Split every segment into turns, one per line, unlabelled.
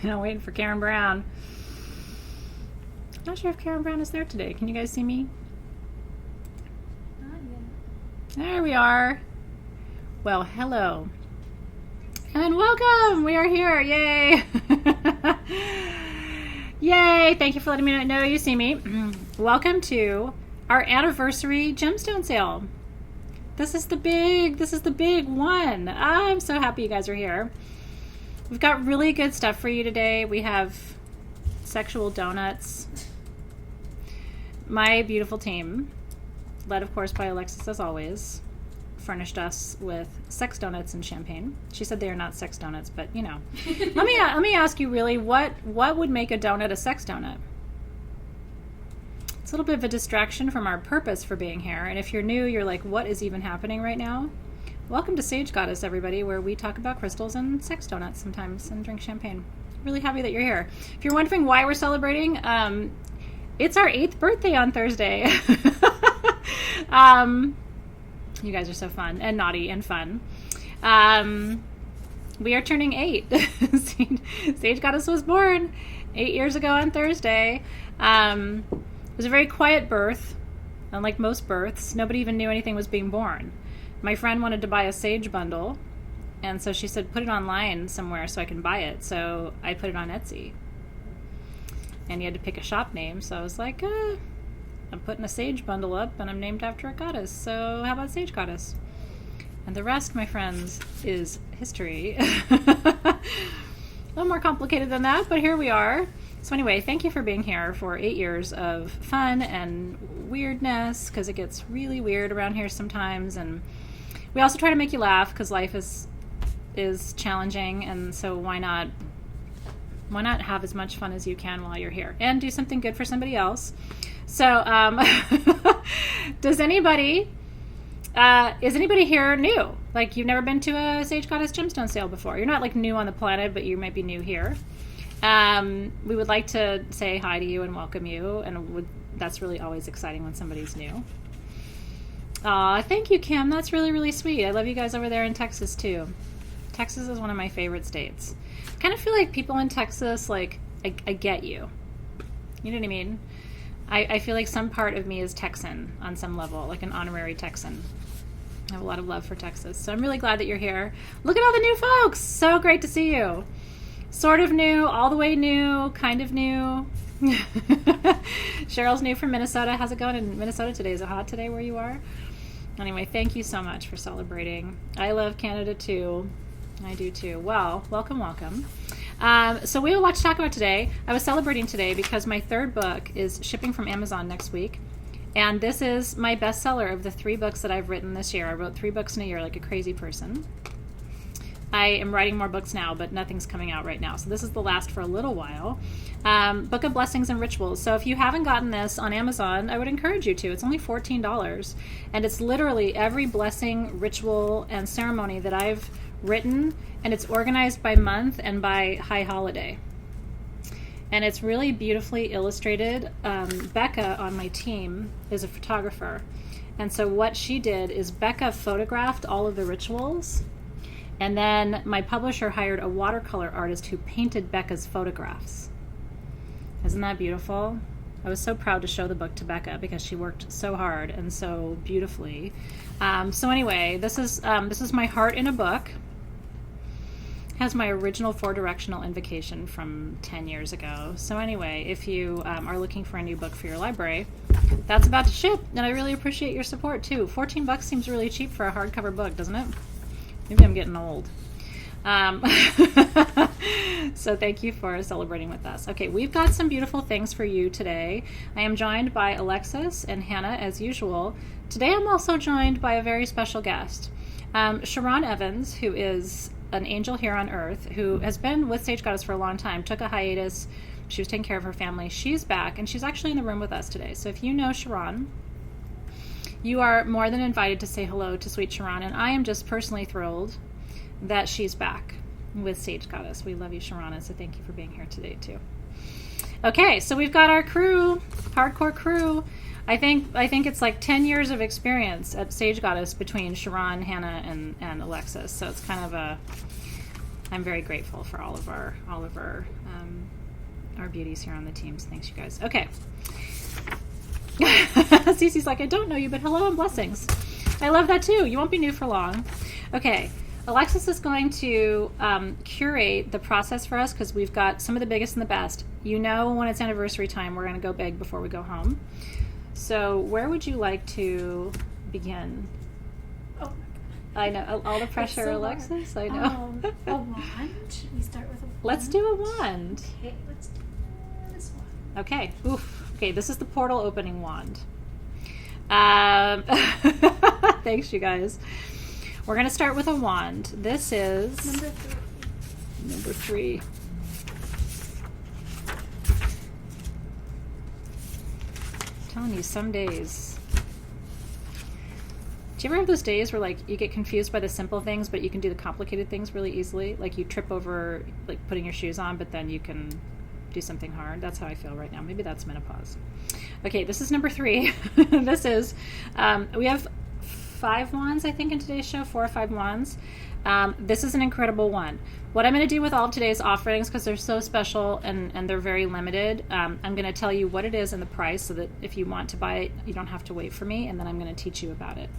I'm waiting for Karen Brown. Not sure if Karen Brown is there today. Can you guys see me?
Not yet.
There we are. Well, hello. And welcome! We are here. Yay! Yay! Thank you for letting me know you see me. Welcome to our anniversary gemstone sale. This is the big one. I'm so happy you guys are here. We've got really good stuff for you today. We have sexual donuts. My beautiful team, led of course by Alexis as always, furnished us with sex donuts and champagne. She said they are not sex donuts, but you know. let me ask you really, what would make a donut a sex donut? It's a little bit of a distraction from our purpose for being here. And if you're new, you're like, what is even happening right now? Welcome to Sage Goddess, everybody, where we talk about crystals and sex donuts sometimes and drink champagne. Really happy that you're here. If you're wondering why we're celebrating, it's our 8th birthday on Thursday. You guys are so fun and naughty and fun. We are turning 8. Sage Goddess was born 8 years ago on Thursday. It was a very quiet birth. Unlike most births, nobody even knew anything was being born. My friend wanted to buy a sage bundle, and so she said, put it online somewhere so I can buy it. So I put it on Etsy. And you had to pick a shop name, so I was like, I'm putting a sage bundle up, and I'm named after a goddess, so how about Sage Goddess? And the rest, my friends, is history. A little more complicated than that, but here we are. So anyway, thank you for being here for 8 years of fun and weirdness, because it gets really weird around here sometimes, and we also try to make you laugh, because life is challenging, and so why not have as much fun as you can while you're here and do something good for somebody else. So is anybody here new? Like, you've never been to a Sage Goddess gemstone sale before? You're not like new on the planet, but you might be new here. We would like to say hi to you and welcome you, and that's really always exciting when somebody's new. Aw, thank you, Kim. That's really, really sweet. I love you guys over there in Texas too. Texas is one of my favorite states. I kind of feel like people in Texas, like, I get you. You know what I mean? I feel like some part of me is Texan on some level, like an honorary Texan. I have a lot of love for Texas. So I'm really glad that you're here. Look at all the new folks. So great to see you. Sort of new, all the way new, kind of new. Cheryl's new from Minnesota. How's it going in Minnesota today? Is it hot today where you are? Anyway, thank you so much for celebrating. I love Canada too. I do too. Well, welcome. So we have a lot to talk about today. I was celebrating today because my 3rd book is shipping from Amazon next week. And this is my bestseller of the 3 books that I've written this year. I wrote 3 books in a year like a crazy person. I am writing more books now, but nothing's coming out right now. So this is the last for a little while. Book of Blessings and Rituals. So if you haven't gotten this on Amazon, I would encourage you to. It's only $14. And it's literally every blessing, ritual, and ceremony that I've written. And it's organized by month and by high holiday. And it's really beautifully illustrated. Becca on my team is a photographer. And so what she did is Becca photographed all of the rituals. And then my publisher hired a watercolor artist who painted Becca's photographs. Isn't that beautiful? I was so proud to show the book to Becca because she worked so hard and so beautifully. So anyway, this is my heart in a book. It has my original 4-directional invocation from 10 years ago. So anyway, if you are looking for a new book for your library, that's about to ship, and I really appreciate your support too. $14 seems really cheap for a hardcover book, doesn't it? Maybe I'm getting old. So thank you for celebrating with us. Okay, we've got some beautiful things for you today. I am joined by Alexis and Hannah as usual. Today I'm also joined by a very special guest. Sharon Evans, who is an angel here on Earth, who has been with Sage Goddess for a long time, took a hiatus. She was taking care of her family. She's back, and she's actually in the room with us today. So if you know Sharon, you are more than invited to say hello to sweet Sharon, and I am just personally thrilled that she's back with Sage Goddess. We love you, Sharon, so thank you for being here today, too. Okay, so we've got our crew, hardcore crew. I think it's like 10 years of experience at Sage Goddess between Sharon, Hannah, and Alexis, so it's kind of I'm very grateful for all of our beauties here on the team. So thanks, you guys. Okay. Cece's like, I don't know you, but hello and blessings. I love that too. You won't be new for long. Okay. Alexis is going to curate the process for us because we've got some of the biggest and the best. You know, when it's anniversary time, we're going to go big before we go home. So where would you like to begin?
Oh,
I know, all the pressure, so Alexis. Hard. I know.
A wand? Should we start with a wand?
Let's do a wand.
Okay, let's do this one.
Okay. Oof. Okay, this is the portal opening wand. Thanks, you guys. We're going to start with a wand. This is number 3. I'm telling you, some days. Do you ever have those days where like you get confused by the simple things, but you can do the complicated things really easily? Like you trip over like putting your shoes on, but then you can do something hard. That's how I feel right now. Maybe that's menopause. Okay, this is number 3. This is, we have 5 wands, I think, in today's show, 4 or 5 wands. This is an incredible one. What I'm going to do with all of today's offerings, because they're so special and they're very limited, I'm going to tell you what it is and the price so that if you want to buy it, you don't have to wait for me, and then I'm going to teach you about it.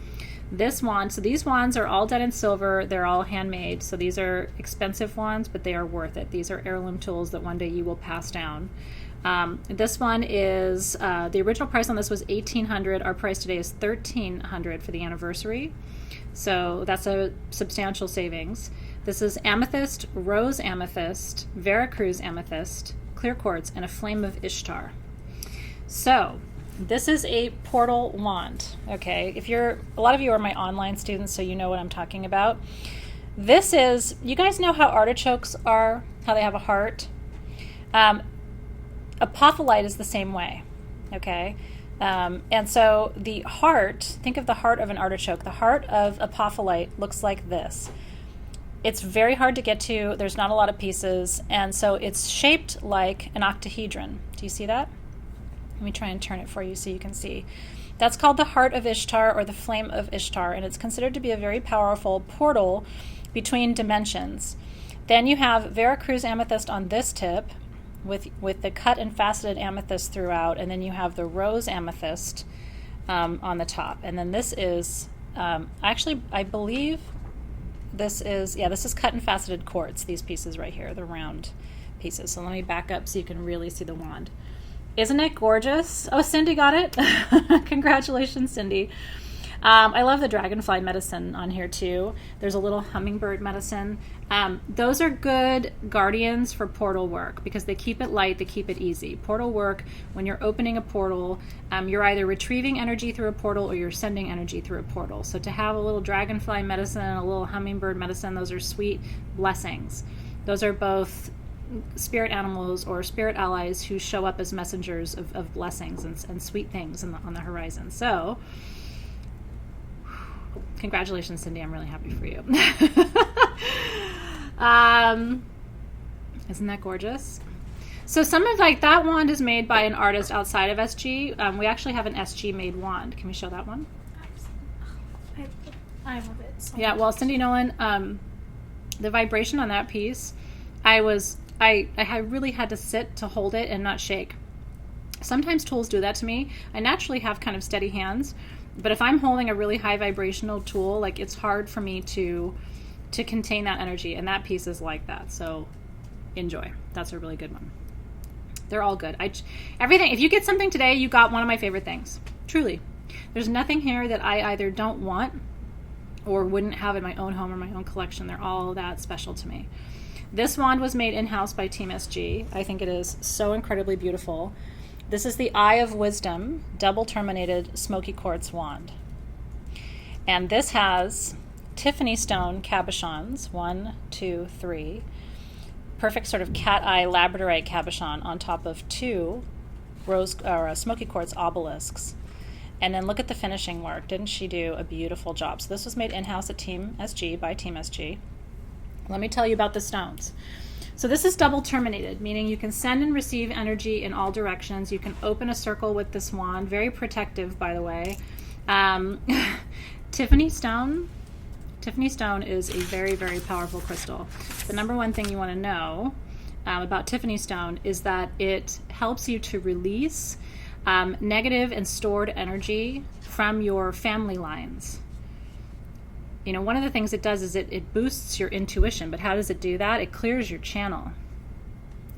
This wand, so these wands are all done in silver. They're all handmade. So these are expensive wands, but they are worth it. These are heirloom tools that one day you will pass down. This one is, the original price on this was $1,800. Our price today is $1,300 for the anniversary. So that's a substantial savings. This is amethyst, rose amethyst, Veracruz amethyst, clear quartz, and a flame of Ishtar. So this is a portal wand. Okay, a lot of you are my online students, so you know what I'm talking about. This is, you guys know how artichokes are, how they have a heart? Apophyllite is the same way, okay? And so the heart, think of the heart of an artichoke. The heart of apophyllite looks like this. It's very hard to get to. There's not a lot of pieces. And so it's shaped like an octahedron. Do you see that? Let me try and turn it for you so you can see. That's called the heart of Ishtar or the flame of Ishtar. And it's considered to be a very powerful portal between dimensions. Then you have Veracruz amethyst on this tip, with the cut and faceted amethyst throughout, and then you have the rose amethyst on the top. And then this is, actually, I believe this is cut and faceted quartz, these pieces right here, the round pieces. So let me back up so you can really see the wand. Isn't it gorgeous? Oh, Cindy got it. Congratulations, Cindy. I love the dragonfly medicine on here too. There's a little hummingbird medicine. Those are good guardians for portal work because they keep it light, they keep it easy. Portal work, when you're opening a portal, you're either retrieving energy through a portal or you're sending energy through a portal. So to have a little dragonfly medicine and a little hummingbird medicine, those are sweet blessings. Those are both spirit animals or spirit allies who show up as messengers of blessings and sweet things on the horizon. So congratulations, Cindy. I'm really happy for you. Isn't that gorgeous? So some of that wand is made by an artist outside of SG. We actually have an SG made wand. Can we show that one?
I love it. So
yeah, well, Cindy Nolan, the vibration on that piece, I really had to sit to hold it and not shake. Sometimes tools do that to me. I naturally have kind of steady hands, but if I'm holding a really high vibrational tool, it's hard for me to contain that energy, and that piece is like that. So enjoy. That's a really good one. They're all good. Everything. If you get something today, you got one of my favorite things. Truly. There's nothing here that I either don't want or wouldn't have in my own home or my own collection. They're all that special to me. This wand was made in-house by Team SG. I think it is so incredibly beautiful. This is the Eye of Wisdom double terminated smoky quartz wand. And this has Tiffany Stone cabochons, 1, 2, 3. Perfect sort of cat eye labradorite cabochon on top of 2 smoky quartz obelisks. And then look at the finishing work. Didn't she do a beautiful job? So this was made in-house at Team SG by Team SG. Let me tell you about the stones. So this is double terminated, meaning you can send and receive energy in all directions. You can open a circle with this wand. Very protective, by the way. Tiffany Stone Tiffany Stone is a very, very powerful crystal. The number one thing you want to know about Tiffany Stone is that it helps you to release negative and stored energy from your family lines. You know, one of the things it does is it boosts your intuition, but how does it do that? It clears your channel.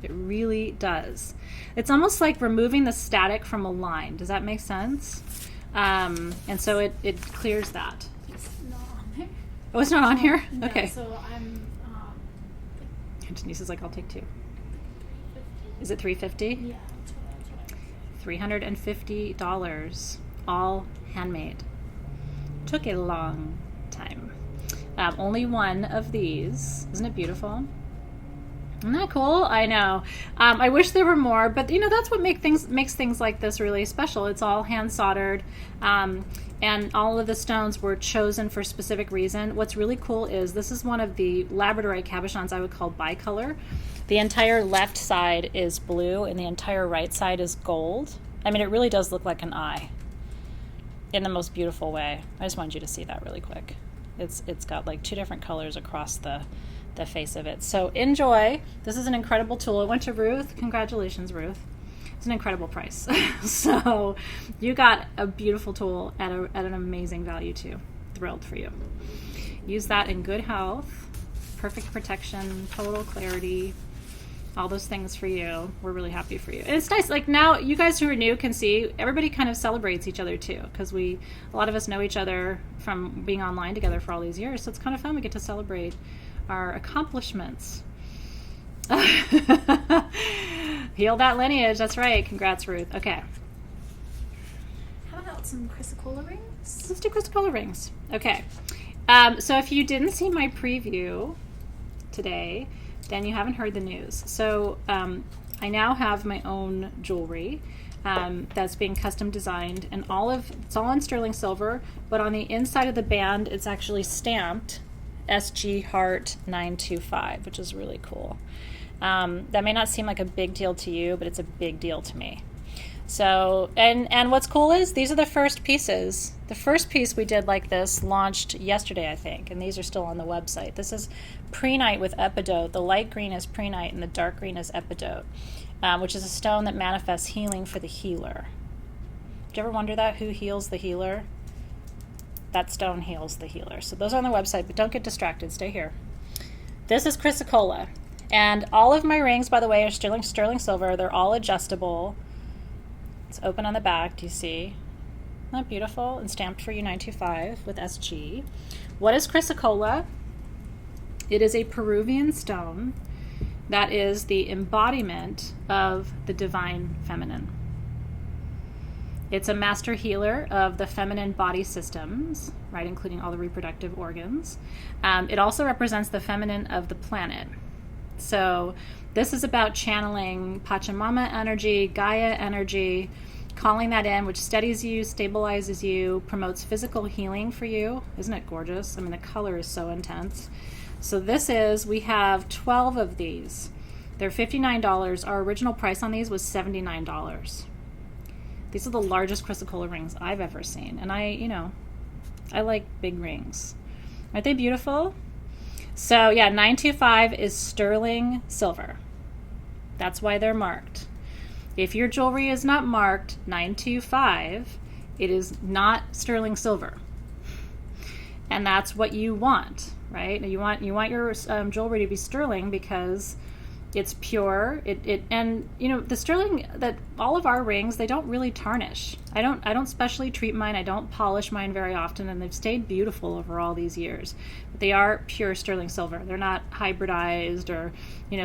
It really does. It's almost like removing the static from a line. Does that make sense? And so it clears that.
It's not on there.
Oh, it's not on here?
No,
Okay.
so I'm
Denise's like, I'll take two.
350.
Is it $350?
Yeah, that's what I
$350, all handmade. Took a long time. Only one of these. Isn't it beautiful? Isn't that cool? I know. I wish there were more, but you know, that's what makes things like this really special. It's all hand soldered, and all of the stones were chosen for a specific reason. What's really cool is this is one of the Labradorite Cabochons I would call bicolor. The entire left side is blue and the entire right side is gold. I mean, it really does look like an eye in the most beautiful way. I just wanted you to see that really quick. It's got like two different colors across the face of it. So enjoy. This is an incredible tool. It went to Ruth. Congratulations, Ruth. It's an incredible price. So you got a beautiful tool at an amazing value too. Thrilled for you. Use that in good health, perfect protection, total clarity, all those things for you. We're really happy for you. And it's nice, like now you guys who are new can see everybody kind of celebrates each other too, because a lot of us know each other from being online together for all these years. So it's kind of fun. We get to celebrate our accomplishments. Heal that lineage. That's right. Congrats, Ruth. Okay.
How about some Chrysocolla Rings?
Let's do Chrysocolla Rings. Okay. So if you didn't see my preview today, then you haven't heard the news. So I now have my own jewelry that's being custom designed, and it's all in sterling silver, but on the inside of the band, it's actually stamped SG Heart 925, which is really cool. That may not seem like a big deal to you, but it's a big deal to me. So, and what's cool is these are the first pieces. The first piece we did like this launched yesterday, I think, and these are still on the website. This is Prehnite with Epidote. The light green is Prehnite and the dark green is Epidote, which is a stone that manifests healing for the healer. Did you ever wonder that? Who heals the healer? That stone heals the healer. So those are on the website, but don't get distracted. Stay here. This is Chrysocolla. And all of my rings, by the way, are sterling silver. They're all adjustable. It's open on the back. Do you see? Isn't that beautiful? And stamped for you 925 with SG. What is Chrysocolla? It is a Peruvian stone that is the embodiment of the divine feminine. It's a master healer of the feminine body systems, right, including all the reproductive organs. It also represents the feminine of the planet. So this is about channeling Pachamama energy, Gaia energy, calling that in, which steadies you, stabilizes you, promotes physical healing for you. Isn't it gorgeous? I mean, the color is so intense. So we have 12 of these. They're $59. Our original price on these was $79. These are the largest Chrysocolla rings I've ever seen. And I like big rings. Aren't they beautiful? So yeah, 925 is sterling silver. That's why they're marked. If your jewelry is not marked 925, it is not sterling silver. And that's what you want, right? You want your jewelry to be sterling because it's pure. And the sterling, that all of our rings, they don't really tarnish. I don't specially treat mine. I don't polish mine very often, and they've stayed beautiful over all these years. But they are pure sterling silver. They're not hybridized or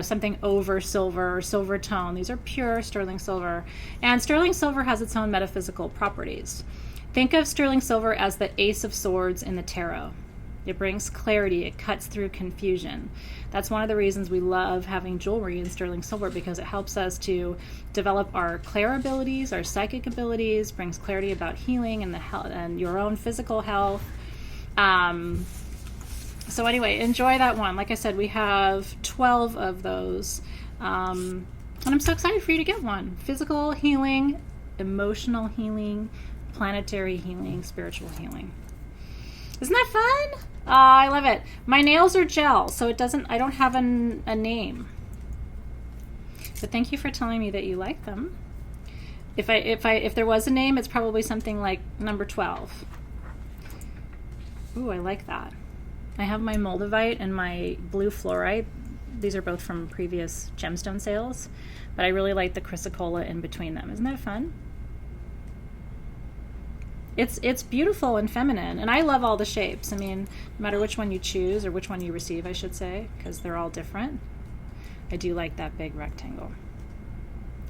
something over silver or silver tone. These are pure sterling silver, and sterling silver has its own metaphysical properties. Think of sterling silver as the Ace of Swords in the tarot. It brings clarity. It cuts through confusion. That's one of the reasons we love having jewelry in sterling silver, because it helps us to develop our clair abilities, our psychic abilities, brings clarity about healing and your own physical health. So anyway, enjoy that one. Like I said, we have 12 of those. And I'm so excited for you to get one. Physical healing, emotional healing, planetary healing, spiritual healing. Isn't that fun? I love it. My nails are gel, so I don't have a name. But thank you for telling me that you like them. If there was a name, it's probably something like number 12. Ooh, I like that. I have my Moldavite and my blue fluorite. These are both from previous gemstone sales, but I really like the chrysocolla in between them. Isn't that fun? It's beautiful and feminine, and I love all the shapes. I mean, no matter which one you choose, or which one you receive, I should say, because they're all different. I do like that big rectangle,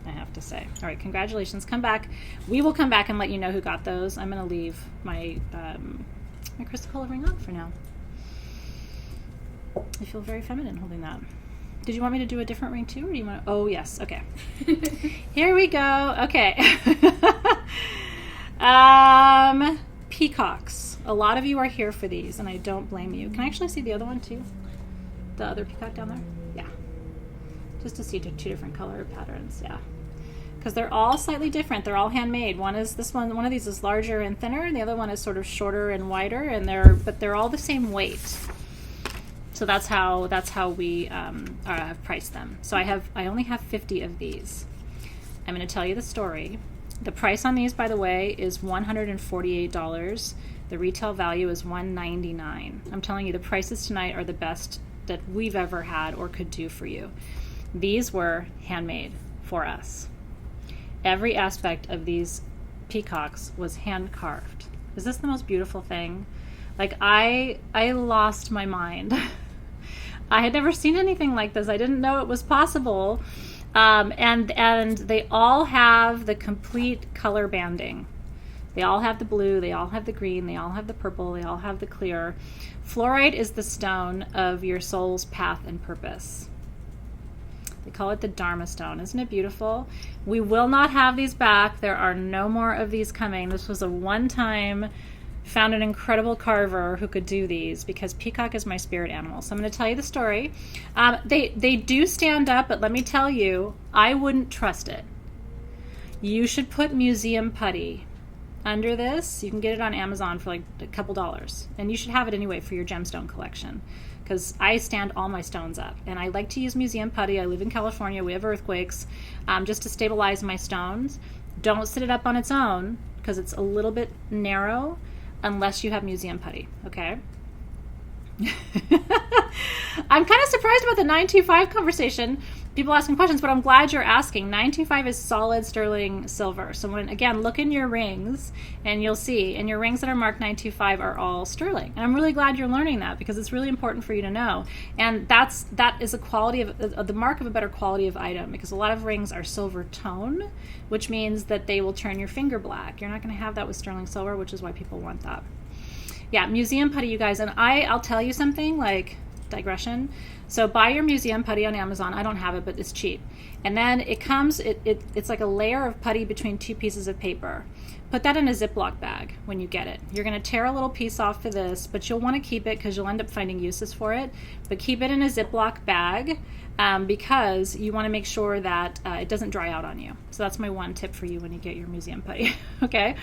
I have to say. All right, congratulations. Come back. We will come back and let you know who got those. I'm going to leave my my Chrysocolla ring on for now. I feel very feminine holding that. Did you want me to do a different ring too, or do you want to? Oh, yes. Okay. Here we go. Okay. Peacocks. A lot of you are here for these, and I don't blame you. Can I actually see the other one too? The other peacock down there? Yeah. Just to see two different color patterns. Yeah. Because they're all slightly different. They're all handmade. One is this one. One of these is larger and thinner, and the other one is sort of shorter and wider. And they're all the same weight. So that's how we have priced them. So I only have 50 of these. I'm going to tell you the story. The price on these, by the way, is $148. The retail value is $199. I'm telling you, the prices tonight are the best that we've ever had or could do for you. These were handmade for us. Every aspect of these peacocks was hand carved. Is this the most beautiful thing? Like, I lost my mind. I had never seen anything like this. I didn't know it was possible. And they all have the complete color banding. They all have the blue, they all have the green, they all have the purple, they all have the clear. Fluorite is the stone of your soul's path and purpose. They call it the Dharma stone. Isn't it beautiful? We will not have these back. There are no more of these coming. This was a one-time, found an incredible carver who could do these, because peacock is my spirit animal. So I'm going to tell you the story. They do stand up, but let me tell you, I wouldn't trust it. You should put museum putty under this. You can get it on Amazon for like a couple dollars, and you should have it anyway for your gemstone collection, because I stand all my stones up, and I like to use museum putty. I live in California. We have earthquakes, just to stabilize my stones. Don't sit it up on its own, because it's a little bit narrow, unless you have museum putty, okay? I'm kind of surprised about the 925 conversation. People asking questions, but I'm glad you're asking. 925 is solid sterling silver. So again, look in your rings and you'll see. And your rings that are marked 925 are all sterling. And I'm really glad you're learning that, because it's really important for you to know. And that is a quality of the mark of a better quality of item, because a lot of rings are silver tone, which means that they will turn your finger black. You're not going to have that with sterling silver, which is why people want that. Yeah, museum putty, you guys. And I'll tell you something, like, digression. So buy your museum putty on Amazon. I don't have it, but it's cheap. And then it comes, it's like a layer of putty between two pieces of paper. Put that in a Ziploc bag when you get it. You're going to tear a little piece off for this, but you'll want to keep it because you'll end up finding uses for it. But keep it in a Ziploc bag because you want to make sure that it doesn't dry out on you. So that's my one tip for you when you get your museum putty. Okay?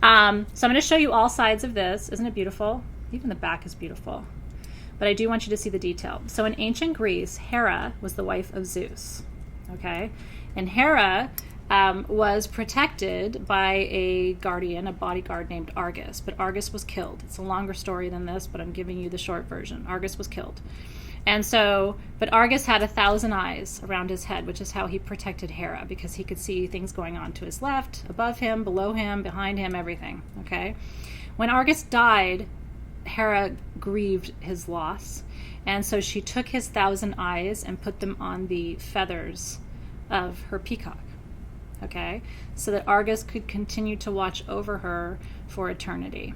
So I'm going to show you all sides of this. Isn't it beautiful? Even the back is beautiful. But I do want you to see the detail. So in ancient Greece, Hera was the wife of Zeus. Okay? And Hera was protected by a guardian, a bodyguard named Argus. But Argus was killed. It's a longer story than this, but I'm giving you the short version. Argus was killed. And so, but Argus had 1,000 eyes around his head, which is how he protected Hera, because he could see things going on to his left, above him, below him, behind him, everything. Okay? When Argus died, Hera grieved his loss, and so she took his 1,000 eyes and put them on the feathers of her peacock, okay, so that Argus could continue to watch over her for eternity.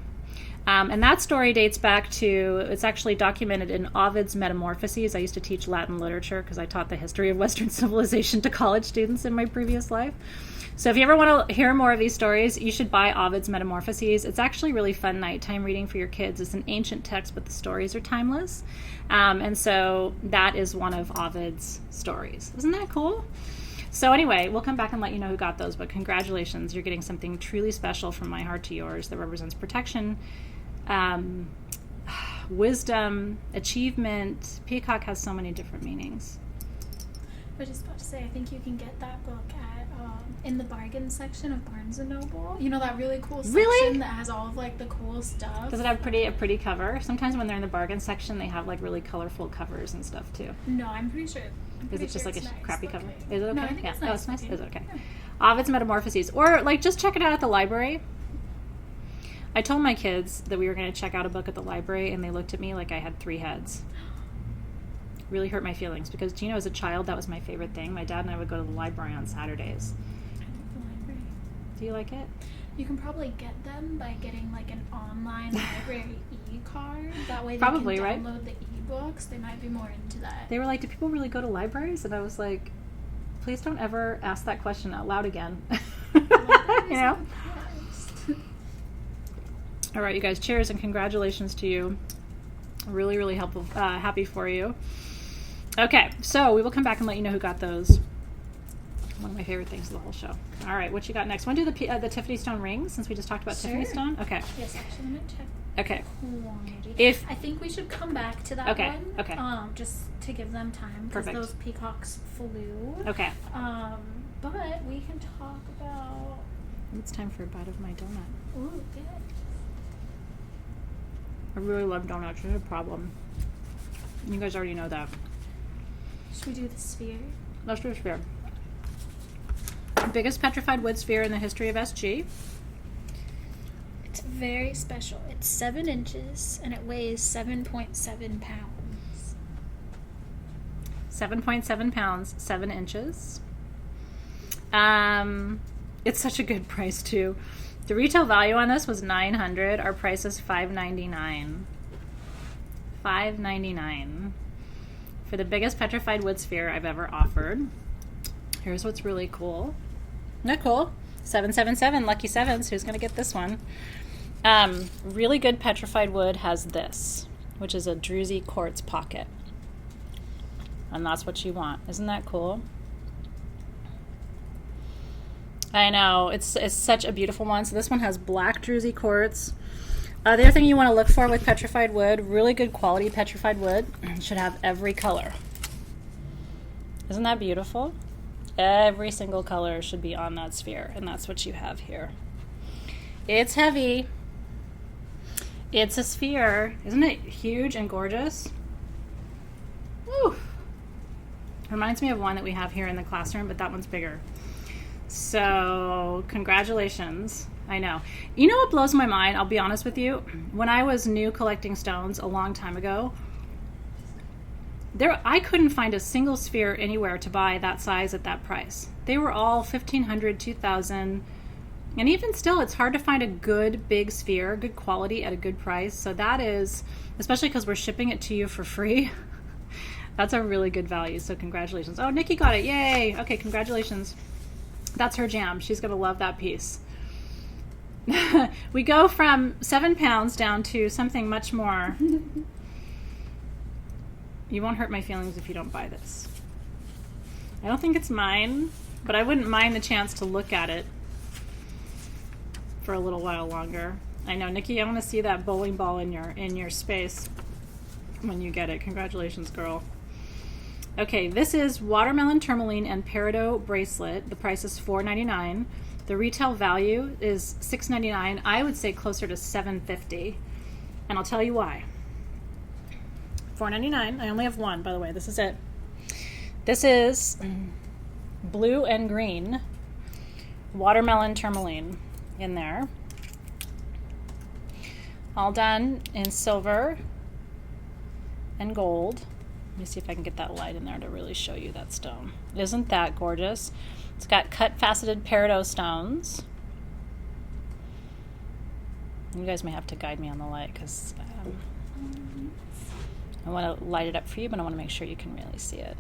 And that story dates back to, it's actually documented in Ovid's Metamorphoses. I used to teach Latin literature because I taught the history of Western civilization to college students in my previous life. So if you ever want to hear more of these stories, you should buy Ovid's Metamorphoses. It's actually really fun nighttime reading for your kids. It's an ancient text, but the stories are timeless. And so that is one of Ovid's stories. Isn't that cool? So anyway, we'll come back and let you know who got those, but congratulations. You're getting something truly special from my heart to yours that represents protection. wisdom, achievement. Peacock has so many different meanings.
I was just about to say, I think you can get that book at in the bargain section of Barnes and Noble. You know, that really cool section that has all of like the cool stuff.
Does it have a pretty cover? Sometimes when they're in the bargain section, they have like really colorful covers and stuff too.
No, I'm pretty sure.
Is it just like a
nice
crappy cover?
looking.
Is it okay?
No, I think it's nice.
Oh, it's nice.
looking.
Is it okay?
Yeah.
Ovid's Metamorphoses, or like just check it out at the library. I told my kids that we were going to check out a book at the library, and they looked at me like I had 3 heads. Really hurt my feelings because, you know, as a child, that was my favorite thing. My dad and I would go to the library on Saturdays.
I love the library.
Do you like it?
You can probably get them by getting like an online library e-card. That way they
Probably,
can
right?
download the e-books. They might be more into that.
They were like, do people really go to libraries? And I was like, please don't ever ask that question out loud again. You know? All right, you guys, cheers and congratulations to you. Really, really helpful. Happy for you. Okay, so we will come back and let you know who got those. One of my favorite things of the whole show. All right, what you got next? Want to do the Tiffany Stone rings since we just talked about Tiffany Stone? Okay.
Yes, actually, let me check.
Okay.
Quantity. I think we should come back to that one.
Okay.
Just to give them time because those peacocks flew.
Okay.
But we can talk about.
It's time for a bite of my donut.
Ooh, good.
I really love donuts. It's a problem. You guys already know that.
Should we do the sphere?
Let's do a sphere. Biggest petrified wood sphere in the history of SG.
It's very special. It's 7 inches and it weighs 7.7 pounds.
7.7 pounds, 7 inches. It's such a good price too. The retail value on this was $900. Our price is $599. $599 for the biggest petrified wood sphere I've ever offered. Here's what's really cool. Isn't that cool? 777, lucky sevens. Who's going to get this one? Really good petrified wood has this, which is a druzy quartz pocket. And that's what you want. Isn't that cool? I know, it's such a beautiful one. So this one has black druzy quartz. The other thing you want to look for with petrified wood, really good quality petrified wood, should have every color. Isn't that beautiful? Every single color should be on that sphere, and that's what you have here. It's heavy. It's a sphere. Isn't it huge and gorgeous? Woo! Reminds me of one that we have here in the classroom, but that one's bigger. So, congratulations. I know. You know what blows my mind? I'll be honest with you. When I was new collecting stones a long time ago, I couldn't find a single sphere anywhere to buy that size at that price. They were all $1,500, $2,000. And even still, it's hard to find a good big sphere, good quality at a good price. So that is, especially because we're shipping it to you for free, that's a really good value. So congratulations. Oh, Nikki got it. Yay. Okay, congratulations. That's her jam. She's going to love that piece. We go from 7 pounds down to something much more. You won't hurt my feelings if you don't buy this. I don't think it's mine, but I wouldn't mind the chance to look at it for a little while longer. I know, Nikki, I want to see that bowling ball in your space when you get it. Congratulations, girl. Okay, this is Watermelon Tourmaline and Peridot Bracelet. The price is $4.99. The retail value is $6.99. I would say closer to $7.50. And I'll tell you why. $4.99. I only have one, by the way. This is it. This is blue and green watermelon tourmaline in there. All done in silver and gold. Let me see if I can get that light in there to really show you that stone. Isn't that gorgeous? It's got cut faceted peridot stones. You guys may have to guide me on the light because I want to light it up for you, but I want to make sure you can really see it.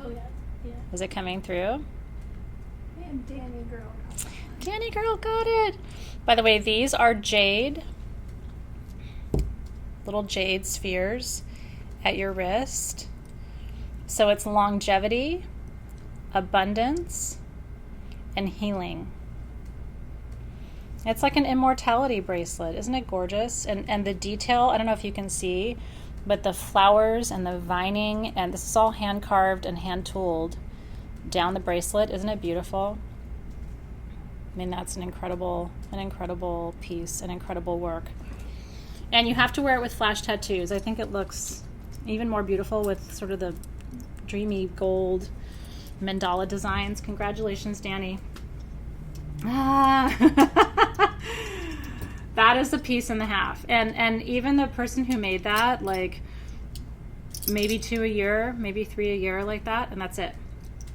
Oh, yeah. Yeah.
Is it coming through?
And Danny girl.
Danny girl got it. By the way, these are jade. Little jade spheres at your wrist. So it's longevity, abundance, and healing. It's like an immortality bracelet. Isn't it gorgeous? And the detail, I don't know if you can see, but the flowers and the vining, and this is all hand carved and hand tooled down the bracelet. Isn't it beautiful? I mean, that's an incredible piece, an incredible work. And you have to wear it with flash tattoos. I think it looks even more beautiful with sort of the dreamy gold mandala designs. Congratulations, Danny. That is a piece and a half. And even the person who made that, like, maybe 2 a year, maybe 3 a year, like that, and that's it.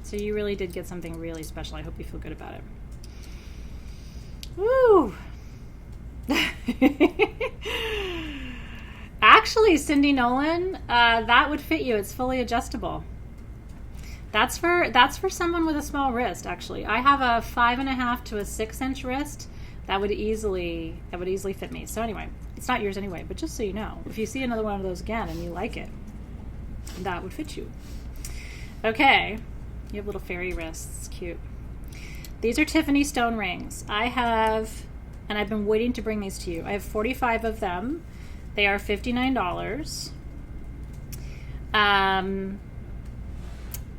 So you really did get something really special. I hope you feel good about it. Woo! Actually, Cindy Nolan, that would fit you. It's fully adjustable. That's for someone with a small wrist. Actually, I have a 5.5 to a 6 inch wrist. That would easily fit me. So anyway, it's not yours anyway. But just so you know, if you see another one of those again and you like it, that would fit you. Okay, you have little fairy wrists. Cute. These are Tiffany Stone rings. I have, and I've been waiting to bring these to you. I have 45 of them. They are $59.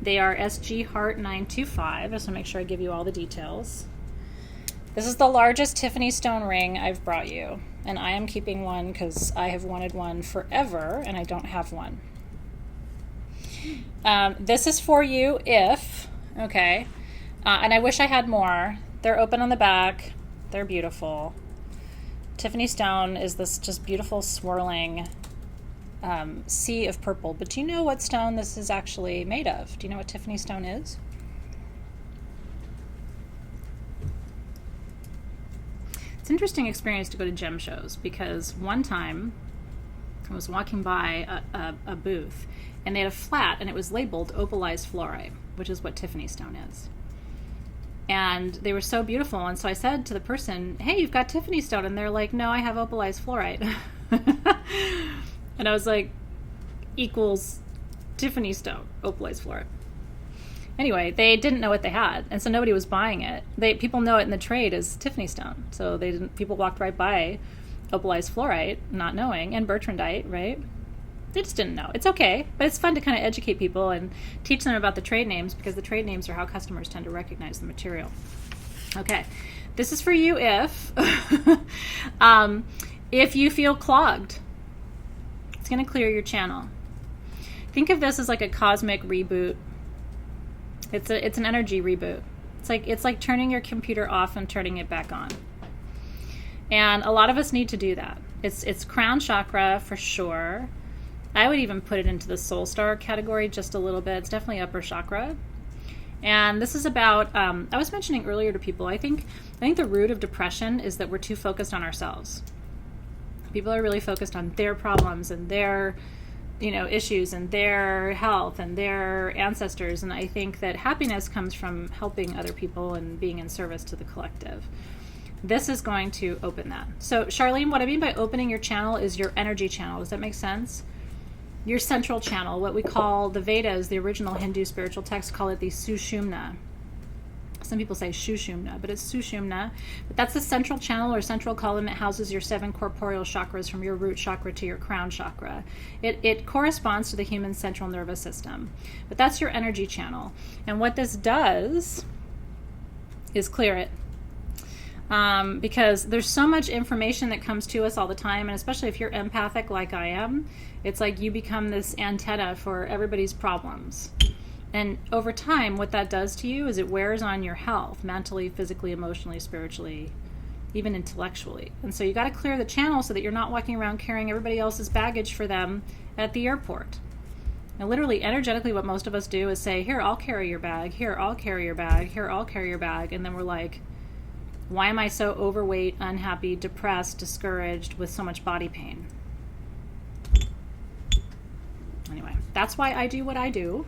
They are SG Heart 925. Just to make sure I give you all the details. This is the largest Tiffany Stone ring I've brought you. And I am keeping one because I have wanted one forever and I don't have one. This is for you if, okay, and I wish I had more. They're open on the back. They're beautiful. Tiffany Stone is this just beautiful swirling sea of purple. But do you know what stone this is actually made of? Do you know what Tiffany Stone is? It's an interesting experience to go to gem shows because one time I was walking by a booth and they had a flat and it was labeled Opalized Fluorite, which is what Tiffany Stone is. And they were so beautiful. And so I said to the person, hey, you've got Tiffany Stone. And they're like, no, I have Opalized Fluorite. And I was like, equals Tiffany Stone, Opalized Fluorite. Anyway, they didn't know what they had. And so nobody was buying it. People know it in the trade as Tiffany Stone. So people walked right by Opalized Fluorite, not knowing, and Bertrandite, right? They just didn't know. It's okay, but it's fun to kind of educate people and teach them about the trade names because the trade names are how customers tend to recognize the material. Okay, this is for you if you feel clogged. It's going to clear your channel. Think of this as like a cosmic reboot. It's an energy reboot. It's like turning your computer off and turning it back on. And a lot of us need to do that. It's crown chakra for sure. I would even put it into the soul star category just a little bit. It's definitely upper chakra. And this is about, I was mentioning earlier to people, I think the root of depression is that we're too focused on ourselves. People are really focused on their problems and their, issues and their health and their ancestors. And I think that happiness comes from helping other people and being in service to the collective. This is going to open that. So Charlene, what I mean by opening your channel is your energy channel. Does that make sense? Your central channel, what we call the Vedas, the original Hindu spiritual texts call it the Sushumna. Some people say Shushumna, but it's Sushumna. But that's the central channel or central column. It houses your 7 corporeal chakras from your root chakra to your crown chakra. It corresponds to the human central nervous system. But that's your energy channel. And what this does is clear it. Because there's so much information that comes to us all the time, and especially if you're empathic like I am, it's like you become this antenna for everybody's problems. And over time, what that does to you is it wears on your health, mentally, physically, emotionally, spiritually, even intellectually. And so you got to clear the channel so that you're not walking around carrying everybody else's baggage for them at the airport. And literally, energetically, what most of us do is say, here, I'll carry your bag. Here, I'll carry your bag. Here, I'll carry your bag. And then we're like, why am I so overweight, unhappy, depressed, discouraged, with so much body pain? Anyway, that's why I do what I do,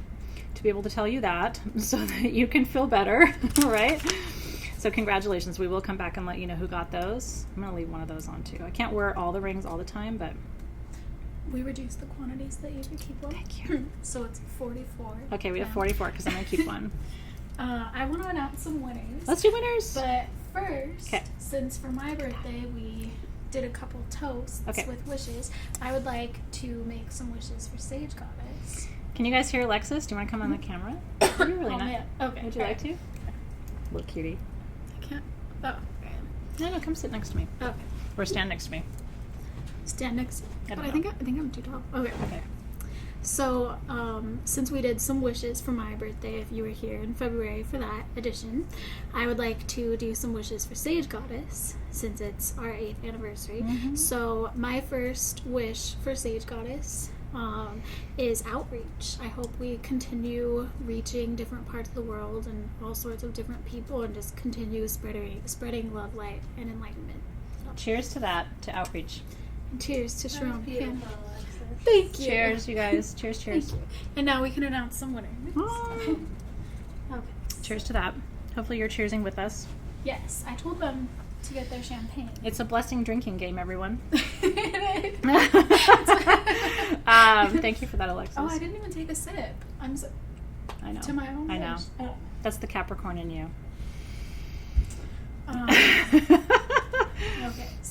to be able to tell you that, so that you can feel better, right? So congratulations. We will come back and let you know who got those. I'm going to leave one of those on, too. I can't wear all the rings all the time, but...
We reduced the quantities that you could keep one.
Thank you.
So it's 44.
Okay, we have 44, because I'm going to keep one.
I want to announce some winners.
Let's do winners.
But first, since for my birthday we did a couple toasts with wishes, I would like to make some wishes for Sage Goddess.
Can you guys hear Alexis? Do you want to come on the camera? You're really not.
Man. Okay.
Would you like to? Little cutie.
I can't. Oh.
No, come sit next to me.
Okay.
Or stand next to me.
Stand next.
I
think I'm too tall. Okay. So, since we did some wishes for my birthday, if you were here in February for that edition, I would like to do some wishes for Sage Goddess, since it's our 8th anniversary. So, my first wish for Sage Goddess is outreach. I hope we continue reaching different parts of the world and all sorts of different people, and just continue spreading love, light, and enlightenment. So.
Cheers to that, to outreach.
And cheers to Sharon. Thank you.
Cheers, you guys. Cheers, cheers.
Thank you. And now we can announce some winners. Okay.
Cheers to that. Hopefully you're cheersing with us.
Yes, I told them to get their champagne.
It's a blessing drinking game, everyone. Thank you for that, Alexis.
Oh, I didn't even take a sip.
I know.
To my own
I know.
wish. Oh.
That's the Capricorn in you.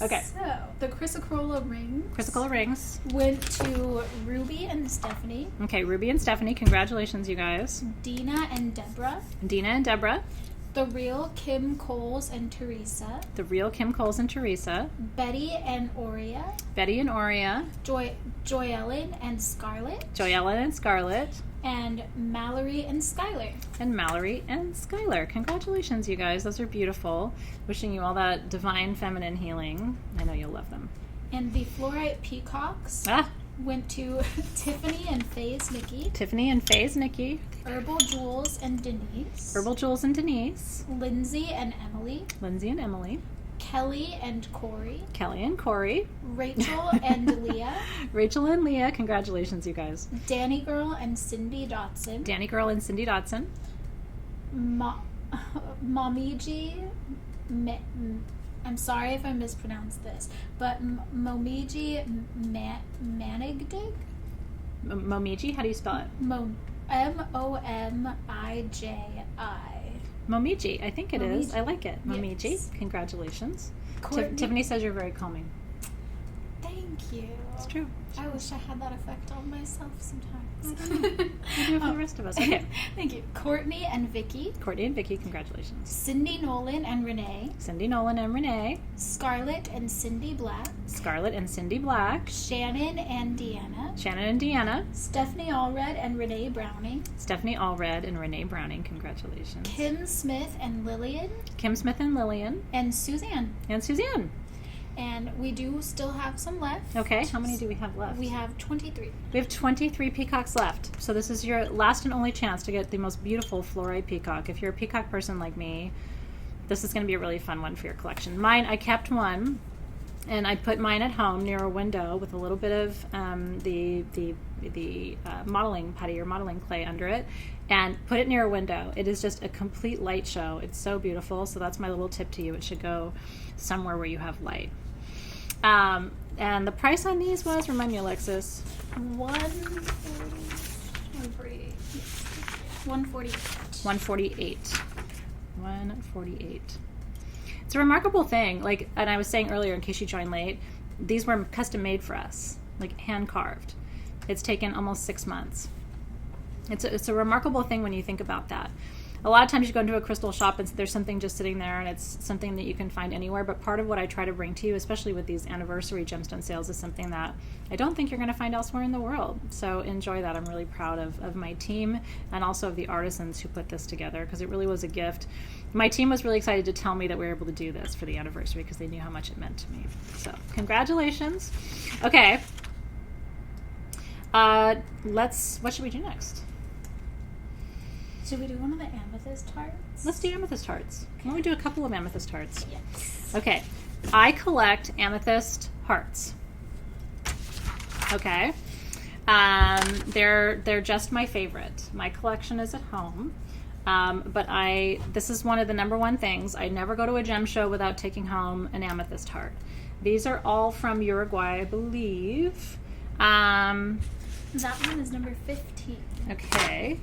Okay. So the Chrysocolla Rings. Went to Ruby and Stephanie.
Okay, Ruby and Stephanie, congratulations, you guys.
Dina and Deborah.
The
real Kim Coles and Teresa. Betty and Aurea. Joellen and Scarlett. And Mallory and Skylar.
Congratulations, you guys. Those are beautiful. Wishing you all that divine feminine healing. I know you'll love them.
And the Fluorite Peacocks went to Tiffany and Faye's Nikki. Herbal Jules and Denise. Lindsay and Emily. Kelly and Corey. Rachel and Leah.
Congratulations, you guys.
Danny Girl and Cindy Dotson. Momiji. I'm sorry if I mispronounced this, but Momiji Manigdig?
Momiji? How do you spell it?
Momiji.
Momiji, I think it is. I like it. Momiji. Yes. Congratulations. Tiffany says you're very calming.
Thank you.
It's true.
I wish I had that effect on myself sometimes.
You do it for the rest of us. Okay.
Thank you. Courtney and Vicky,
congratulations.
Cindy Nolan and Renee. Scarlett and Cindy Black. Shannon and Deanna. Stephanie Allred and Renee Browning.
Congratulations.
Kim Smith and Lillian. And Suzanne. And we do still have some left.
Okay, how many do we have left?
We have 23.
We have 23 peacocks left. So this is your last and only chance to get the most beautiful fluorite peacock. If you're a peacock person like me, this is going to be a really fun one for your collection. Mine, I kept one, and I put mine at home near a window with a little bit of the modeling putty or modeling clay under it, and put it near a window. It is just a complete light show. It's so beautiful. So that's my little tip to you. It should go somewhere where you have light. And the price on these was, remind me, Alexis. $148. It's a remarkable thing. And I was saying earlier, in case you joined late, these were custom made for us, hand carved. It's taken almost 6 months. It's a remarkable thing when you think about that. A lot of times you go into a crystal shop and there's something just sitting there, and it's something that you can find anywhere. But part of what I try to bring to you, especially with these anniversary gemstone sales, is something that I don't think you're going to find elsewhere in the world. So enjoy that. I'm really proud of my team and also of the artisans who put this together, because it really was a gift. My team was really excited to tell me that we were able to do this for the anniversary because they knew how much it meant to me. So congratulations. Okay. What should we do next?
Should we do one of the Amethyst Hearts?
Let's do Amethyst Hearts. Why don't we do a couple of Amethyst Hearts?
Yes.
Okay. I collect Amethyst Hearts. Okay. They're just my favorite. My collection is at home. But this is one of the number one things. I never go to a gem show without taking home an Amethyst Heart. These are all from Uruguay, I believe.
That one is number 15.
Okay.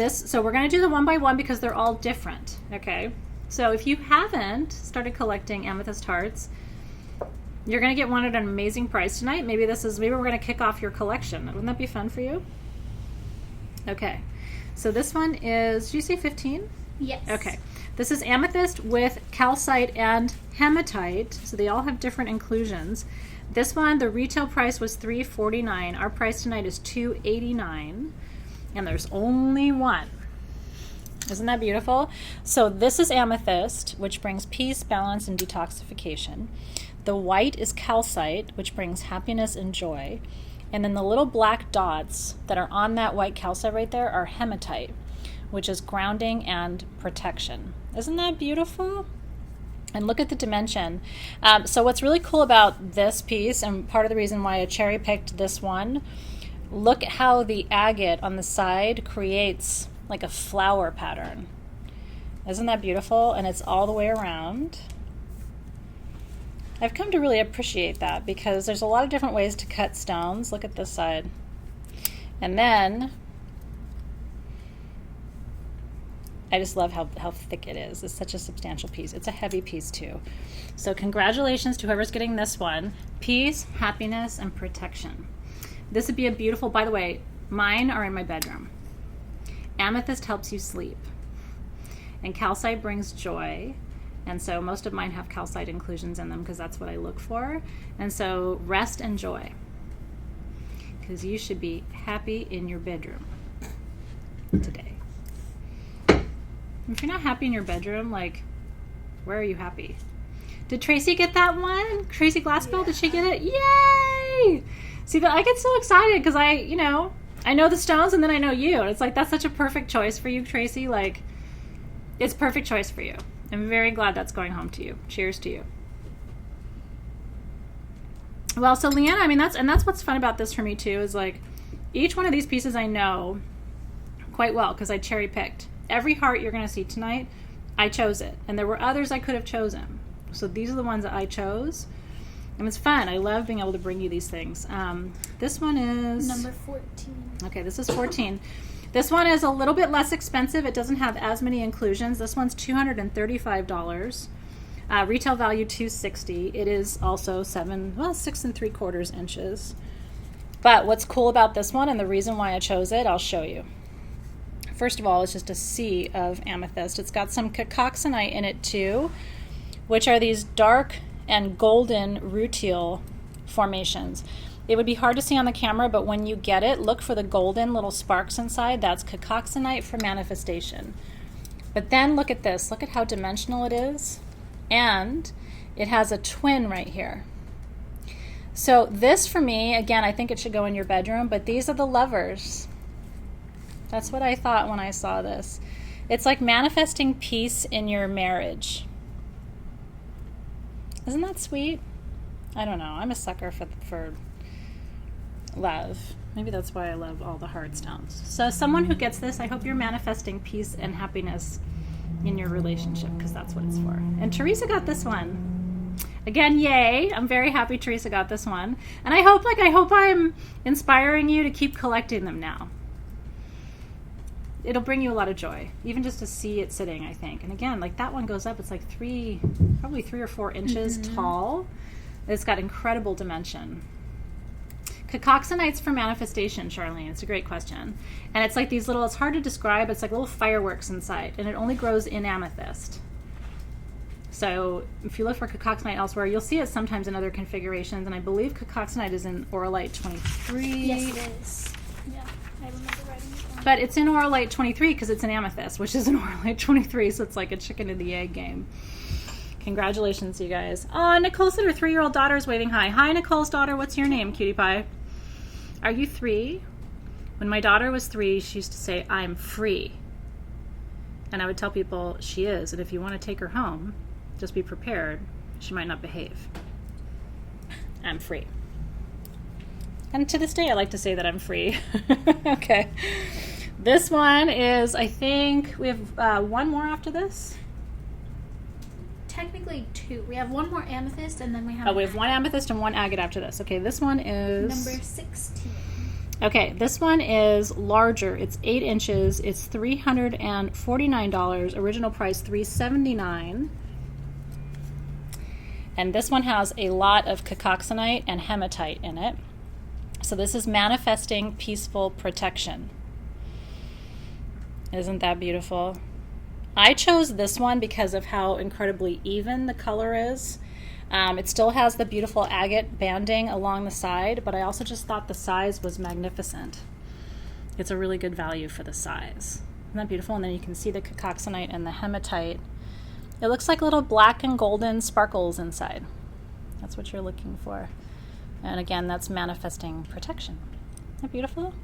So we're going to do the one by one because they're all different. Okay. So if you haven't started collecting Amethyst Hearts, you're going to get one at an amazing price tonight. Maybe we're going to kick off your collection. Wouldn't that be fun for you? Okay. So this one is, did you say 15?
Yes.
Okay. This is Amethyst with Calcite and Hematite. So they all have different inclusions. This one, the retail price was $349. Our price tonight is $289. And there's only one. Isn't that beautiful? So this is Amethyst, which brings peace, balance, and detoxification. The white is Calcite, which brings happiness and joy. And then the little black dots that are on that white calcite right there are Hematite, which is grounding and protection. Isn't that beautiful? And look at the dimension. So what's really cool about this piece, and part of the reason why I cherry picked this one, look at how the agate on the side creates like a flower pattern. Isn't that beautiful? And it's all the way around. I've come to really appreciate that because there's a lot of different ways to cut stones. Look at this side. And then I just love how thick it is. It's such a substantial piece. It's a heavy piece too. So congratulations to whoever's getting this one. Peace, happiness, and protection. This would be a beautiful, by the way, mine are in my bedroom. Amethyst helps you sleep. And calcite brings joy. And so most of mine have calcite inclusions in them because that's what I look for. And so rest and joy. Because you should be happy in your bedroom today. If you're not happy in your bedroom, like, where are you happy? Did Tracy get that one? Tracy Glassbill, yeah. Did she get it? Yay! See, I get so excited because I know the stones and then I know you. It's like, that's such a perfect choice for you, Tracy. Like, it's a perfect choice for you. I'm very glad that's going home to you. Cheers to you. Well, so Leanna, I mean, that's what's fun about this for me too, is like each one of these pieces I know quite well because I cherry picked. Every heart you're going to see tonight, I chose it. And there were others I could have chosen. So these are the ones that I chose. And it's fun. I love being able to bring you these things. This one is...
number 14. Okay,
this is 14. This one is a little bit less expensive. It doesn't have as many inclusions. This one's $235. Retail value $260. It is also 6 3/4 inches. But what's cool about this one and the reason why I chose it, I'll show you. First of all, it's just a sea of amethyst. It's got some cacoxenite in it too, which are these dark and golden rutile formations. It would be hard to see on the camera, but when you get it, look for the golden little sparks inside. That's cacoxenite for manifestation. But then look at this. Look at how dimensional it is. And it has a twin right here. So this for me, again, I think it should go in your bedroom, but these are the lovers. That's what I thought when I saw this. It's like manifesting peace in your marriage. Isn't that sweet? I don't know. I'm a sucker for love. Maybe that's why I love all the heart stones. So someone who gets this, I hope you're manifesting peace and happiness in your relationship because that's what it's for. And Teresa got this one. Again, yay. I'm very happy Teresa got this one. And I hope I'm inspiring you to keep collecting them now. It'll bring you a lot of joy, even just to see it sitting, I think. And again, like that one goes up, it's like probably 3 or 4 inches tall. It's got incredible dimension. Cacoxenite's for manifestation, Charlene. It's a great question. And it's like these little, it's hard to describe, it's like little fireworks inside, and it only grows in amethyst. So if you look for cacoxenite elsewhere, you'll see it sometimes in other configurations, and I believe cacoxenite is in Auralite 23.
Yes, it is. Yeah, I remember writing it down.
But it's in Auralite 23 because it's an amethyst, which is in Auralite 23, so it's like a chicken and the egg game. Congratulations, you guys. Oh, Nicole said her 3-year-old daughter is waving hi. Hi, Nicole's daughter. What's your name, cutie pie? Are you 3? When my daughter was 3, she used to say, I'm free. And I would tell people, she is. And if you want to take her home, just be prepared. She might not behave. I'm free. And to this day, I like to say that I'm free. Okay. This one is, I think, we have one more after this.
Technically 2. We have one more amethyst, and then we have...
we have one amethyst and one agate after this. Okay, this one is...
number 16.
Okay, this one is larger. It's 8 inches. It's $349. Original price $379. And this one has a lot of Cacoxenite and Hematite in it. So this is manifesting peaceful protection. Isn't that beautiful? I chose this one because of how incredibly even the color is. It still has the beautiful agate banding along the side, but I also just thought the size was magnificent. It's a really good value for the size. Isn't that beautiful? And then you can see the Cacoxenite and the Hematite. It looks like little black and golden sparkles inside. That's what you're looking for. And again, that's manifesting protection. Isn't that beautiful?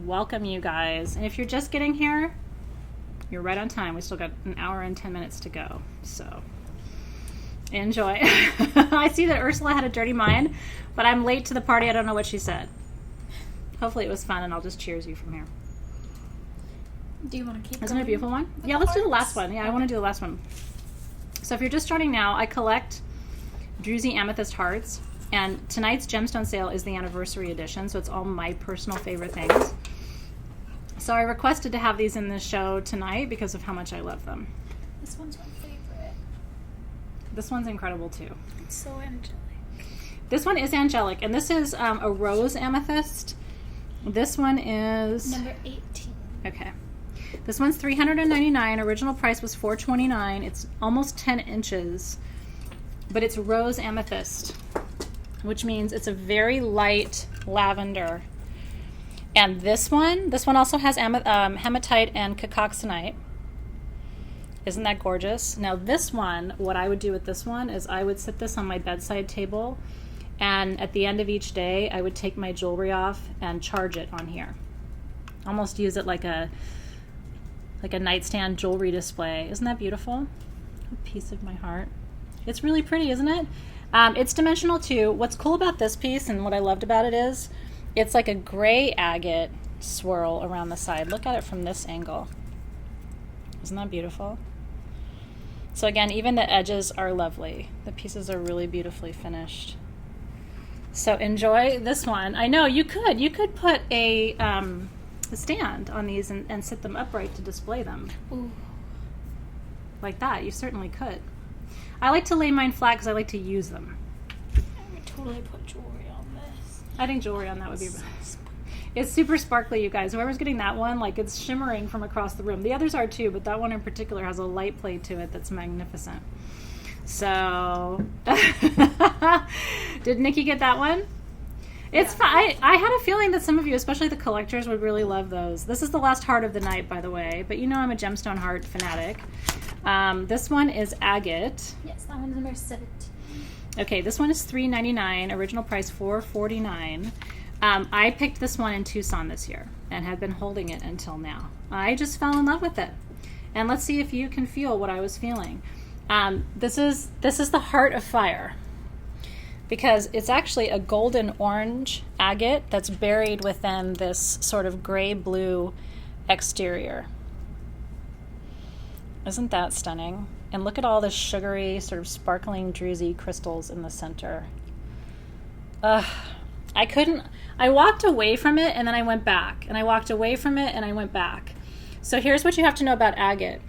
Welcome, you guys. And if you're just getting here, you're right on time. We still got an hour and 10 minutes to go. So enjoy. I see that Ursula had a dirty mind, but I'm late to the party. I don't know what she said. Hopefully it was fun, and I'll just cheers you from here.
Do you want to keep
Isn't it a beautiful one? Yeah, let's do the last one. Yeah, I want to do the last one. So if you're just starting now, I collect Druzy Amethyst Hearts, and tonight's gemstone sale is the anniversary edition, so it's all my personal favorite things. So I requested to have these in the show tonight because of how much I love them.
This one's my favorite.
This one's incredible too.
It's so angelic.
This one is angelic, and this is a rose amethyst. This one is
number 18.
Okay. This one's $399. Original price was $429. It's almost 10 inches, but it's rose amethyst, which means it's a very light lavender. And this one also has hematite and cacoxenite. Isn't that gorgeous? Now this one, what I would do with this one is I would set this on my bedside table, and at the end of each day, I would take my jewelry off and charge it on here. Almost use it like a nightstand jewelry display. Isn't that beautiful? A piece of my heart. It's really pretty, isn't it? It's dimensional too. What's cool about this piece and what I loved about it is it's like a gray agate swirl around the side. Look at it from this angle. Isn't that beautiful? So again, even the edges are lovely. The pieces are really beautifully finished. So enjoy this one. I know you could put a stand on these and sit them upright to display them.
Ooh.
Like that, you certainly could. I like to lay mine flat because I like to use them.
I would totally put jewelry on this.
I think jewelry on that would be... It's super sparkly, you guys. Whoever's getting that one, like, it's shimmering from across the room. The others are too, but that one in particular has a light play to it that's magnificent. So, did Nikki get that one? It's fun. I had a feeling that some of you, especially the collectors, would really love those. This is the last heart of the night, by the way, but you know I'm a gemstone heart fanatic. This one is agate.
Yes, that one's number 17.
Okay, this one is $3.99. Original price $4.49. I picked this one in Tucson this year and have been holding it until now. I just fell in love with it. And let's see if you can feel what I was feeling. This is the heart of fire, because it's actually a golden orange agate that's buried within this sort of gray-blue exterior. Isn't that stunning? And look at all the sugary, sort of sparkling, druzy crystals in the center. I walked away from it and then I went back. And I walked away from it and I went back. So here's what you have to know about agate.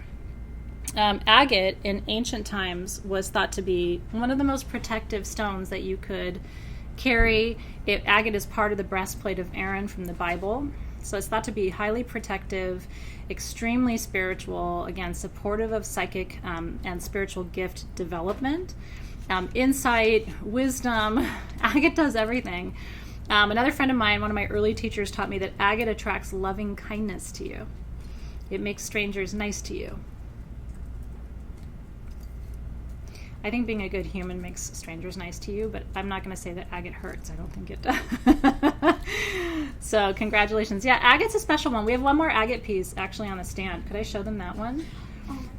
Agate in ancient times was thought to be one of the most protective stones that you could carry. Agate is part of the breastplate of Aaron from the Bible. So it's thought to be highly protective, extremely spiritual, again, supportive of psychic and spiritual gift development, insight, wisdom. Agate does everything. Another friend of mine, one of my early teachers, taught me that agate attracts loving kindness to you. It makes strangers nice to you. I think being a good human makes strangers nice to you, but I'm not going to say that agate hurts. I don't think it does. So congratulations. Yeah, agate's a special one. We have one more agate piece actually on the stand. Could I show them that one?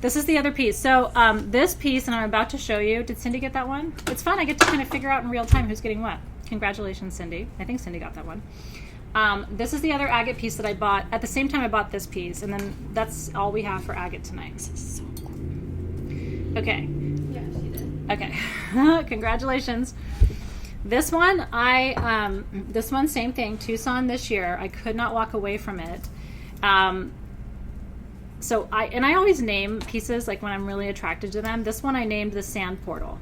This is the other piece. So this piece, and I'm about to show you. Did Cindy get that one? It's fun. I get to kind of figure out in real time who's getting what. Congratulations, Cindy. I think Cindy got that one. This is the other agate piece that I bought. At the same time I bought this piece, and then that's all we have for agate tonight. This is so cool. Okay.
Yeah, she did.
Okay. Congratulations. This one, this one, same thing, Tucson this year. I could not walk away from it. So I always name pieces like when I'm really attracted to them. This one I named the Sand Portal.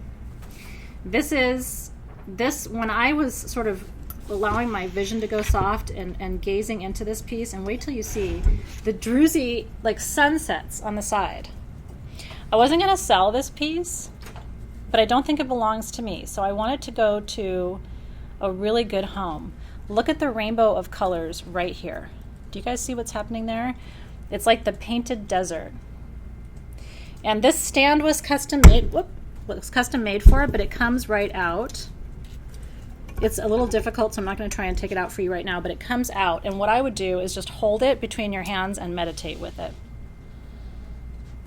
This, when I was sort of allowing my vision to go soft and gazing into this piece, and wait till you see the druzy like sunsets on the side. I wasn't going to sell this piece, but I don't think it belongs to me. So I wanted to go to a really good home. Look at the rainbow of colors right here. Do you guys see what's happening there? It's like the painted desert. And this stand was custom made. Was custom made for it, but it comes right out. It's a little difficult, so I'm not going to try and take it out for you right now, but it comes out. And what I would do is just hold it between your hands and meditate with it.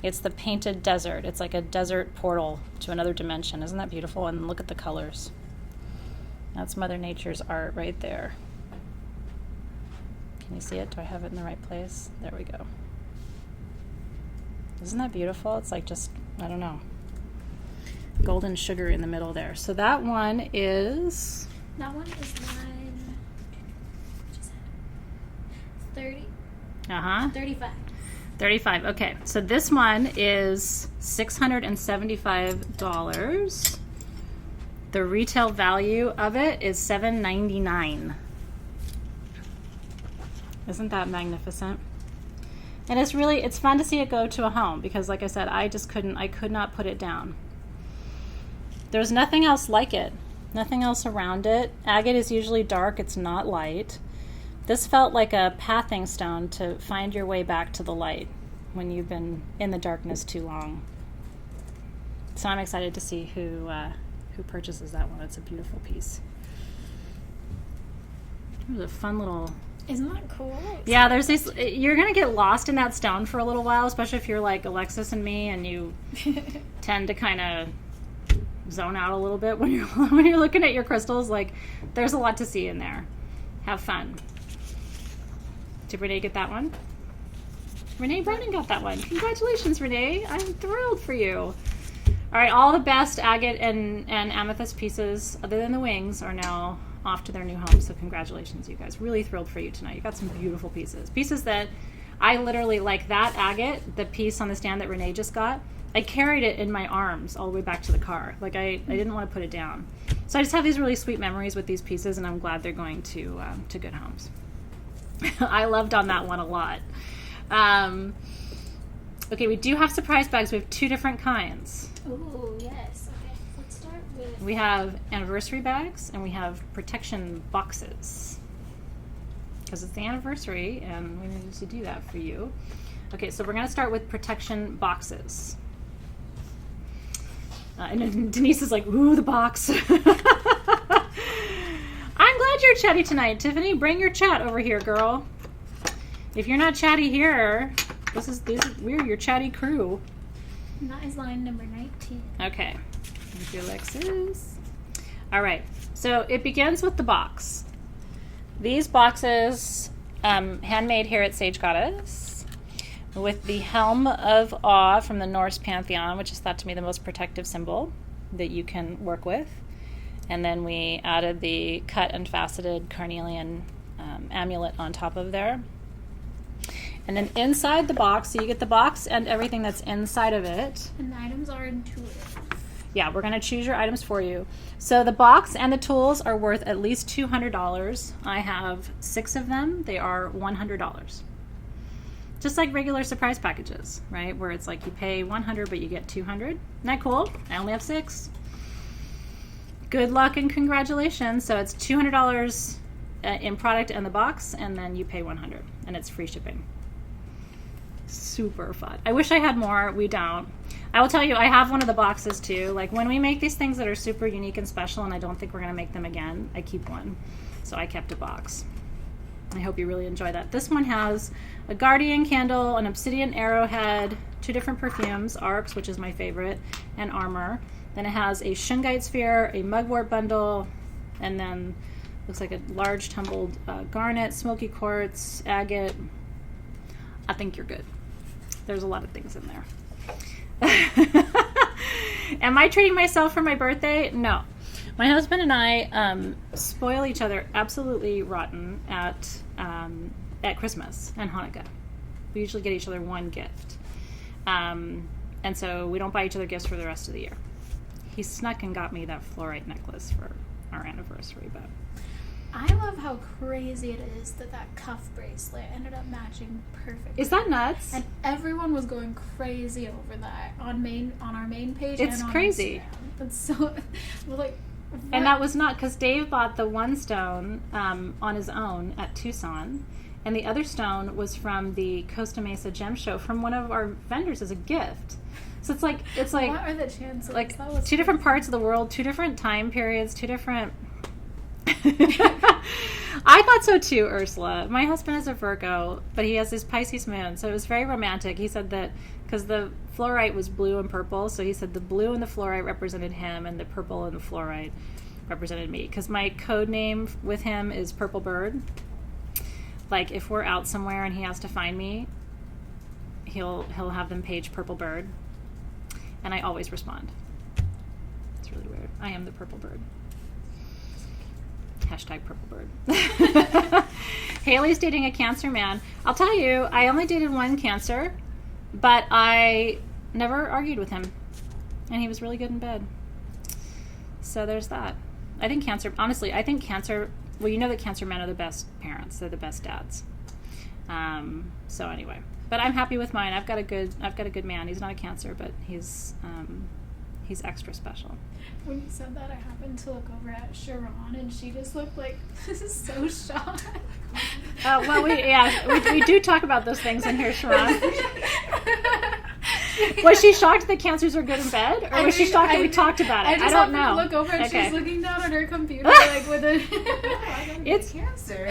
It's the painted desert. It's like a desert portal to another dimension. Isn't that beautiful? And look at the colors. That's Mother Nature's art right there. Can you see it? Do I have it in the right place? There we go. Isn't that beautiful? It's like just, I don't know, golden sugar in the middle there. So that one is...
That one is line 30. 35.
35. Okay, so this one is $675. The retail value of it is $799. Isn't that magnificent? And it's fun to see it go to a home because, like I said, I could not put it down. There's nothing else like it. Nothing else around it. Agate is usually dark, it's not light. This felt like a pathing stone to find your way back to the light when you've been in the darkness too long. So I'm excited to see who purchases that one. It's a beautiful piece. It was a fun little...
Isn't that cool?
Yeah, there's these... You're going to get lost in that stone for a little while, especially if you're like Alexis and me and you tend to kind of zone out a little bit when you're looking at your crystals. Like, there's a lot to see in there. Have fun. Did Renee get that one? Renee Brennan got that one. Congratulations, Renee. I'm thrilled for you. All right, all the best agate and amethyst pieces, other than the wings, are now off to their new homes. So congratulations, you guys. Really thrilled for you tonight. You got some beautiful pieces. Pieces that I literally, like that agate, the piece on the stand that Renee just got, I carried it in my arms all the way back to the car. Like, I didn't want to put it down. So I just have these really sweet memories with these pieces, and I'm glad they're going to good homes. I loved on that one a lot. Okay, we do have surprise bags. We have two different kinds.
Oh, yes. Okay, let's start with...
We have anniversary bags, and we have protection boxes. Because it's the anniversary, and we needed to do that for you. Okay, so we're going to start with protection boxes. And Denise is like, ooh, the box. I'm glad you're chatty tonight, Tiffany. Bring your chat over here, girl. If you're not chatty here, we're your chatty crew.
And that is line number 19.
Okay. Thank you, Alexis. All right. So it begins with the box. These boxes, handmade here at Sage Goddess, with the Helm of Awe from the Norse pantheon, which is thought to be the most protective symbol that you can work with. And then we added the cut and faceted carnelian amulet on top of there. And then inside the box, so you get the box and everything that's inside of it.
And the items are intuitive.
Yeah, we're going to choose your items for you. So the box and the tools are worth at least $200. I have 6 of them. They are $100. Just like regular surprise packages, right? Where it's like you pay $100 but you get $200. Isn't that cool? I only have 6. Good luck and congratulations. So it's $200 in product and the box, and then you pay $100, and it's free shipping. Super fun. I wish I had more. We don't. I will tell you, I have one of the boxes too. Like, when we make these things that are super unique and special, and I don't think we're going to make them again, I keep one. So I kept a box. I hope you really enjoy that. This one has a guardian candle, an obsidian arrowhead, 2 different perfumes, Arcs, which is my favorite, and armor. Then it has a shungite sphere, a mugwort bundle, and then looks like a large tumbled garnet, smoky quartz, agate. I think you're good. There's a lot of things in there. Am I treating myself for my birthday? No. My husband and I spoil each other absolutely rotten at Christmas and Hanukkah. We usually get each other one gift. And so we don't buy each other gifts for the rest of the year. He snuck and got me that fluorite necklace for our anniversary, but...
I love how crazy it is that cuff bracelet ended up matching perfectly.
Is that nuts?
And everyone was going crazy over that on our main page.
It's
and on
crazy.
Instagram. That's so like. What?
And that was not because Dave bought the one stone on his own at Tucson, and the other stone was from the Costa Mesa Gem Show from one of our vendors as a gift. So it's like
what are the chances?
Like two different parts of the world, two different time periods, two different. I thought so too, Ursula. My husband is a Virgo, but he has his Pisces moon, so it was very romantic. He said that because the fluorite was blue and purple, so he said the blue and the fluorite represented him, and the purple and the fluorite represented me. Because my code name with him is Purple Bird. Like if we're out somewhere and he has to find me, he'll have them page Purple Bird, and I always respond. It's really weird. I am the Purple Bird. Hashtag Purple Bird. Haley's dating a Cancer man. I'll tell you, I only dated one Cancer, but I never argued with him, and he was really good in bed. So there's that. I think Cancer, honestly, well, you know that Cancer men are the best parents. They're the best dads. So anyway, but I'm happy with mine. I've got a good man. He's not a Cancer, but he's extra special.
When you said that, I happened to look over at Sharon, and she just looked like this is so shocked.
Well, we do talk about those things in here, Sharon. Was she shocked that Cancers are good in bed, or was she shocked that we talked about it? I don't know.
To look over, and she's looking down at her computer like with a.
It's Cancer.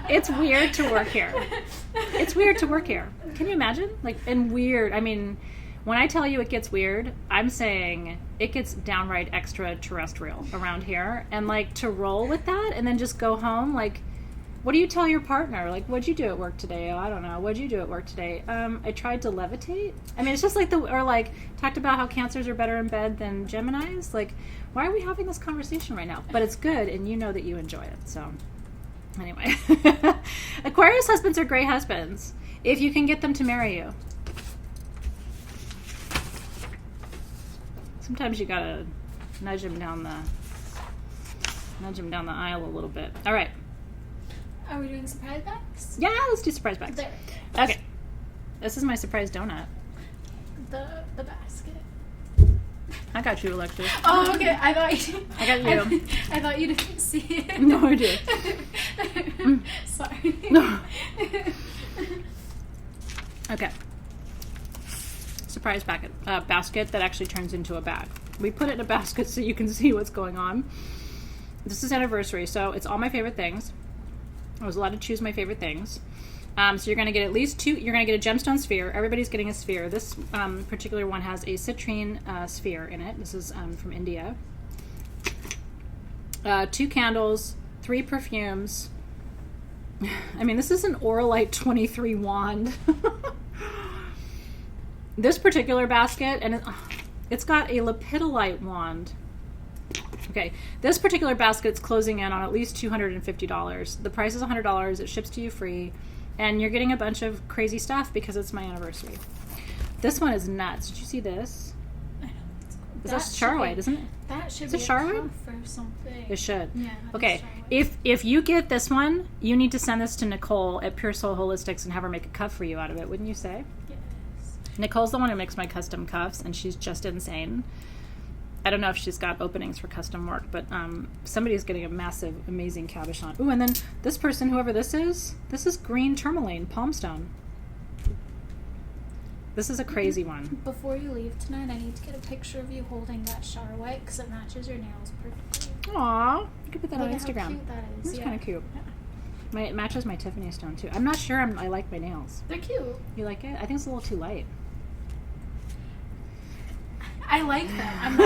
It's weird to work here. It's weird to work here. Can you imagine? And weird. I mean, when I tell you it gets weird, I'm saying it gets downright extraterrestrial around here. And to roll with that and then just go home, what do you tell your partner? What'd you do at work today? Oh, I don't know. What'd you do at work today? I tried to levitate. I mean, it's just talked about how Cancers are better in bed than Geminis. Why are we having this conversation right now? But it's good, and you know that you enjoy it. So, anyway. Aquarius husbands are great husbands if you can get them to marry you. Sometimes you gotta nudge him down the aisle a little bit. All right.
Are we doing surprise bags?
Yeah, let's do surprise bags.
There.
Okay. This is my surprise donut.
The basket.
I got you, Alexis.
Oh, okay. I got you. I thought you didn't see it.
No, I did.
Sorry.
No. Okay. Surprise basket that actually turns into a bag. We put it in a basket so you can see what's going on. This is anniversary, so it's all my favorite things. I was allowed to choose my favorite things. So you're going to get at least two. You're going to get a gemstone sphere. Everybody's getting a sphere. This particular one has a citrine sphere in it. This is from India. 2 candles, 3 perfumes. I mean, this is an Auralite 23 wand. This particular basket, and it's got a lepidolite wand. Okay, this particular basket's closing in on at least $250. The price is $100. It ships to you free, and you're getting a bunch of crazy stuff because it's my anniversary. This one is nuts. Did you see this?
I know.
Is that Charlotte, isn't it?
That should
is
be
it Charlotte?
Or something.
It should.
Yeah.
Okay, if you get this one, you need to send this to Nicole at Pure Soul Holistics and have her make a cuff for you out of it, wouldn't you say?
Yes.
Nicole's the one who makes my custom cuffs, and she's just insane. I don't know if she's got openings for custom work, but somebody's getting a massive, amazing cabochon. Ooh, and then this person, whoever this is green tourmaline, palmstone. This is a crazy one.
Before you leave tonight, I need to get a picture of you holding that Charlotte because it matches your nails perfectly.
Aw, you could put that on Instagram.
How cute that is.
That's kind of cute. Yeah. It matches my Tiffany Stone, too. I'm not sure I like my nails.
They're cute.
You like it? I think it's a little too light.
I like them.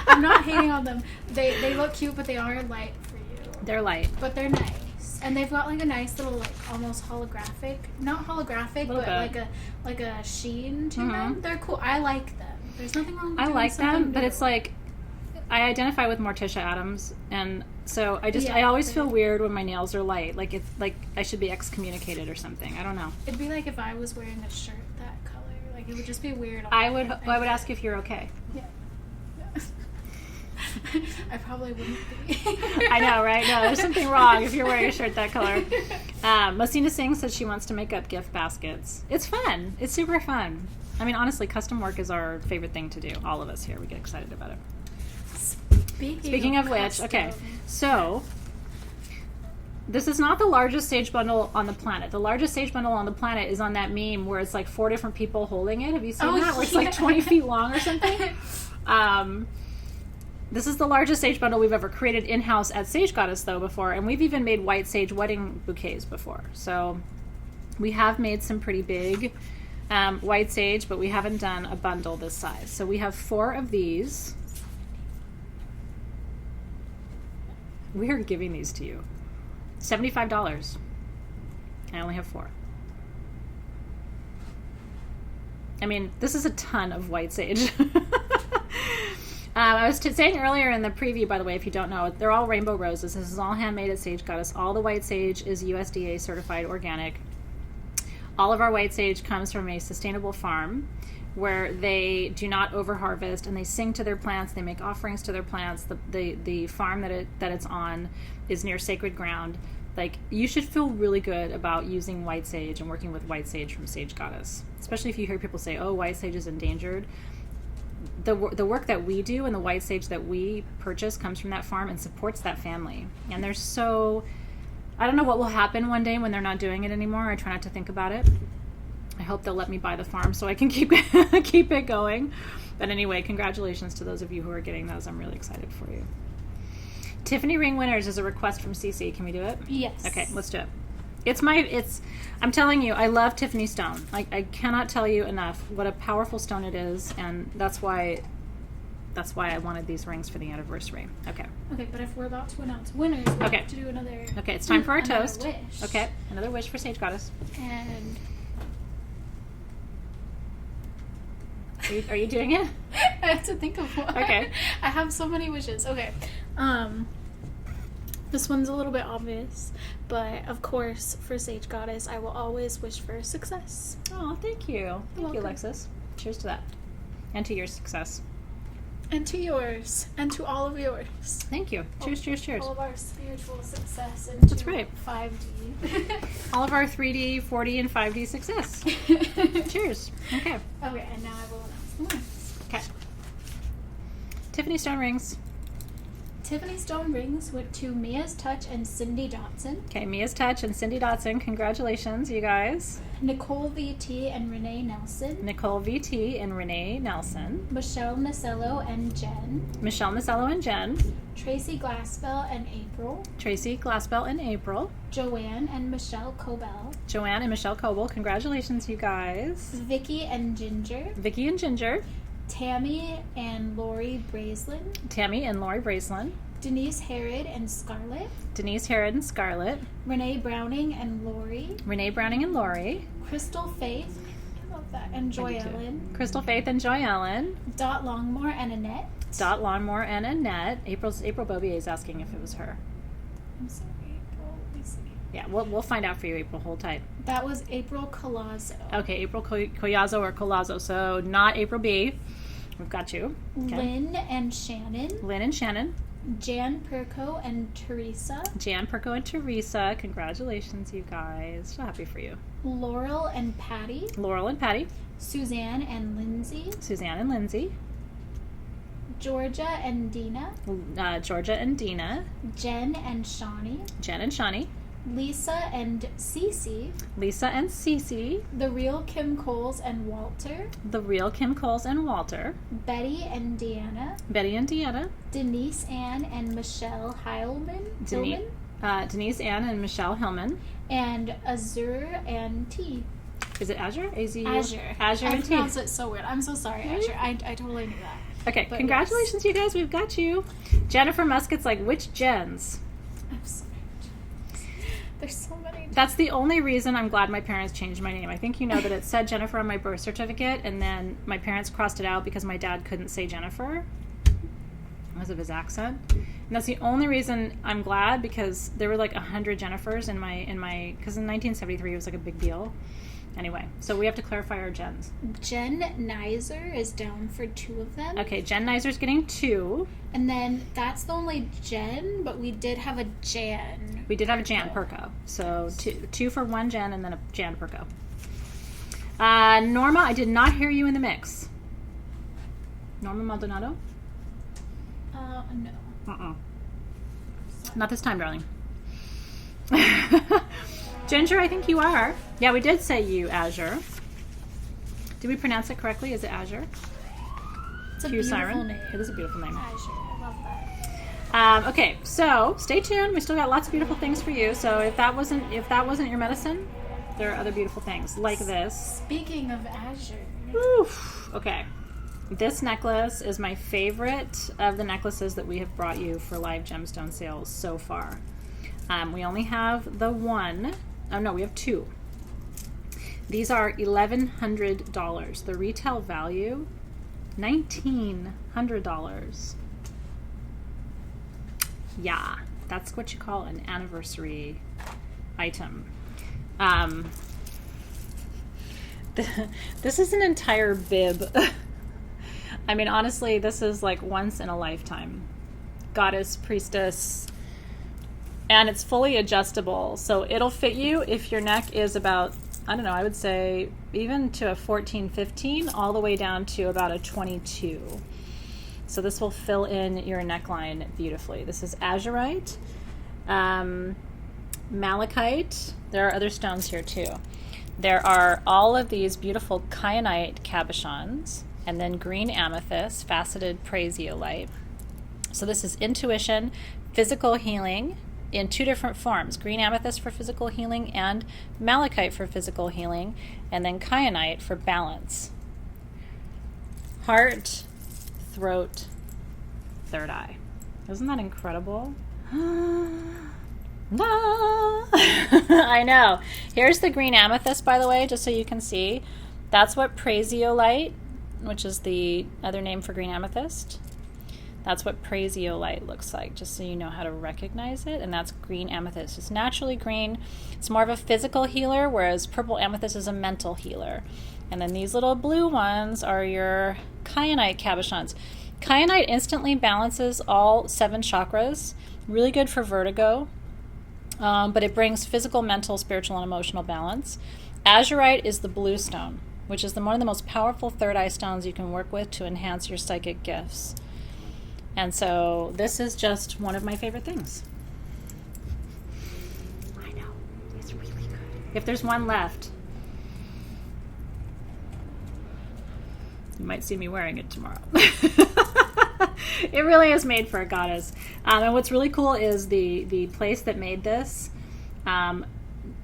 I'm not hating on them. They look cute, but they are light for you.
They're light.
But they're nice. And they've got a nice little almost holographic, not holographic, but like a sheen to them. They're cool. I like them. There's nothing wrong with
I like them, but it's I identify with Morticia Adams, and so I
Yeah,
always
right.
feel weird when my nails are light. Like it's like I should be excommunicated or something. I don't know.
It'd be like if I was wearing a shirt that color. Like, it would just be weird. on
I
me.
would ask if you're okay.
Yeah. I probably wouldn't be.
I know, right? No, there's something wrong if you're wearing a shirt that color. Mosina Singh says she wants to make up gift baskets. It's fun. It's super fun. I mean, honestly, custom work is our favorite thing to do. All of us here, we get excited about it. Speaking of which,
custom.
okay, so this is not the largest sage bundle on the planet. The largest sage bundle on the planet is on that meme where it's like 4 different people holding it. Have you seen that? Where it's like 20 feet long or something. This is the largest sage bundle we've ever created in-house at Sage Goddess, though, before, and we've even made white sage wedding bouquets before. So we have made some pretty big white sage, but we haven't done a bundle this size. So we have 4 of these. We are giving these to you. $75. I only have 4. I mean, this is a ton of white sage. I was saying earlier in the preview, by the way, if you don't know, they're all rainbow roses. This is all handmade at Sage Goddess. All the white sage is USDA certified organic. All of our white sage comes from a sustainable farm where they do not overharvest, and they sing to their plants. They make offerings to their plants. The farm that it's on is near sacred ground. Like, you should feel really good about using white sage and working with white sage from Sage Goddess, especially if you hear people say, "Oh, white sage is endangered." The work that we do and the white sage that we purchase comes from that farm and supports that family. And they're so, I don't know what will happen one day when they're not doing it anymore. I try not to think about it. I hope they'll let me buy the farm so I can keep it going. But anyway, congratulations to those of you who are getting those. I'm really excited for you. Tiffany Ring Winners is a request from Cece. Can we do it?
Yes.
Okay, let's do it. I'm telling you, I love Tiffany Stone. I cannot tell you enough what a powerful stone it is, and that's why I wanted these rings for the anniversary. Okay.
Okay, but if we're about to announce winners, we
Okay.
have to do another.
Okay, it's time for our
another
toast.
Wish.
Okay, another wish for Sage Goddess.
And
Are you doing it?
I have to think of one.
Okay.
I have so many wishes. Okay. This one's a little bit obvious, but of course, for Sage Goddess, I will always wish for success.
Oh, thank you. Thank you,
welcome.
Alexis. Cheers to that. And to your success.
And to yours. And to all of yours.
Thank you. Cheers, cheers, cheers.
All of our spiritual success into
That's right.
5D.
All of our 3D, 4D, and 5D success. Cheers. Okay.
Okay, and now I will announce the winners.
Okay. Tiffany Stone rings.
Tiffany Stone rings with to Mia's Touch and Cindy Dotson.
Okay, Mia's Touch and Cindy Dotson. Congratulations, you guys.
Nicole VT and Renee Nelson.
Nicole VT and Renee Nelson.
Michelle Macello and Jen.
Michelle Macello and Jen.
Tracy Glassbell and April.
Tracy Glassbell and April.
Joanne and Michelle Cobell.
Joanne and Michelle Coble. Congratulations, you guys.
Vicky and Ginger.
Vicky and Ginger.
Tammy and Lori Bracelet.
Tammy and Lori Bracelet.
Denise Herod and Scarlett.
Denise Herod and Scarlett.
Renee Browning and Lori.
Renee Browning and Lori.
Crystal Faith. I love that. And Joy
I do too.
Ellen.
Crystal Faith and Joy Ellen.
Dot Longmore and Annette.
Dot Longmore and Annette. April Bobier is asking if it was her.
I'm sorry, April. Let me see.
Yeah, we'll find out for you, April. Hold tight.
That was April Colazzo.
Okay, April Collazo or Colazo. So not April B. We've got you. Okay.
Lynn and Shannon.
Lynn and Shannon.
Jan Perko and Teresa.
Jan Perko and Teresa. Congratulations, you guys. So happy for you.
Laurel and Patty.
Laurel and Patty.
Suzanne and Lindsay.
Suzanne and Lindsay.
Georgia and Dina.
Georgia and Dina.
Jen and Shawnee.
Jen and Shawnee.
Lisa and Cece.
Lisa and Cece.
The Real Kim Coles and Walter.
The Real Kim Coles and Walter.
Betty and Deanna.
Betty and Deanna.
Denise Ann and Michelle Hillman.
Denise Ann and Michelle Hillman.
And Azure and T.
Is it Azure?
Azure.
Azure
I
and T.
pronounced it so weird. I'm so sorry,
Really?
Azure. I totally knew that.
Okay,
But
congratulations, you guys. We've got you. Jennifer Muskett's like, which Jens?
I'm sorry. There's so many.
That's the only reason I'm glad my parents changed my name. I think you know that it said Jennifer on my birth certificate, and then my parents crossed it out because my dad couldn't say Jennifer. because of his accent. And that's the only reason I'm glad, because there were like 100 Jennifers in my because in 1973 it was like a big deal. Anyway, so we have to clarify our Jens.
Jen Nizer is down for 2 of them.
Okay, Jen Nizer's getting 2.
And then that's the only Jen, but we did have a Jan.
We did have a Jan Perko. So 2 for 1 Jen and then a Jan Perko. Norma, I did not hear you in the mix. Norma Maldonado?
No.
Not this time, darling. Ginger, I think you are. Yeah, we did say you, Azure. Did we pronounce it correctly? Is it Azure?
It's a
Q
beautiful
Siren.
name.
It is a beautiful name.
Azure, I love that.
Okay, so stay tuned. We still got lots of beautiful things for you. So if that wasn't your medicine, there are other beautiful things like this.
Speaking of Azure.
Oof. Okay. This necklace is my favorite of the necklaces that we have brought you for live gemstone sales so far. We only have the one. Oh no, we have 2. These are $1,100. The retail value, $1,900. Yeah, that's what you call an anniversary item. This is an entire bib. I mean, honestly, this is like once in a lifetime. Goddess, priestess, and it's fully adjustable. So it'll fit you if your neck is about, I don't know, I would say even to a 14, 15, all the way down to about a 22. So this will fill in your neckline beautifully. This is Azurite, Malachite. There are other stones here too. There are all of these beautiful Kyanite Cabochons, and then green amethyst, faceted Prasiolite. So this is intuition, physical healing in 2 different forms. Green amethyst for physical healing and malachite for physical healing, and then kyanite for balance. Heart, throat, third eye. Isn't that incredible? I know. Here's the green amethyst, by the way, just so you can see. That's what Prasiolite, which is the other name for green amethyst. That's what Prasiolite looks like, just so you know how to recognize it. And that's green amethyst. It's naturally green. It's more of a physical healer, whereas purple amethyst is a mental healer. And then these little blue ones are your Kyanite Cabochons. Kyanite instantly balances all 7 chakras. Really good for vertigo, but it brings physical, mental, spiritual, and emotional balance. Azurite is the blue stone, which is one of the most powerful third eye stones you can work with to enhance your psychic gifts. And so this is just one of my favorite things. I know. It's really good. If there's one left, you might see me wearing it tomorrow. It really is made for a goddess. And what's really cool is the place that made this.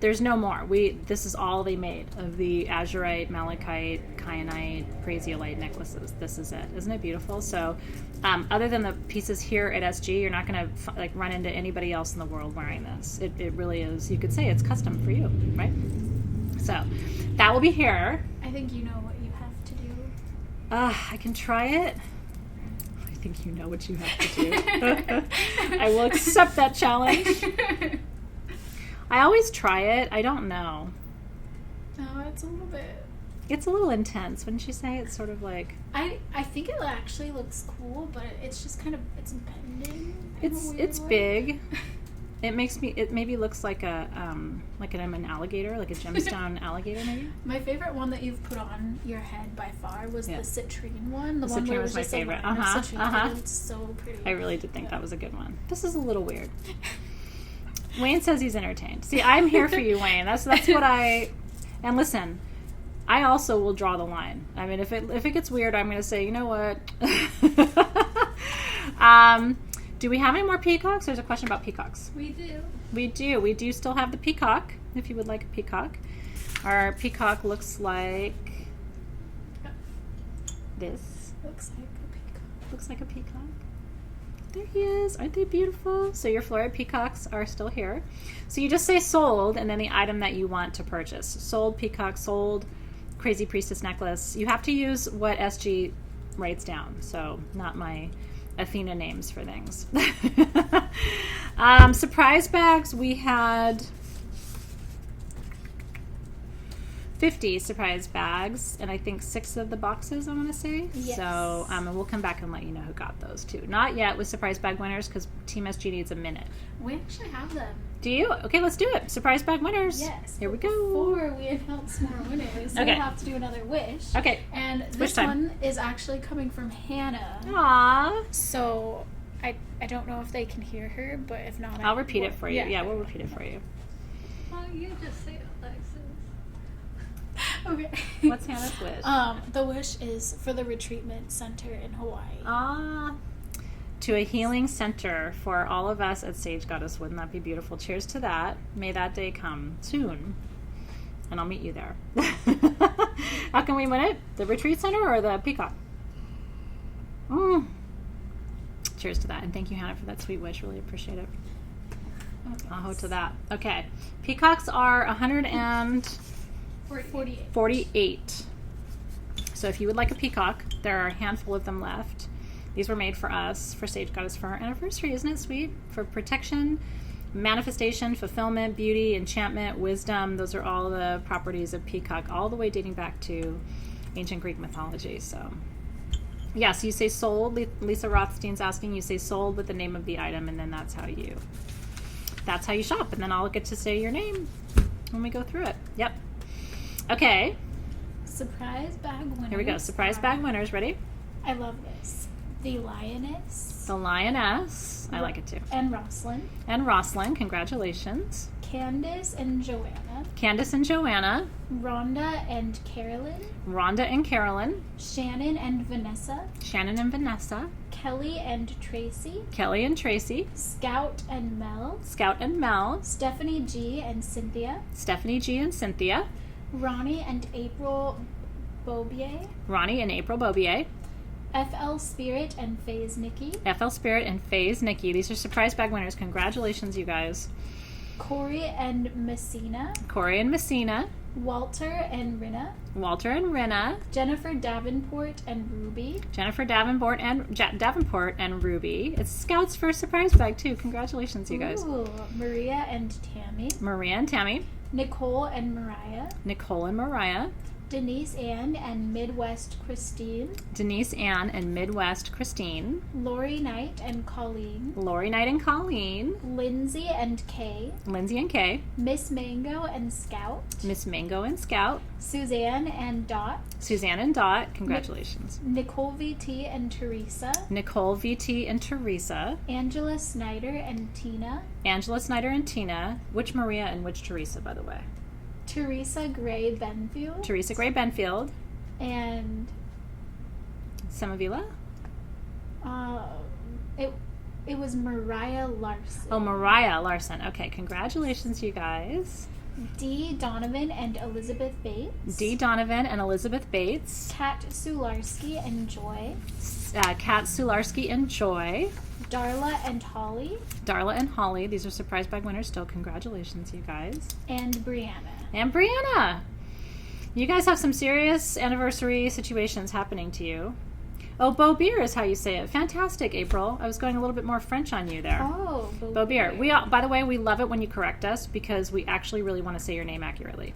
There's no more. This is all they made of the Azurite, Malachite, Kyanite, Prasiolite necklaces. This is it. Isn't it beautiful? So other than the pieces here at SG, you're not going to run into anybody else in the world wearing this. It really is. You could say it's custom for you, right? So that will be here.
I think you know what you have to do.
I can try it. I think you know what you have to do. I will accept that challenge. I always try it. I don't know.
No, it's a little bit...
It's a little intense, wouldn't you say? It's sort of like...
I think it actually looks cool, but it's just kind of... It's bending.
It's big. It maybe looks like an alligator, like a gemstone alligator maybe.
My favorite one that you've put on your head by far was the citrine one.
The
one
citrine
where it
was my
just
favorite.
A line of citrine. It's so pretty.
I really did think that was a good one. This is a little weird. Wayne says he's entertained. See, I'm here for you, Wayne. That's what I... And listen, I also will draw the line. I mean, if it gets weird, I'm going to say, you know what? Do we have any more peacocks? There's a question about peacocks.
We do.
We do still have the peacock, if you would like a peacock. Our peacock looks like this.
Looks like a peacock.
Looks like a peacock. There he is. Aren't they beautiful? So your florid peacocks are still here. So you just say sold and then the item that you want to purchase. Sold peacock, sold crazy priestess necklace. You have to use what SG writes down. So not my Athena names for things. Surprise bags, we had 50 surprise bags, and I think 6 of the boxes, I want to say.
Yes.
So, and we'll come back and let you know who got those too. Not yet with surprise bag winners because Team SG needs a minute.
We actually have them.
Do you? Okay, let's do it. Surprise bag winners.
Yes.
Here we go.
Before we announce more winners,
Okay.
we'll have to do another wish.
Okay.
And
Wish
this
time.
one is actually coming from Hannah.
Aww.
So I don't know if they can hear her, but if not,
I'll repeat it for you. Yeah, we'll repeat it for you.
Well, you just say Alexis.
Okay.
What's Hannah's wish?
The wish is for the retreatment center in Hawaii.
To a healing center for all of us at Sage Goddess. Wouldn't that be beautiful? Cheers to that. May that day come soon. And I'll meet you there. How can we win it? The retreat center or the peacock? Cheers to that. And thank you, Hannah, for that sweet wish. Really appreciate it. Aho to that. Okay. Peacocks are 148. So if you would like a peacock, there are a handful of them left. These were made for us, for Sage Goddess, for our anniversary. Isn't it sweet? For protection, manifestation, fulfillment, beauty, enchantment, wisdom. Those are all the properties of peacock, all the way dating back to ancient Greek mythology. So, yeah, so you say sold. Lisa Rothstein's asking, you say sold with the name of the item, and then that's how you shop. And then I'll get to say your name when we go through it. Yep. Okay.
Surprise bag winners.
Here we go. Surprise bag winners. Ready?
I love this. The Lioness.
The Lioness. I like it too.
And Rosalind.
And Rosalind. Congratulations.
Candace and Joanna.
Candace and Joanna.
Rhonda and Carolyn.
Rhonda and Carolyn.
Shannon and Vanessa.
Shannon and Vanessa.
Kelly and Tracy.
Kelly and Tracy.
Scout and Mel.
Scout and Mel.
Stephanie G and Cynthia.
Stephanie G and Cynthia.
Ronnie and April Bobier.
Ronnie and April Bobier.
FL Spirit and Faze Nikki.
FL Spirit and Faze Nikki. These are surprise bag winners. Congratulations, you guys.
Corey and Messina.
Corey and Messina.
Walter and Rinna.
Walter and Rinna.
Jennifer Davenport and Ruby.
Jennifer Davenport and Ruby. It's Scout's first surprise bag too. Congratulations, you guys.
Ooh, Maria and Tammy.
Maria and Tammy.
Nicole and Mariah.
Nicole and Mariah.
Denise Ann and Midwest Christine.
Denise Ann and Midwest Christine.
Lori Knight and Colleen.
Lori Knight and Colleen.
Lindsay and Kay.
Lindsay and Kay.
Miss Mango and Scout.
Miss Mango and Scout.
Suzanne and Dot.
Suzanne and Dot. Congratulations.
Nicole VT and Teresa.
Nicole VT and Teresa.
Angela Snyder and Tina.
Angela Snyder and Tina. Which Maria and which Teresa, by the way?
Teresa Gray Benfield.
Teresa Gray Benfield.
And
Samavila?
it was Mariah Larson.
Oh, Mariah Larson. Okay, congratulations, you guys.
D. Donovan and Elizabeth Bates.
D. Donovan and Elizabeth Bates.
Kat Sularski and Joy.
Kat Sularski and Joy.
Darla and Holly.
Darla and Holly. These are surprise bag winners still. Congratulations, you guys.
And Brianna.
And Brianna. You guys have some serious anniversary situations happening to you. Oh, Beau Beer is how you say it. Fantastic, April. I was going a little bit more French on you there.
Oh,
Beau Beer. By the way, we love it when you correct us because we actually really want to say your name accurately.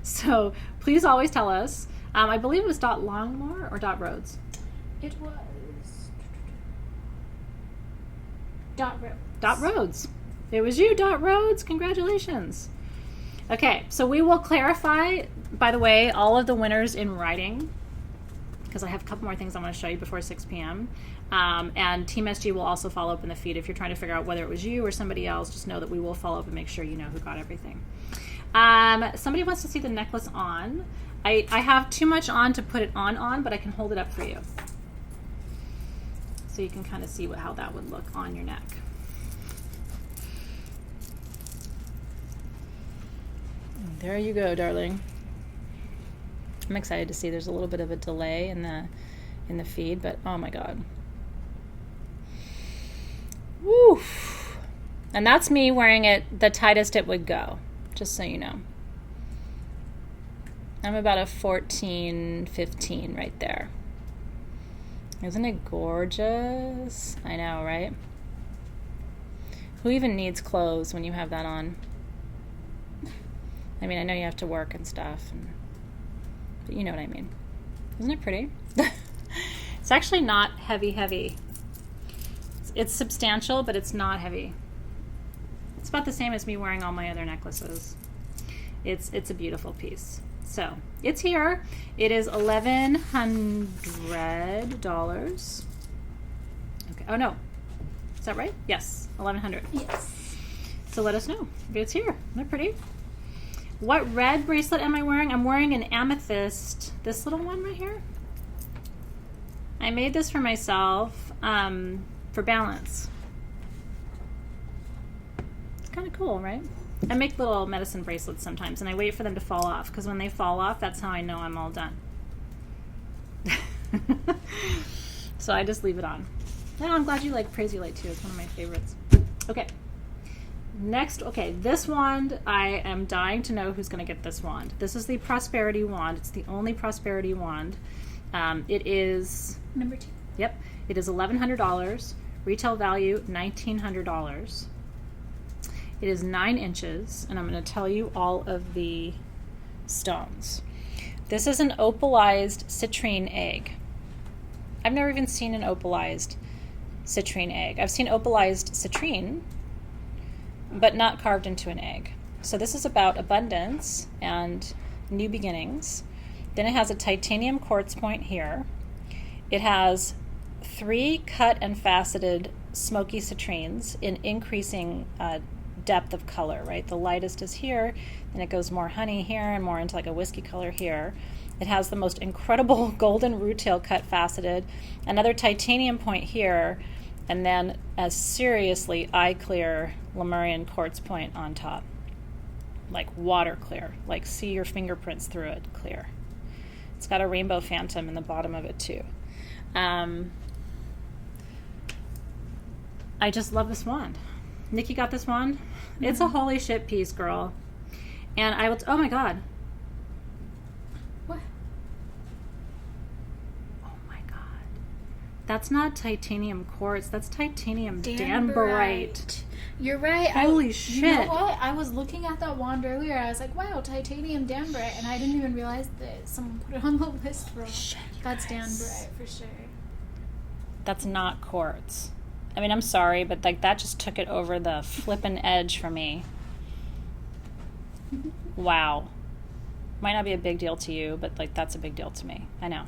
So please always tell us. I believe it was .Longmore or .Rhodes?
It was .Rhodes.
.Rhodes. It was you, .Rhodes. Congratulations. Okay, so we will clarify, by the way, all of the winners in writing because I have a couple more things I want to show you before 6 p.m. And Team SG will also follow up in the feed. If you're trying to figure out whether it was you or somebody else, just know that we will follow up and make sure you know who got everything. Somebody wants to see the necklace on. I have too much on to put it on, but I can hold it up for you. So you can kind of see how that would look on your neck. There you go, darling. I'm excited to see. There's a little bit of a delay in the feed, but oh my god. Woo! And that's me wearing it the tightest it would go, just so you know. I'm about a 14, 15 right there. Isn't it gorgeous? I know, right? Who even needs clothes when you have that on? I mean, I know you have to work and stuff, but you know what I mean. Isn't it pretty? It's actually not heavy. It's substantial, but it's not heavy. It's about the same as me wearing all my other necklaces. It's a beautiful piece. So it's here. It is $1,100. Okay. Oh no, is that right? Yes, 1,100.
Yes.
So let us know if it's here. They're pretty. What red bracelet am I wearing? I'm wearing an amethyst. This little one right here. I made this for myself for balance. It's kind of cool, right? I make little medicine bracelets sometimes, and I wait for them to fall off, because when they fall off, that's how I know I'm all done. So I just leave it on. Oh, I'm glad you like Praise-You-Light too. It's one of my favorites. Okay. Next, okay, this wand, I am dying to know who's going to get this wand. This is the Prosperity Wand. It's the only Prosperity Wand. It is...
Number 2.
Yep. It is $1,100. Retail value, $1,900. It is 9 inches, and I'm going to tell you all of the stones. This is an opalized citrine egg. I've never even seen an opalized citrine egg. I've seen opalized citrine, but not carved into an egg. So this is about abundance and new beginnings. Then it has a titanium quartz point here. It has 3 cut and faceted smoky citrines in increasing depth of color, right? The lightest is here, and it goes more honey here and more into like a whiskey color here. It has the most incredible golden root tail cut faceted, another titanium point here, and then a seriously eye clear Lemurian quartz point on top. Like water clear, like see your fingerprints through it clear. It's got a rainbow phantom in the bottom of it too. I just love this wand. Nikki got this wand. It's a holy shit piece, girl. And I will, oh my God.
What?
Oh my God. That's not titanium quartz. That's titanium danbarite.
You're right.
Holy shit.
You know what? I was looking at that wand earlier. I was like, wow, titanium danbarite. And I didn't even realize that someone put it on the list for
Shit,
That's danbarite for sure.
That's not quartz. I mean, I'm sorry, but like that just took it over the flippin' edge for me. Wow. Might not be a big deal to you, but like that's a big deal to me. I know.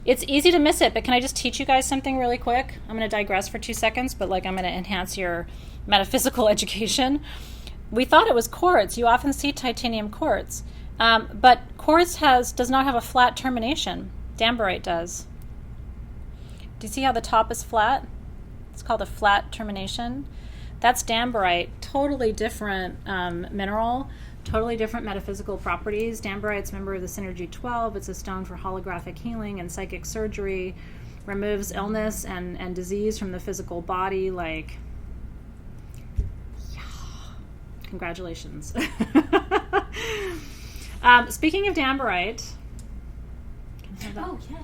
It's easy to miss it, but can I just teach you guys something really quick? I'm going to digress for 2 seconds, but like I'm going to enhance your metaphysical education. We thought it was quartz. You often see titanium quartz, but quartz does not have a flat termination. Danbarite does. Do you see how the top is flat? It's called a flat termination. That's danbarite. Totally different mineral, totally different metaphysical properties. Danbarite's a member of the Synergy 12. It's a stone for holographic healing and psychic surgery. Removes illness and disease from the physical body. Like, yeah. Congratulations. Speaking of danbarite. Can I have that?
Oh, yes.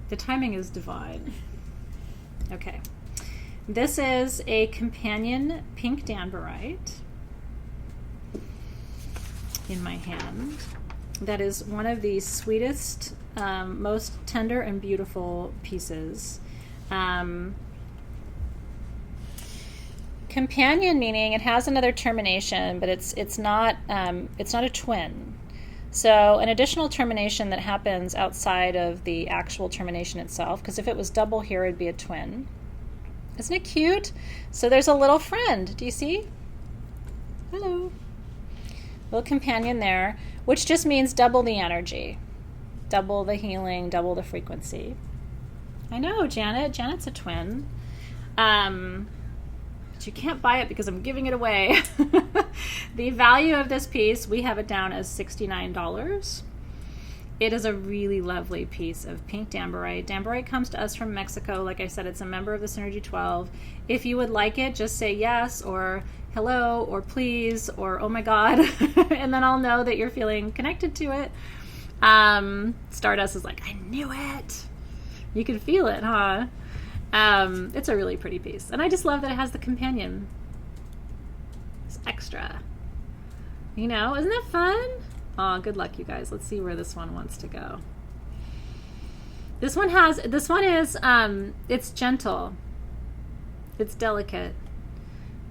The timing is divine. Okay. This is a companion pink danbarite in my hand. That is one of the sweetest, most tender and beautiful pieces. Companion meaning it has another termination, but it's not a twin. So an additional termination that happens outside of the actual termination itself, because if it was double here, it'd be a twin. Isn't it cute? So there's a little friend. Do you see? Hello. Little companion there, which just means double the energy, double the healing, double the frequency. I know, Janet. Janet's a twin. But you can't buy it because I'm giving it away. The value of this piece, we have it down as $69. It is a really lovely piece of pink danbarite. Danbarite comes to us from Mexico. Like I said, it's a member of the Synergy 12. If you would like it, just say yes or hello or please or oh my God, and then I'll know that you're feeling connected to it. Stardust is like, I knew it. You can feel it, huh? It's a really pretty piece. And I just love that it has the companion. It's extra. You know, isn't that fun? Oh, good luck, you guys. Let's see where this one wants to go. This one is, it's gentle. It's delicate.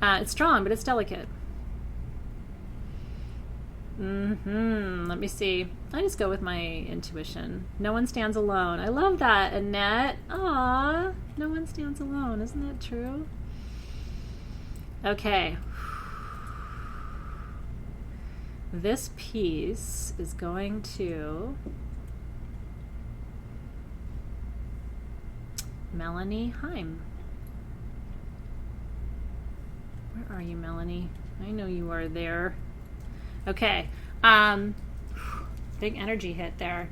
It's strong, but it's delicate. Let me see. I just go with my intuition. No one stands alone. I love that, Annette. Aw, no one stands alone. Isn't that true? Okay. This piece is going to Melanie Heim. Where are you, Melanie? I know you are there. Okay. Big energy hit there.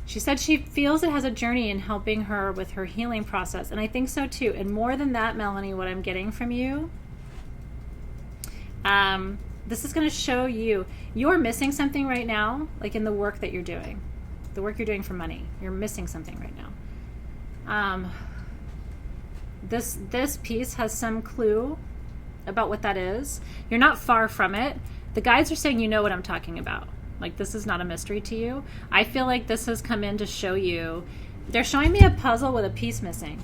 She said she feels it has a journey in helping her with her healing process. And I think so too. And more than that, Melanie, what I'm getting from you, this is going to show you, you're missing something right now, like in the work that you're doing. The work you're doing for money. You're missing something right now. This piece has some clue about what that is. You're not far from it. The guides are saying you know what I'm talking about. Like, this is not a mystery to you. I feel like this has come in to show you. They're showing me a puzzle with a piece missing.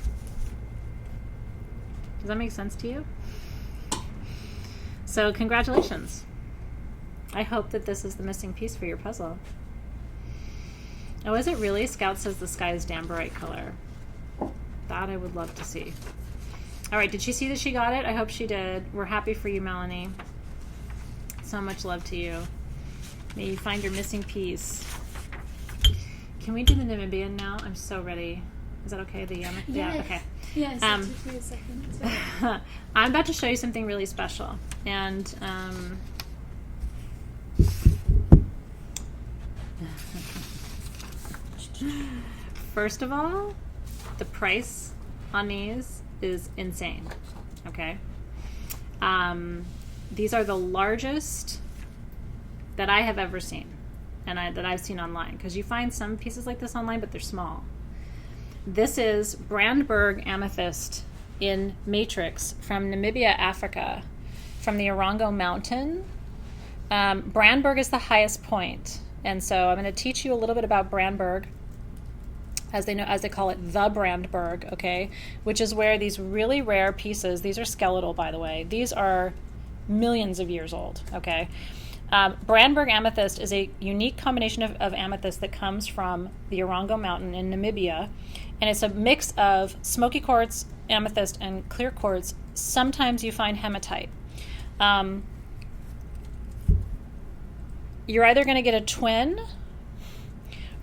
Does that make sense to you? So congratulations. I hope that this is the missing piece for your puzzle. Oh, is it really? Scout says the sky is Danburite color. That I would love to see. All right, did she see that she got it? I hope she did. We're happy for you, Melanie. So much love to you. May you find your missing piece. Can we do the Namibian now? I'm so ready. Is that okay?
Yes.
Yeah, okay.
Yes, it took me a second. So.
I'm about to show you something really special. And first of all, the price on these is insane. Okay. These are the largest that I have ever seen, and that I've seen online. Because you find some pieces like this online, but they're small. This is Brandenburg Amethyst in matrix from Namibia, Africa, from the Orongo Mountain. Brandenburg is the highest point, and so I'm going to teach you a little bit about Brandenburg, as they call it, the Brandenburg, okay, which is where these really rare pieces, these are skeletal, by the way, these are millions of years old, okay. Brandenburg Amethyst is a unique combination of amethyst that comes from the Orongo Mountain in Namibia, and it's a mix of smoky quartz, amethyst, and clear quartz. Sometimes you find hematite. You're either going to get a twin,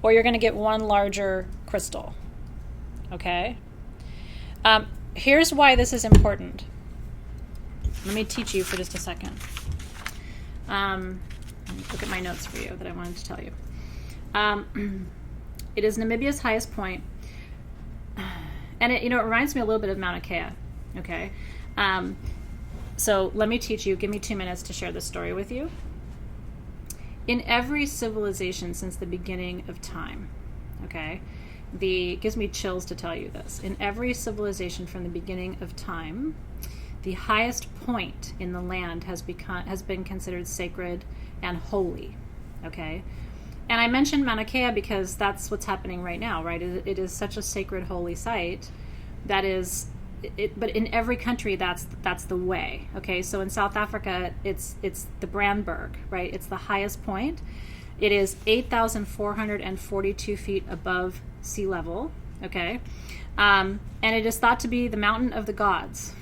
or you're going to get one larger crystal, okay? Here's why this is important. Let me teach you for just a second. Let me look at my notes for you that I wanted to tell you. It is Namibia's highest point, and it reminds me a little bit of Mauna Kea. Okay, so let me teach you. Give me 2 minutes to share this story with you. In every civilization since the beginning of time, okay, it gives me chills to tell you this. In every civilization from the beginning of time, the highest point in the land has been considered sacred and holy, okay? And I mentioned Mauna Kea because that's what's happening right now, right? It is such a sacred, holy site that is, but in every country, that's the way, okay? So in South Africa, it's the Brandenburg, right? It's the highest point. It is 8,442 feet above sea level, okay? And it is thought to be the mountain of the gods.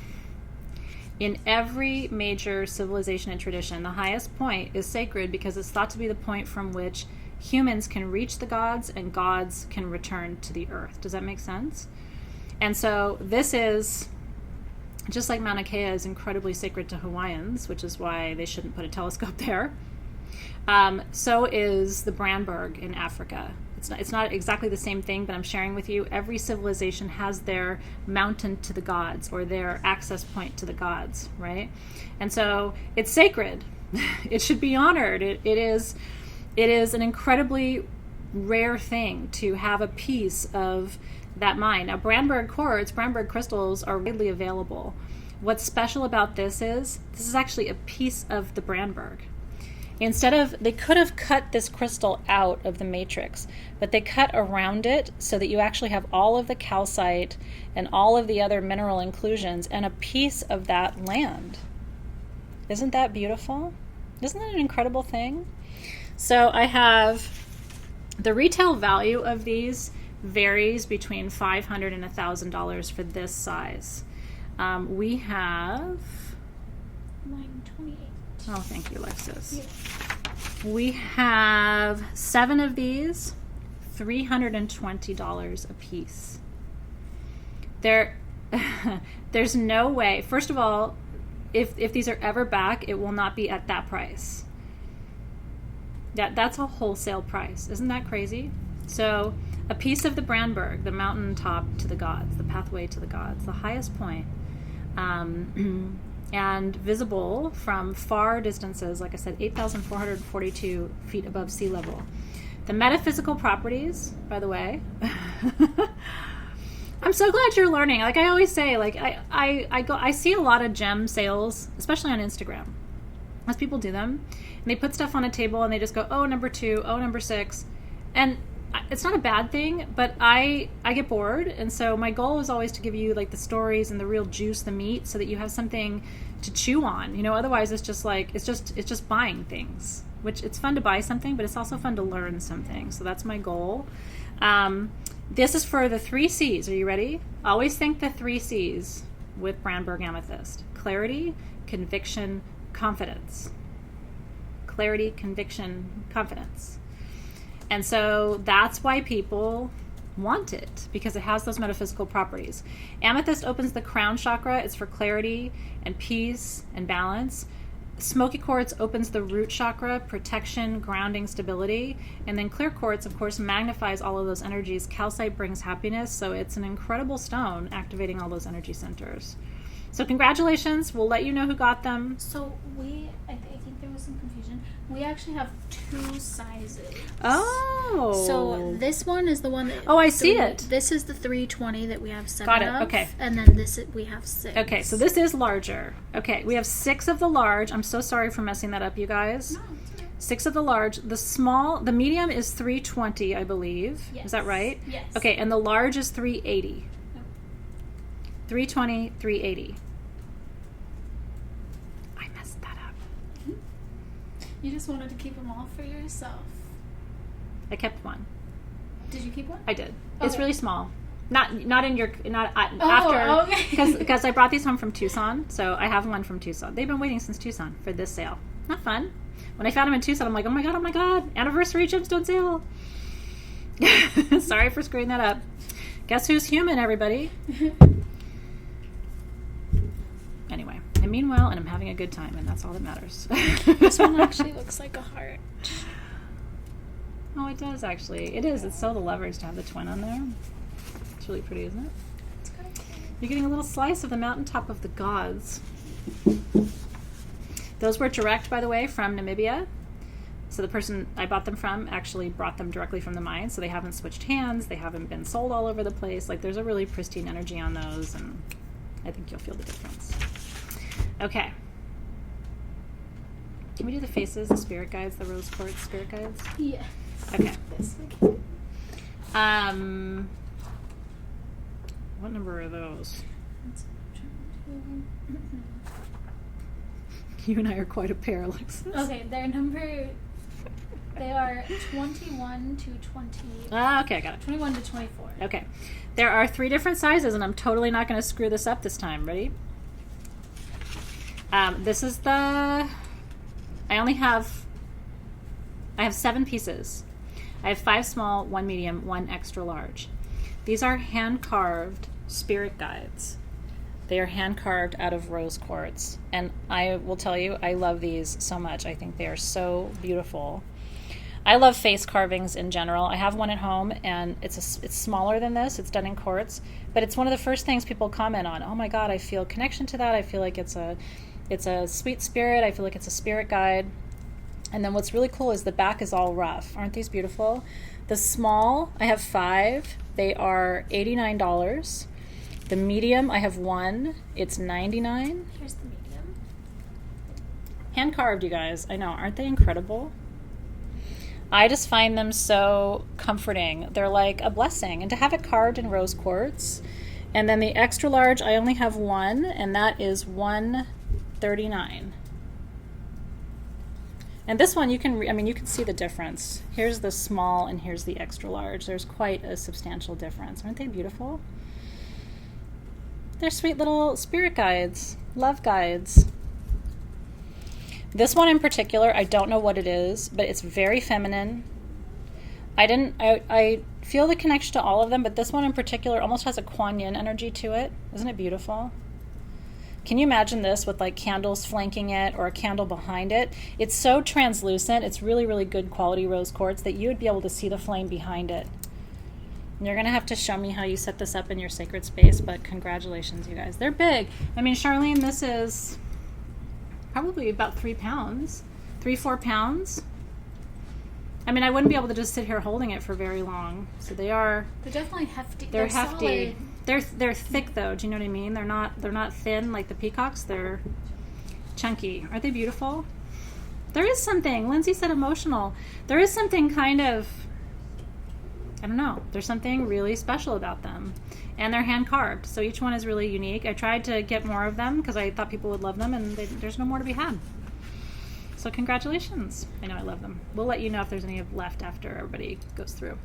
In every major civilization and tradition, the highest point is sacred because it's thought to be the point from which humans can reach the gods and gods can return to the earth. Does that make sense? And so this is, just like Mauna Kea is incredibly sacred to Hawaiians, which is why they shouldn't put a telescope there, so is the Brandenburg in Africa. It's not exactly the same thing, but I'm sharing with you, every civilization has their mountain to the gods or their access point to the gods, right? And so it's sacred. It should be honored. It is it is an incredibly rare thing to have a piece of that mine. Now, Brandenburg quartz, Brandenburg crystals are widely available. What's special about this is actually a piece of the Brandenburg. They could have cut this crystal out of the matrix, but they cut around it so that you actually have all of the calcite and all of the other mineral inclusions and a piece of that land. Isn't that beautiful? Isn't that an incredible thing? So I have the retail value of these varies between $500 and $1,000 for this size. We have...
Line 28.
Oh, thank you, Alexis.
Yeah.
We have 7 of these, $320 a piece. There's no way. First of all, if these are ever back, it will not be at that price. That's a wholesale price. Isn't that crazy? So a piece of the Brandenburg, the mountaintop to the gods, the pathway to the gods, the highest point, and visible from far distances, like I said, 8,442 feet above sea level. The metaphysical properties, by the way, I'm so glad you're learning. Like I always say, like I see a lot of gem sales, especially on Instagram, as people do them, and they put stuff on a table and they just go, oh, number 2, oh, number 6, and it's not a bad thing, but I get bored, and so my goal is always to give you like the stories and the real juice, the meat, so that you have something to chew on. Otherwise it's just like it's just buying things, which it's fun to buy something, but it's also fun to learn something. So that's my goal. This is for the 3 C's. Are you ready? Always think the 3 C's with Brandenburg Amethyst: clarity, conviction, confidence. Clarity, conviction, confidence. And so that's why people want it, because it has those metaphysical properties. Amethyst opens the crown chakra. It's for clarity and peace and balance. Smoky quartz opens the root chakra, protection, grounding, stability. And then clear quartz, of course, magnifies all of those energies. Calcite brings happiness. So it's an incredible stone activating all those energy centers. So congratulations. We'll let you know who got them.
So I think there was some confusion. We actually have 2 sizes.
Oh.
So this one is the one that...
Oh, I see it.
This is the 320 that we have 7
Got it.
of.
Okay.
And then we have 6.
Okay, so this is larger. Okay, we have 6 of the large. I'm so sorry for messing that up, you guys.
No, it's okay.
6 of the large. The medium is 320, I believe.
Yes.
Is that right?
Yes.
Okay, and the large is 380.
Nope.
320, 380. I messed that up.
You just wanted to keep them all for yourself.
I kept one.
Did you keep one?
I did.
Okay.
It's really small. Not in your after
okay.
because I brought these home from Tucson, so I have one from Tucson. They've been waiting since Tucson for this sale. Not fun. When I found them in Tucson, I'm like, oh my god, anniversary gemstone sale. Sorry for screwing that up. Guess who's human, everybody? Anyway, I mean well, and I'm having a good time, and that's all that matters.
This one actually looks like a heart.
Oh, it does actually. It is. It's so the lovers to have the twin on there. It's really pretty, isn't it?
It's kind of cute.
You're getting a little slice of the mountaintop of the gods. Those were direct, by the way, from Namibia. So the person I bought them from actually brought them directly from the mine, so they haven't switched hands. They haven't been sold all over the place. Like, there's a really pristine energy on those, and I think you'll feel the difference. Okay. Can we do the faces, the spirit guides, the rose quartz spirit guides?
Yeah.
Okay.
This we can.
What number are those? You and I are quite a pair, Alexis.
Okay, they are 21 to 20.
Okay, I got it.
21 to 24.
Okay. There are 3 different sizes, and I'm totally not going to screw this up this time. Ready? This is I have 7 pieces. I have 5 small, 1 medium, 1 extra large. These are hand-carved spirit guides. They are hand-carved out of rose quartz. And I will tell you, I love these so much. I think they are so beautiful. I love face carvings in general. I have one at home, and it's smaller than this. It's done in quartz. But it's one of the first things people comment on. Oh my God, I feel connection to that. I feel like it's a sweet spirit. I feel like it's a spirit guide. And then what's really cool is the back is all rough. Aren't these beautiful? The small, I have 5. They are $89. The medium, I have 1. It's $99.
Here's the medium.
Hand carved, you guys. I know. Aren't they incredible? I just find them so comforting. They're like a blessing. And to have it carved in rose quartz. And then the extra large, I only have 1, and that is $139. And this one, you can, you can see the difference. Here's the small and here's the extra large. There's quite a substantial difference. Aren't they beautiful? They're sweet little spirit guides, love guides. This one in particular, I don't know what it is, but it's very feminine. I feel the connection to all of them, but this one in particular almost has a Kuan Yin energy to it. Isn't it beautiful? Can you imagine this with like candles flanking it or a candle behind it? It's so translucent. It's really, really good quality rose quartz that you would be able to see the flame behind it. And you're going to have to show me how you set this up in your sacred space, but congratulations, you guys. They're big. Charlene, this is probably about 3 pounds, 3-4 pounds. I wouldn't be able to just sit here holding it for very long. So they're
definitely hefty.
They're hefty.
Solid.
They're thick though. Do you know what I mean? They're not thin like the peacocks. They're chunky. Aren't they beautiful? There is something. Lindsay said emotional. There is something kind of, I don't know. There's something really special about them. And they're hand carved. So each one is really unique. I tried to get more of them because I thought people would love them, and there's no more to be had. So congratulations. I know I love them. We'll let you know if there's any left after everybody goes through.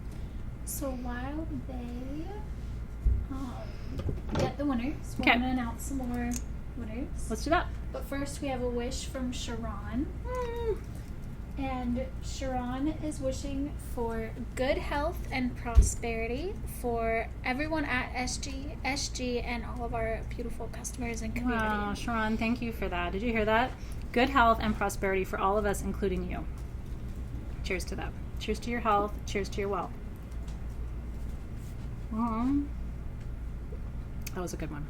So while they get the winners, we're
Okay.
going to announce some more winners.
Let's do that.
But first we have a wish from Sharon. And Sharon is wishing for good health and prosperity for everyone at SG, and all of our beautiful customers and community.
Wow, Sharon, thank you for that. Did you hear that? Good health and prosperity for all of us, including you. Cheers to that. Cheers to your health. Cheers to your wealth. That was a good one.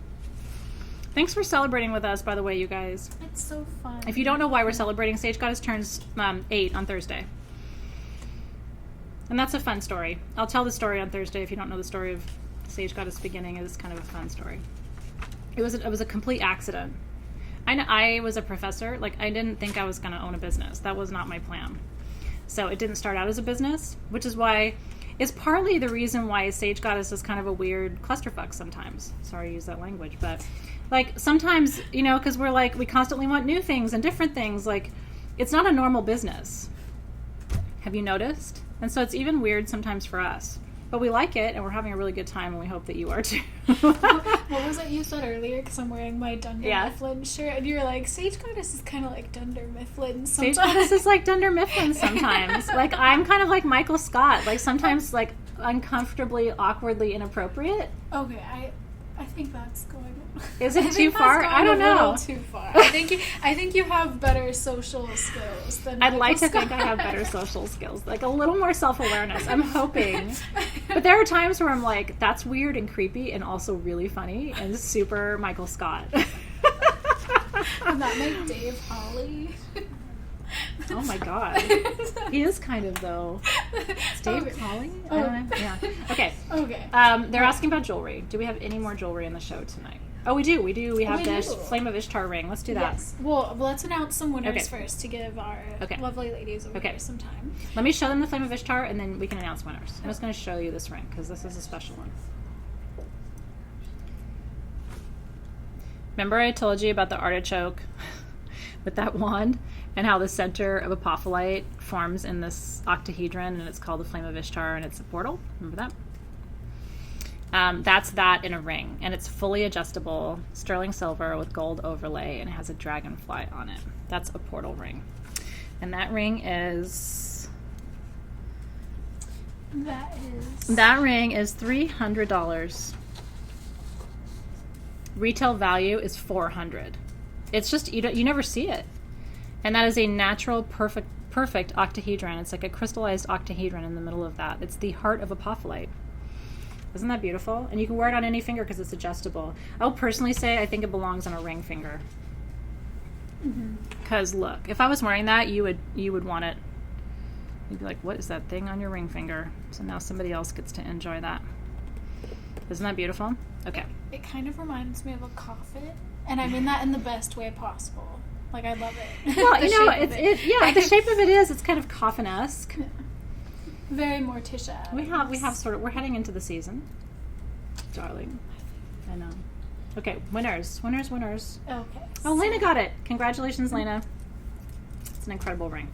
Thanks for celebrating with us, by the way, you guys.
It's so fun.
If you don't know why we're celebrating, Sage Goddess turns 8 on Thursday. And that's a fun story. I'll tell the story on Thursday. If you don't know the story of Sage Goddess beginning, it is kind of a fun story. It was a complete accident. I was a professor. I didn't think I was going to own a business. That was not my plan. So it didn't start out as a business, which is why it's partly the reason why Sage Goddess is kind of a weird clusterfuck sometimes. Sorry to use that language, but sometimes, because we constantly want new things and different things. It's not a normal business. Have you noticed? And so it's even weird sometimes for us. But we like it, and we're having a really good time, and we hope that you are too.
What was it you said earlier? Because I'm wearing my Dunder
Yeah.
Mifflin shirt, and you were like, Sage Goddess is kind of like Dunder Mifflin sometimes.
Sage Goddess is like Dunder Mifflin sometimes. I'm kind of like Michael Scott. Sometimes uncomfortably, awkwardly inappropriate.
Okay, I think that's going.
Is it too far? I don't know.
A little too far. I think you have better social skills than.
I'd like to
Michael
think I have
Scott.
better social skills, a little more self-awareness. I'm hoping. But there are times where I'm like, that's weird and creepy and also really funny and super Michael Scott.
I'm not like Dave Holly.
Oh my god. He is kind of, though. Is Dave Holly? I don't know. Yeah. Okay.
Okay.
They're asking about jewelry. Do we have any more jewelry in the show tonight? Oh, we do. We have this Flame of Ishtar ring. Let's do that.
Yes. Well, let's announce some winners
Okay.
first to give our
Okay.
lovely ladies over
Okay.
here some time.
Let me show them the Flame of Ishtar, and then we can announce winners. I'm just going to show you this ring, because this is a special one. Remember I told you about the artichoke with that wand, and how the center of apophyllite forms in this octahedron, and it's called the Flame of Ishtar, and it's a portal? Remember that? That's that in a ring, and it's fully adjustable, sterling silver with gold overlay, and it has a dragonfly on it. That's a portal ring. And that ring is... That ring is $300. Retail value is $400. It's just, you never see it. And that is a natural, perfect octahedron. It's like a crystallized octahedron in the middle of that. It's the heart of apophyllite. Isn't that beautiful? And you can wear it on any finger because it's adjustable. I will personally say I think it belongs on a ring finger. Because look, if I was wearing that, you would want it. You'd be like, what is that thing on your ring finger? So now somebody else gets to enjoy that. Isn't that beautiful? Okay.
It kind of reminds me of a coffin, and I mean that in the best way possible. Like, I love it.
Well, you know, the shape of it is, it's kind of coffin-esque.
Very Morticia.
We have sort of, we're heading into the season. Darling. I know. Okay, winners.
Okay.
Oh, Lena got it. Congratulations, Lena. It's an incredible ring.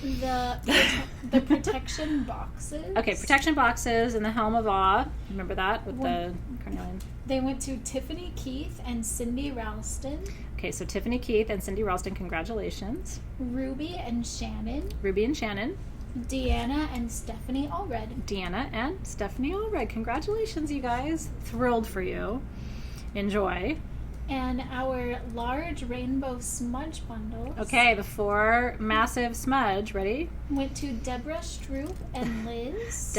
The protection boxes.
Okay, protection boxes and the Helm of Awe. Remember that with the carnelian?
They went to Tiffany Keith and Cindy Ralston.
Okay, so Tiffany Keith and Cindy Ralston, congratulations.
Ruby and Shannon.
Deanna
and Stephanie Allred.
Congratulations, you guys. Thrilled for you. Enjoy.
And our large rainbow smudge bundles.
Okay, the 4 massive smudge. Ready?
Went to Deborah Stroop and Liz.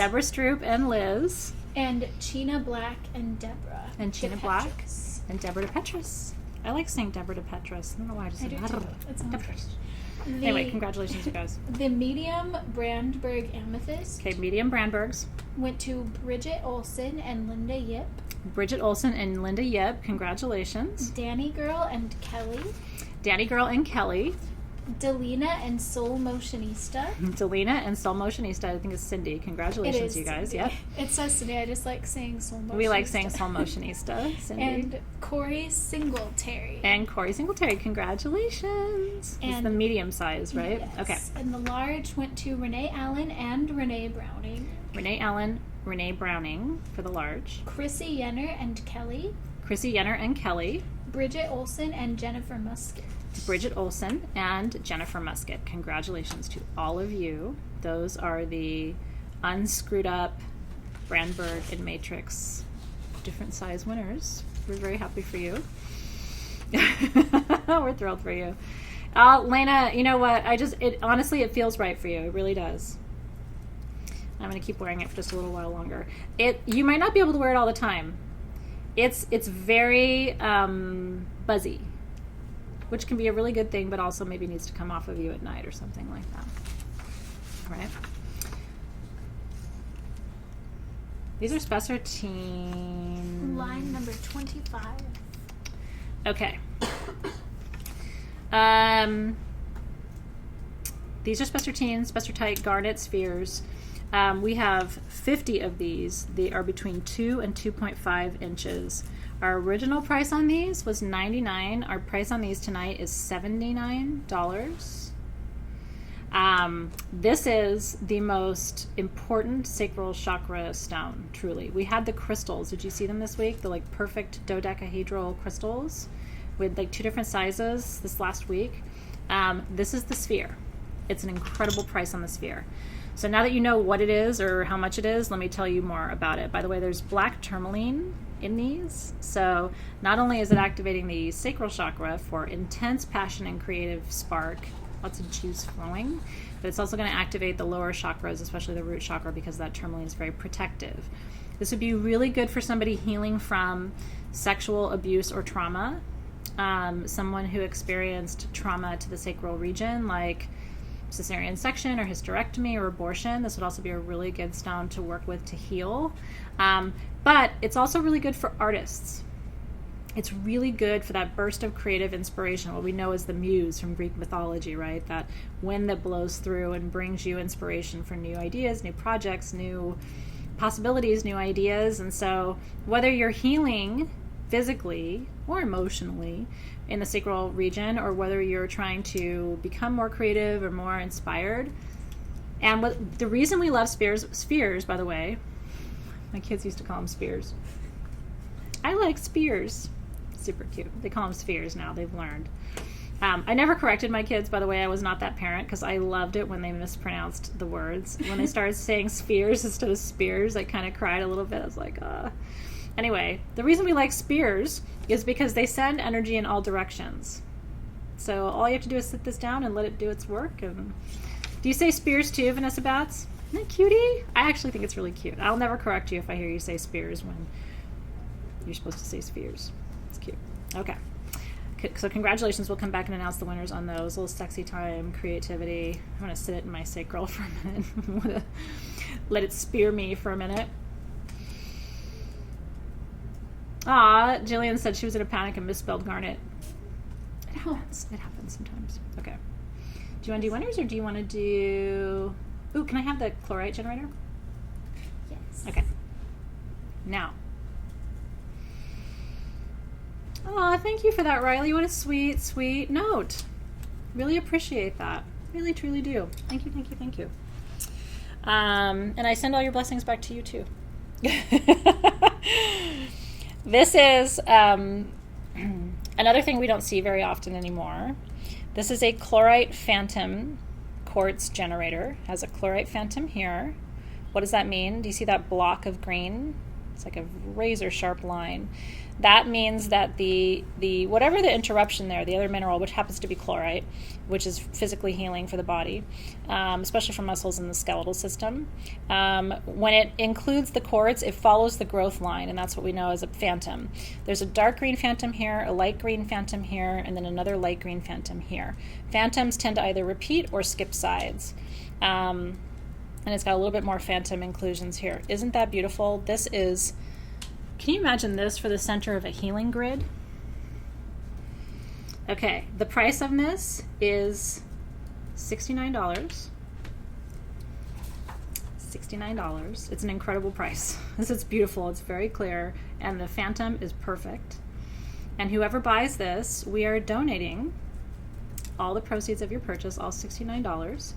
And Chena Black and Deborah.
And Deborah DePetris. I like saying Deborah DePetris. I don't know why I just said that.
It's
Anyway, congratulations, you guys.
The medium Brandenburg Amethyst.
Okay, medium Brandbergs.
Went to Bridget Olson and Linda Yip. Congratulations. Danny Girl and Kelly. Delina and Soul Motionista.
I think it's Cindy. Congratulations, you guys. Yep.
It says Cindy. I just like saying Soul Motionista.
We like saying Soul Motionista. Cindy.
And Corey Singletary.
Congratulations. It's the medium size, right?
Yes.
Okay.
And the large went to Renee Allen and Renee Browning.
Renee Browning for the large.
Chrissy Yenner and Kelly. Bridget Olson and Jennifer Musket. Congratulations to all of you. Those are the unscrewed up Brandenburg and Matrix different size winners. We're very happy for you. We're thrilled for you. Lena, you know what? Honestly, it feels right for you. It really does. I'm going to keep wearing it for just a little while longer. You might not be able to wear it all the time. It's very buzzy, which can be a really good thing, but also maybe needs to come off of you at night or something like that. All right. These are Spessartine. Line number 25.
Okay. These are Spessartite Garnet Spheres. We have 50 of these. They are between 2 and 2.5 inches. Our original price on these was $99. Our price on these tonight is $79. This is the most important sacral chakra stone, truly. We had the crystals. Did you see them this week? The perfect dodecahedral crystals with 2 different sizes this last week. This is the sphere. It's an incredible price on the sphere. So now that you know what it is or how much it is, let me tell you more about it. By the way, there's black tourmaline in these. So not only is it activating the sacral chakra for intense passion and creative spark, lots of juice flowing, but it's also going to activate the lower chakras, especially the root chakra, because that tourmaline is very protective. This would be really good for somebody healing from sexual abuse or trauma, someone who experienced trauma to the sacral region, like cesarean section or hysterectomy or abortion. This would also be a really good stone to work with to heal. But it's also really good for artists. It's really good for that burst of creative inspiration, what we know as the muse from Greek mythology, right? That wind that blows through and brings you inspiration for new ideas, new projects, new possibilities, new ideas. And so whether you're healing physically or emotionally in the sacral region, or whether you're trying to become more creative or more inspired. And the reason we love spheres, by the way, my kids used to call them spears. I like spears. Super cute. They call them spheres now. They've learned. I never corrected my kids, by the way. I was not that parent because I loved it when they mispronounced the words. When they started saying spheres instead of spears, I kind of cried a little bit. I was like, Anyway, the reason we like spears is because they send energy in all directions. So all you have to do is sit this down and let it do its work. And do you say spears too, Vanessa Batts? Isn't that cutie? I actually think it's really cute. I'll never correct you if I hear you say spears when you're supposed to say spheres. It's cute. Okay. So congratulations. We'll come back and announce the winners on those. A little sexy time, creativity. I'm going to sit in my sacral for a minute. I'm going to let it spear me for a minute. Aw, Jillian said she was in a panic and misspelled Garnet. It happens. It happens sometimes. Okay. Do you want to do winners or do you want to do... Ooh, can I have the chlorite generator?
Yes.
Okay. Now. Oh, thank you for that, Riley. What a sweet, sweet note. Really appreciate that. Really, truly do. Thank you, thank you, thank you. And I send all your blessings back to you, too. This is another thing we don't see very often anymore. This is a Chlorite Phantom quartz generator. It has a Chlorite Phantom here. What does that mean? Do you see that block of green? It's like a razor sharp line. That means that the whatever the interruption there, the other mineral, which happens to be chlorite, which is physically healing for the body, especially for muscles in the skeletal system. When it includes the quartz, it follows the growth line, and that's what we know as a phantom. There's a dark green phantom here, a light green phantom here, and then another light green phantom here. Phantoms tend to either repeat or skip sides. And it's got a little bit more phantom inclusions here. Isn't that beautiful? This is... Can you imagine this for the center of a healing grid? Okay, the price of this is $69. $69. It's an incredible price. This is beautiful. It's very clear, and the phantom is perfect. And whoever buys this, we are donating all the proceeds of your purchase, all $69,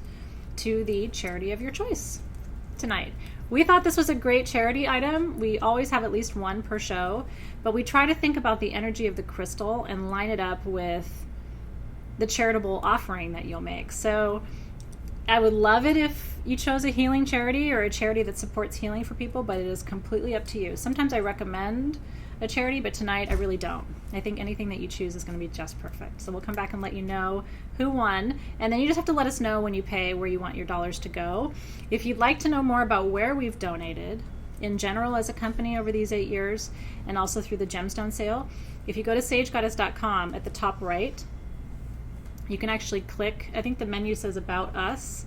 to the charity of your choice tonight. We thought this was a great charity item. We always have at least one per show, but we try to think about the energy of the crystal and line it up with the charitable offering that you'll make. So I would love it if you chose a healing charity or a charity that supports healing for people, but it is completely up to you. Sometimes I recommend a charity, but tonight I really don't. I think anything that you choose is going to be just perfect. So we'll come back and let you know who won, and then you just have to let us know when you pay where you want your dollars to go. If you'd like to know more about where we've donated in general as a company over these 8 years, and also through the gemstone sale, if you go to sagegoddess.com, at the top right, you can actually click, I think the menu says About Us,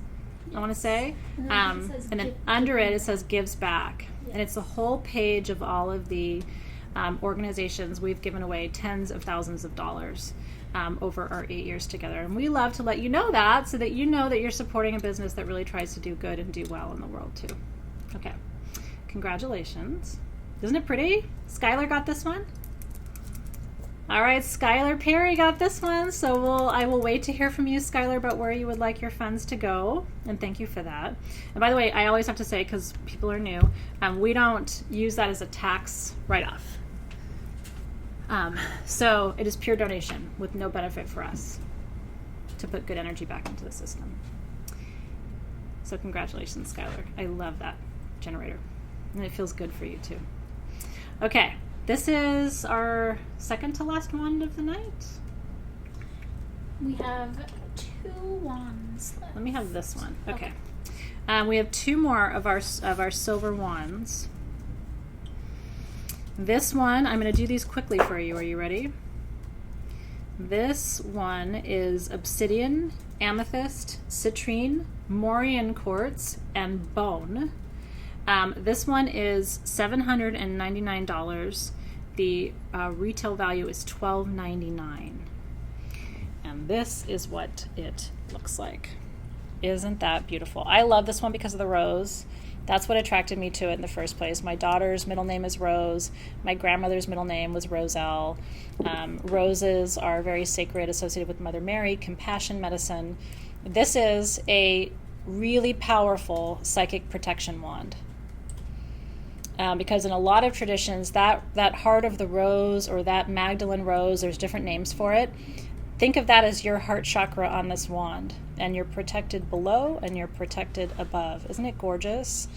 I want to say, and then under it says Gives Back, and it's a whole page of all of the organizations we've given away tens of thousands of dollars over our 8 years together. And we love to let you know that so that you know that you're supporting a business that really tries to do good and do well in the world too. Okay. Congratulations. Isn't it pretty? Skylar got this one? All right, Skylar Perry got this one. So I will wait to hear from you, Skylar, about where you would like your funds to go. And thank you for that. And by the way, I always have to say, because people are new, we don't use that as a tax write-off. So it is pure donation with no benefit for us to put good energy back into the system. So congratulations, Skylar. I love that generator. And it feels good for you too. Okay, this is our second to last wand of the night.
We have 2 wands left.
Let me have this one. Okay. We have 2 more of our silver wands. This one, I'm going to do these quickly for you. Are you ready? This one is Obsidian, Amethyst, Citrine, Mauryan Quartz, and Bone. This one is $799. The retail value is $12.99. And this is what it looks like. Isn't that beautiful? I love this one because of the rose. That's what attracted me to it in the first place. My daughter's middle name is Rose. My grandmother's middle name was Roselle. Roses are very sacred, associated with Mother Mary, compassion, medicine. This is a really powerful psychic protection wand. Because in a lot of traditions, that heart of the rose or that Magdalene rose, there's different names for it. Think of that as your heart chakra on this wand, and you're protected below and you're protected above. Isn't it gorgeous?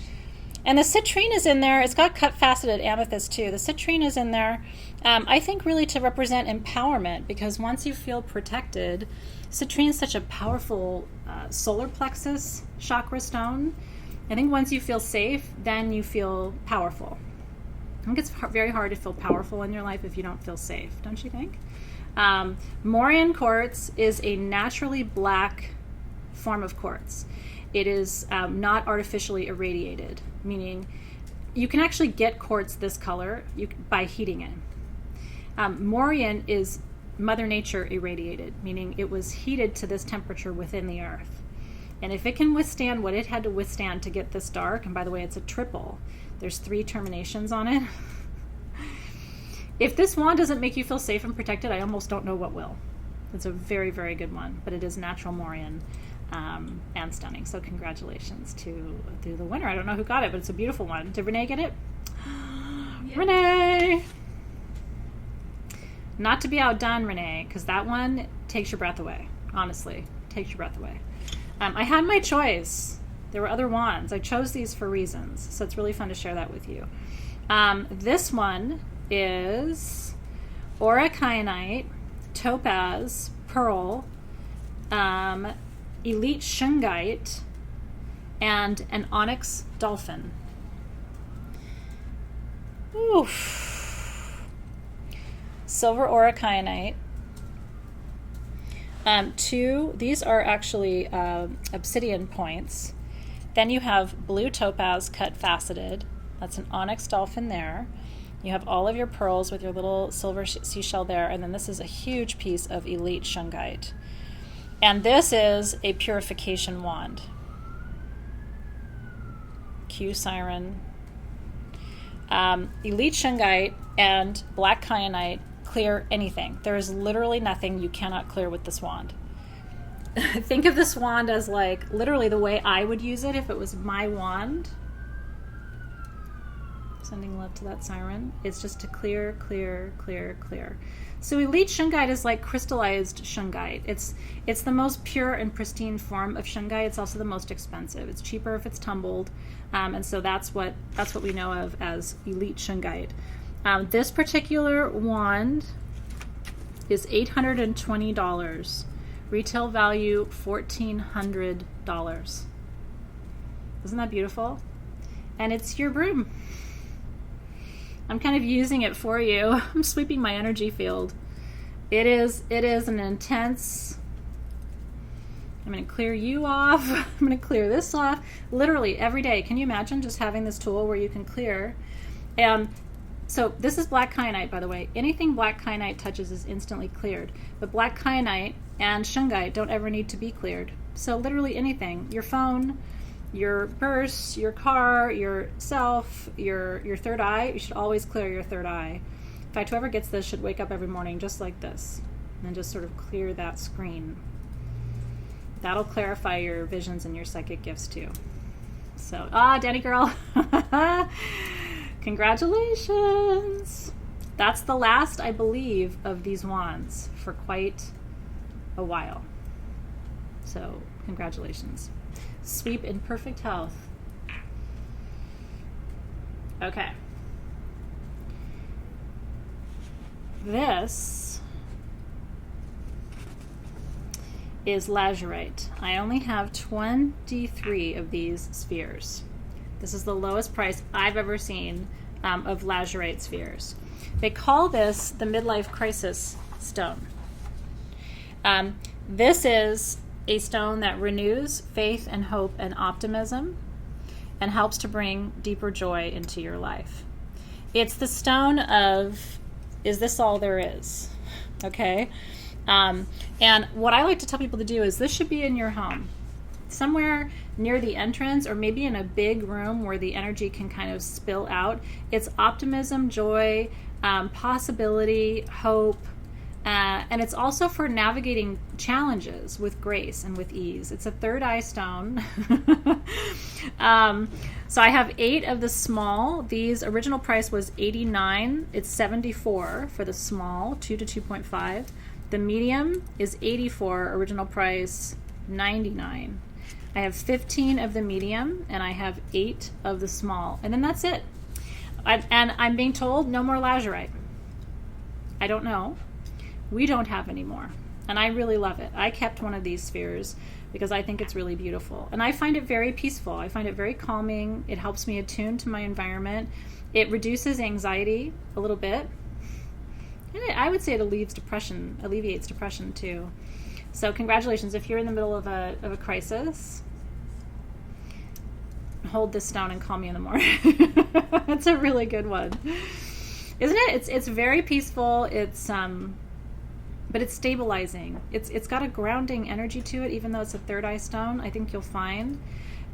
And the citrine is in there. It's got cut faceted amethyst too. The citrine is in there, I think, really to represent empowerment, because once you feel protected, citrine is such a powerful solar plexus chakra stone. I think once you feel safe, then you feel powerful. I think it's very hard to feel powerful in your life if you don't feel safe, don't you think? Mauryan quartz is a naturally black form of quartz. It is not artificially irradiated, meaning you can actually get quartz this color by heating it. Mauryan is Mother Nature irradiated, meaning it was heated to this temperature within the earth. And if it can withstand what it had to withstand to get this dark, and by the way, it's a triple, there's 3 terminations on it. If this wand doesn't make you feel safe and protected, I almost don't know what will. It's a very, very good one, but it is natural Mauryan and stunning. So congratulations to the winner. I don't know who got it, but it's a beautiful one. Did Renee get it? Yeah. Renee! Not to be outdone, Renee, because that one takes your breath away. Honestly, takes your breath away. I had my choice. There were other wands. I chose these for reasons, so it's really fun to share that with you. This one is Aura Kyanite, Topaz, Pearl, Elite Shungite, and an Onyx Dolphin. Oof. Silver Aura Kyanite. 2, these are actually obsidian points. Then you have blue topaz cut faceted. That's an onyx dolphin there. You have all of your pearls with your little silver seashell there. And then this is a huge piece of elite shungite. And this is a purification wand. Q siren. Elite shungite and black kyanite clear anything. There is literally nothing you cannot clear with this wand. Think of this wand as like literally the way I would use it if it was my wand. Sending love to that siren. It's just to clear, clear, clear, clear. So elite shungite is like crystallized shungite. It's the most pure and pristine form of shungite. It's also the most expensive. It's cheaper if it's tumbled, and so that's what we know of as elite shungite. This particular wand is $820. Retail value $1,400. Isn't that beautiful? And it's your broom. I'm kind of using it for you. I'm sweeping my energy field. It is an intense. I'm going to clear you off. I'm going to clear this off. Literally every day. Can you imagine just having this tool where you can clear? So this is black kyanite, by the way. Anything black kyanite touches is instantly cleared. But black kyanite and shungite don't ever need to be cleared. So literally anything. Your phone, your purse, your car, yourself, your third eye. You should always clear your third eye. In fact, whoever gets this should wake up every morning just like this. And just sort of clear that screen. That'll clarify your visions and your psychic gifts too. So, Danny girl. Congratulations! That's the last, I believe, of these wands for quite a while. So, congratulations. Sweep in perfect health. Okay. This is Lazurite. I only have 23 of these spheres. This is the lowest price I've ever seen of Lazurite spheres. They call this the midlife crisis stone. This is a stone that renews faith and hope and optimism and helps to bring deeper joy into your life. It's the stone of, is this all there is? Okay? And what I like to tell people to do is this should be in your home. Somewhere near the entrance or maybe in a big room where the energy can kind of spill out. It's optimism, joy, possibility, hope, and it's also for navigating challenges with grace and with ease. It's a third eye stone. So I have 8 of the small. These original price was $89. It's $74 for the small, 2 to 2.5. The medium is $84. Original price $99. I have 15 of the medium, and I have 8 of the small. And then that's it. And I'm being told no more Lazurite. I don't know. We don't have any more. And I really love it. I kept one of these spheres because I think it's really beautiful. And I find it very peaceful. I find it very calming. It helps me attune to my environment. It reduces anxiety a little bit. And I would say it alleviates depression too. So congratulations. If you're in the middle of a crisis, hold this stone and call me in the morning. That's a really good one. Isn't it? It's very peaceful. It's but it's stabilizing. It's got a grounding energy to it, even though it's a third eye stone. I think you'll find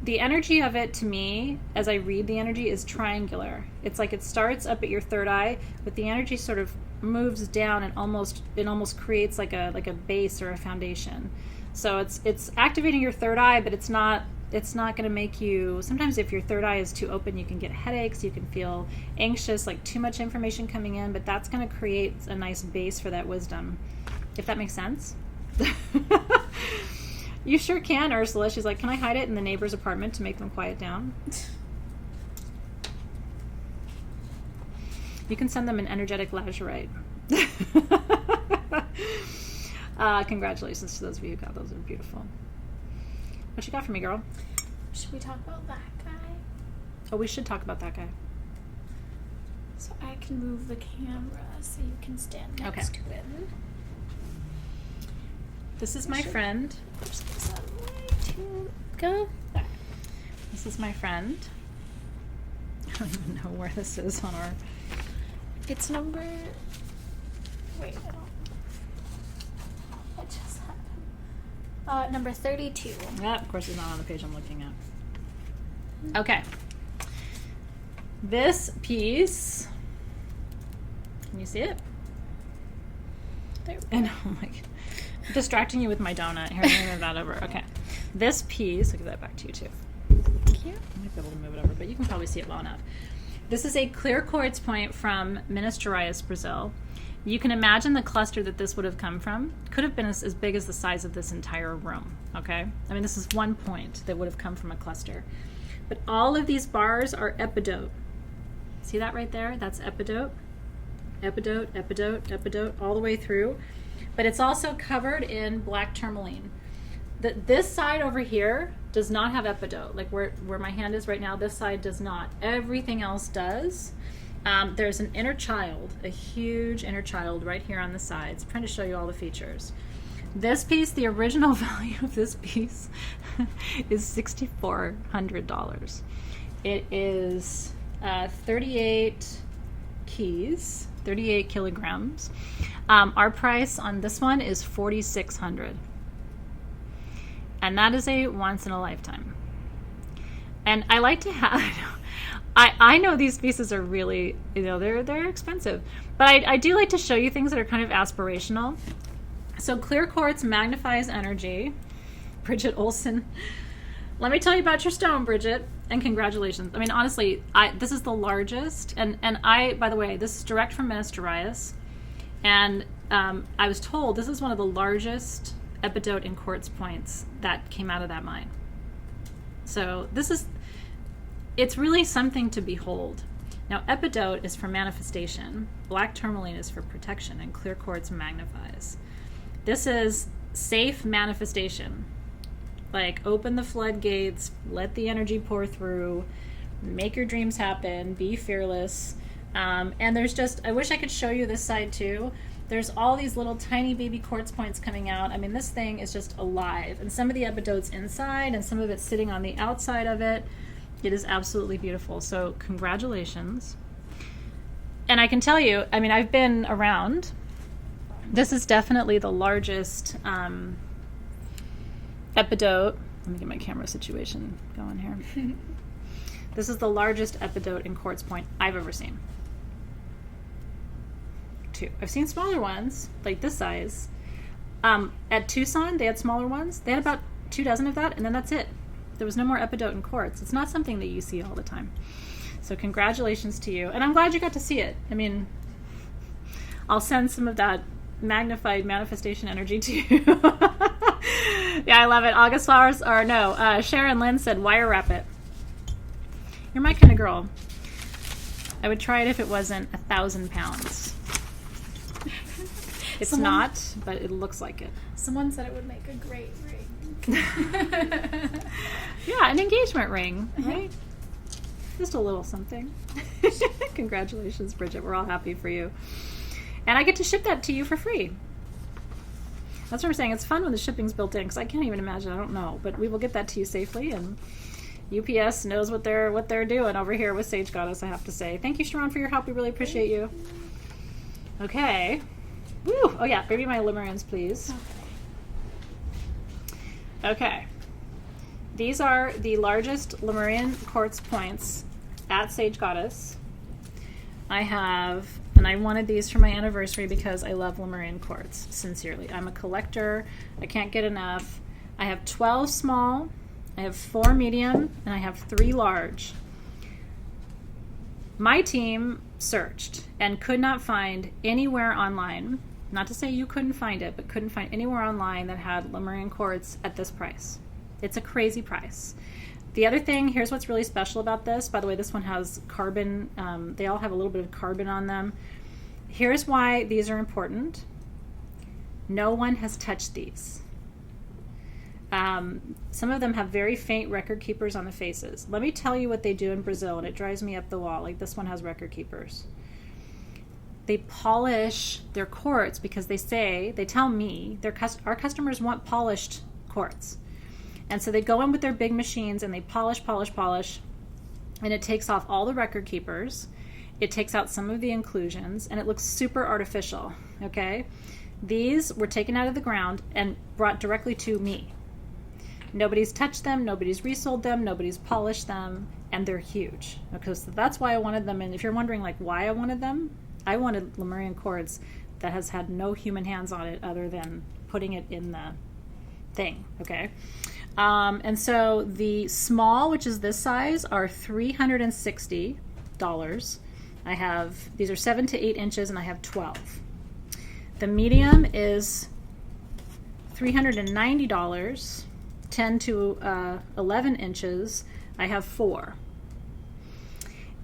the energy of it, to me, as I read the energy, is triangular. It's like it starts up at your third eye, but the energy sort of moves down and almost creates like a base or a foundation. So it's activating your third eye, but it's not going to make you, sometimes if your third eye is too open, you can get headaches, you can feel anxious, like too much information coming in, but that's going to create a nice base for that wisdom, if that makes sense. You sure can, Ursula. She's like, can I hide it in the neighbor's apartment to make them quiet down? You can send them an energetic Lazurite. Congratulations to those of you who got those. They're beautiful. What you got for me, girl?
Should we talk about that guy?
Oh, we should talk about that guy.
So I can move the camera so you can stand next to him.
This is my friend.
Just get some way to
Go. There. This is my friend. I don't even know where this is on our...
It's number... Wait, I don't... What just happened? Number 32.
Yeah, of course it's not on the page I'm looking at. Okay. This piece... Can you see it?
There we go.
And oh my God. Distracting you with my donut. Here, let me move that over. Okay. This piece, I'll give that back to you too.
Thank you.
I might be able to move it over, but you can probably see it well enough. This is a clear quartz point from Minas Gerais, Brazil. You can imagine the cluster that this would have come from. Could have been as big as the size of this entire room, okay? I mean, this is one point that would have come from a cluster. But all of these bars are epidote. See that right there? That's epidote. Epidote, epidote, epidote, all the way through. But it's also covered in black tourmaline. This side over here does not have epidote. Like where my hand is right now, this side does not. Everything else does. There's an inner child, a huge inner child right here on the sides. I'm trying to show you all the features. This piece, the original value of this piece is $6,400. It is 38 keys, 38 kilograms. Our price on this one is $4,600. And that is a once in a lifetime. And I like to have, I know these pieces are really, they're expensive, but I do like to show you things that are kind of aspirational. So clear quartz magnifies energy. Bridget Olson. Let me tell you about your stone, Bridget, and congratulations. I mean, honestly, this is the largest, and by the way, this is direct from Minas Gerais, and I was told this is one of the largest epidote and quartz points that came out of that mine. So it's really something to behold. Now, epidote is for manifestation, black tourmaline is for protection, and clear quartz magnifies. This is safe manifestation. Like, open the floodgates, let the energy pour through, make your dreams happen, be fearless. And there's just, I wish I could show you this side too. There's all these little tiny baby quartz points coming out. I mean, this thing is just alive. And some of the epidote's inside and some of it's sitting on the outside of it. It is absolutely beautiful. So congratulations. And I can tell you, I mean, I've been around. This is definitely the largest epidote. Let me get my camera situation going here. This is the largest epidote and quartz point I've ever seen. I've seen smaller ones, like this size. At Tucson, they had smaller ones. They had about 24 of that, and then that's it. There was no more epidote and quartz. It's not something that you see all the time. So congratulations to you. And I'm glad you got to see it. I mean, I'll send some of that magnified manifestation energy to you. Yeah, I love it. August flowers, or no, Sharon Lynn said wire wrap it. You're my kind of girl. I would try it if it wasn't 1,000 pounds. It's not, but it looks like it.
Someone said it would make a great ring.
Yeah, an engagement ring, right? Just a little something. Congratulations, Bridget. We're all happy for you. And I get to ship that to you for free. That's what I'm saying. It's fun when the shipping's built in, because I can't even imagine. I don't know. But we will get that to you safely, and UPS knows what they're doing over here with Sage Goddess, I have to say. Thank you, Sharon, for your help. We really appreciate you. Okay. Woo! Oh, yeah. Bring me my limerins, please. Okay. These are the largest Lemurian quartz points at Sage Goddess. I have, and I wanted these for my anniversary because I love Lemurian quartz, sincerely. I'm a collector. I can't get enough. I have 12 small, I have 4 medium, and I have 3 large. My team searched and could not find anywhere online, not to say you couldn't find it, but couldn't find anywhere online that had Lemurian quartz at this price. It's a crazy price. The other thing, here's what's really special about this. By the way, this one has carbon. They all have a little bit of carbon on them. Here's why these are important. No one has touched these. Some of them have very faint record keepers on the faces. Let me tell you what they do in Brazil, and it drives me up the wall. Like this one has record keepers. They polish their quartz because they tell me, our customers want polished quartz. And so they go in with their big machines and they polish, and it takes off all the record keepers. It takes out some of the inclusions, and it looks super artificial, okay? These were taken out of the ground and brought directly to me. Nobody's touched them, nobody's resold them, nobody's polished them, and they're huge. Okay, so that's why I wanted them. And if you're wondering like why I wanted them, I wanted Lemurian quartz that has had no human hands on it other than putting it in the thing, okay? And so the small, which is this size, are $360. I have, these are 7 to 8 inches, and I have 12. The medium is $390, 10 to 11 inches. I have 4.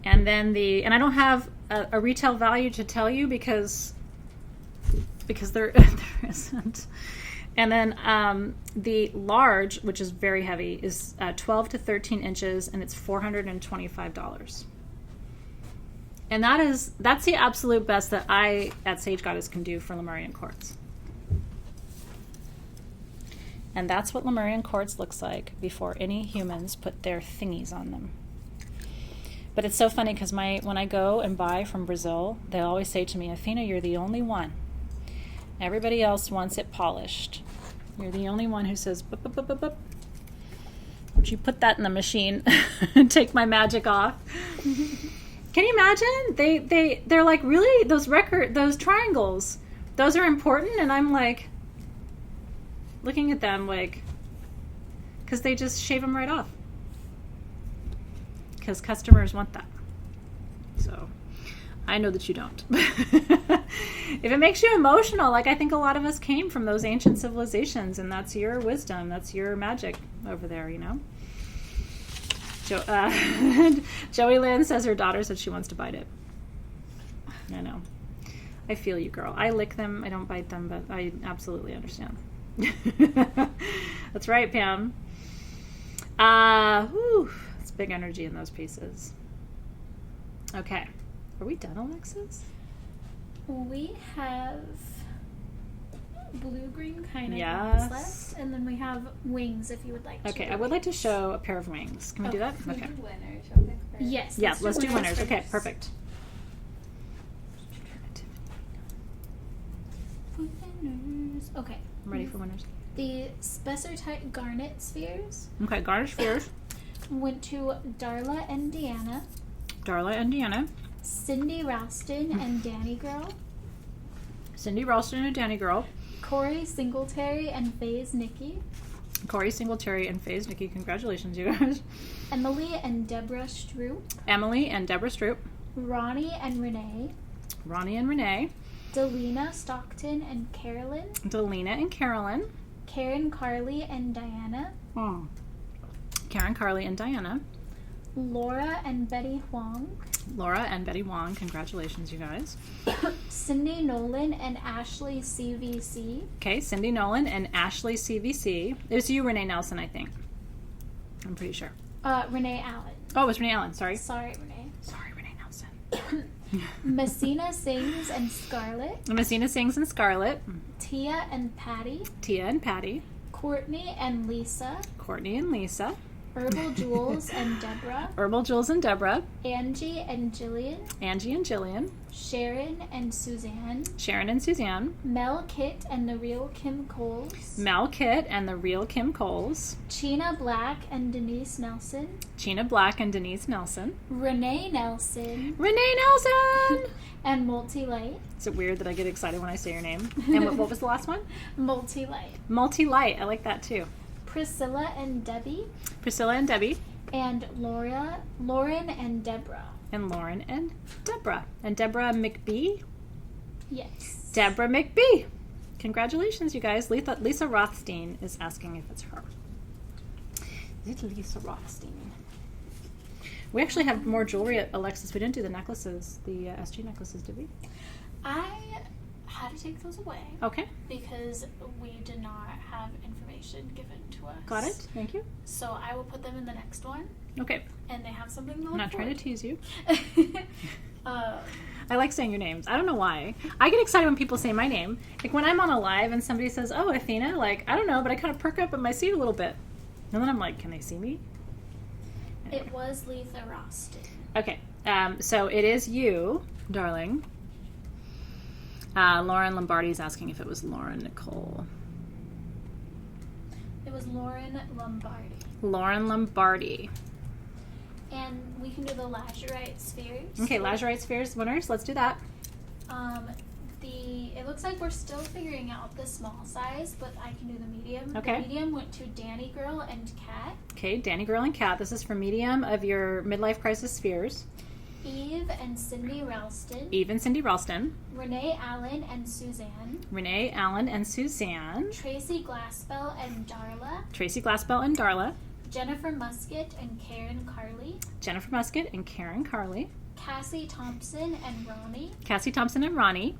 And then and I don't have a retail value to tell you because there isn't. And then the large, which is very heavy, is 12 to 13 inches, and it's $425. And that's the absolute best that I, at Sage Goddess, can do for Lemurian quartz. And that's what Lemurian quartz looks like before any humans put their thingies on them. But it's so funny because when I go and buy from Brazil, they always say to me, Athena, you're the only one. Everybody else wants it polished. You're the only one who says, bup, bup, bup, bup, bup. Would you put that in the machine and take my magic off? Can you imagine? They're like, really? Those triangles, those are important? And I'm like, looking at them like, because they just shave them right off. Because customers want that. So I know that you don't. If it makes you emotional, like I think a lot of us came from those ancient civilizations, and that's your wisdom, that's your magic over there, you know? Joey Lynn says her daughter said she wants to bite it. I know. I feel you, girl. I lick them. I don't bite them, but I absolutely understand. That's right, Pam. It's big energy in those pieces. Okay. Are we done, Alexis?
We have blue-green Kyanite left, and then we have wings if you would like to.
Okay, I would like to show a pair of wings. Can we do that? Okay.
Winners, you'll pick first.
Yes.
Yeah, let's do winners.
first.
Okay, perfect.
Winners. Okay.
I'm ready for winners.
The Spessartite Garnet Spheres
Okay, Garnet Spheres.
went to Darla and Deanna,
Darla and Deanna.
Cindy Ralston and Danny Girl,
Cindy Ralston and Danny Girl.
Corey Singletary and Faze Nikki,
Corey Singletary and Faze Nikki. Congratulations, you guys.
Emily and Deborah Stroop,
Emily and Deborah Stroop.
Ronnie and Renee,
Ronnie and Renee.
Delina Stockton and Carolyn,
Delina and Carolyn.
Karen Carly and Diana,
Karen Carly and Diana.
Laura and Betty Huang,
Laura and Betty Wong. Congratulations, you guys.
Cindy Nolan and Ashley CVC,
Okay, Cindy Nolan and Ashley CVC. It was you, Renee Nelson, I think. I'm pretty sure.
Renee Allen.
Oh, it was Renee Allen. Sorry.
Sorry, Renee.
Sorry, Renee Nelson.
Messina Sings and Scarlet.
Messina Sings and Scarlet.
Tia and Patty.
Tia and Patty.
Courtney and Lisa.
Courtney and Lisa.
Herbal Jewels and Deborah.
Herbal Jules and Deborah.
Angie and Jillian.
Angie and Jillian.
Sharon and Suzanne.
Sharon and Suzanne.
Mel Kit and the Real Kim Coles.
Mel Kit and the Real Kim Coles.
Chena Black and Denise Nelson.
Chena Black and Denise Nelson.
Renee Nelson.
Renee Nelson!
And Multi-Light.
Is it weird that I get excited when I say your name? And what was the last one?
Multi-Light.
Multi-Light. I like that too.
Priscilla and Debbie.
Priscilla and Debbie.
And Lauren and Deborah.
And Lauren and Deborah. And Deborah McBee?
Yes.
Deborah McBee. Congratulations, you guys. Lisa Rothstein is asking if it's her. Is it Lisa Rothstein? We actually have more jewelry at Alexis. We didn't do the necklaces, the SG necklaces, did we?
I had to take those away.
Okay.
Because we did not have information given to us.
Got it. Thank you.
So I will put them in the next one.
Okay.
And they have something to look
I'm not trying to
forward
tease you.
I
like saying your names. I don't know why. I get excited when people say my name. Like when I'm on a live and somebody says, "Oh, Athena," like, I don't know, but I kind of perk up in my seat a little bit. And then I'm like, can they see me?
It was Letha Roston.
Okay. So it is you, darling. Lauren Lombardi's asking if it was Lauren Nicole.
It was Lauren Lombardi.
Lauren Lombardi.
And we can do the Lazurite spheres.
Okay, Lazurite spheres winners. Let's do that.
It looks like we're still figuring out the small size, but I can do the medium.
Okay.
The medium went to Danny Girl and Kat.
Okay, Danny Girl and Kat. This is for medium of your midlife crisis spheres.
Eve and Cindy Ralston.
Eve and Cindy Ralston.
Renee Allen and Suzanne.
Renee Allen and Suzanne.
Tracy Glassbell and Darla.
Tracy Glassbell and Darla.
Jennifer Musket and Karen Carley.
Jennifer Musket and Karen Carley.
Cassie Thompson and Ronnie.
Cassie Thompson and Ronnie.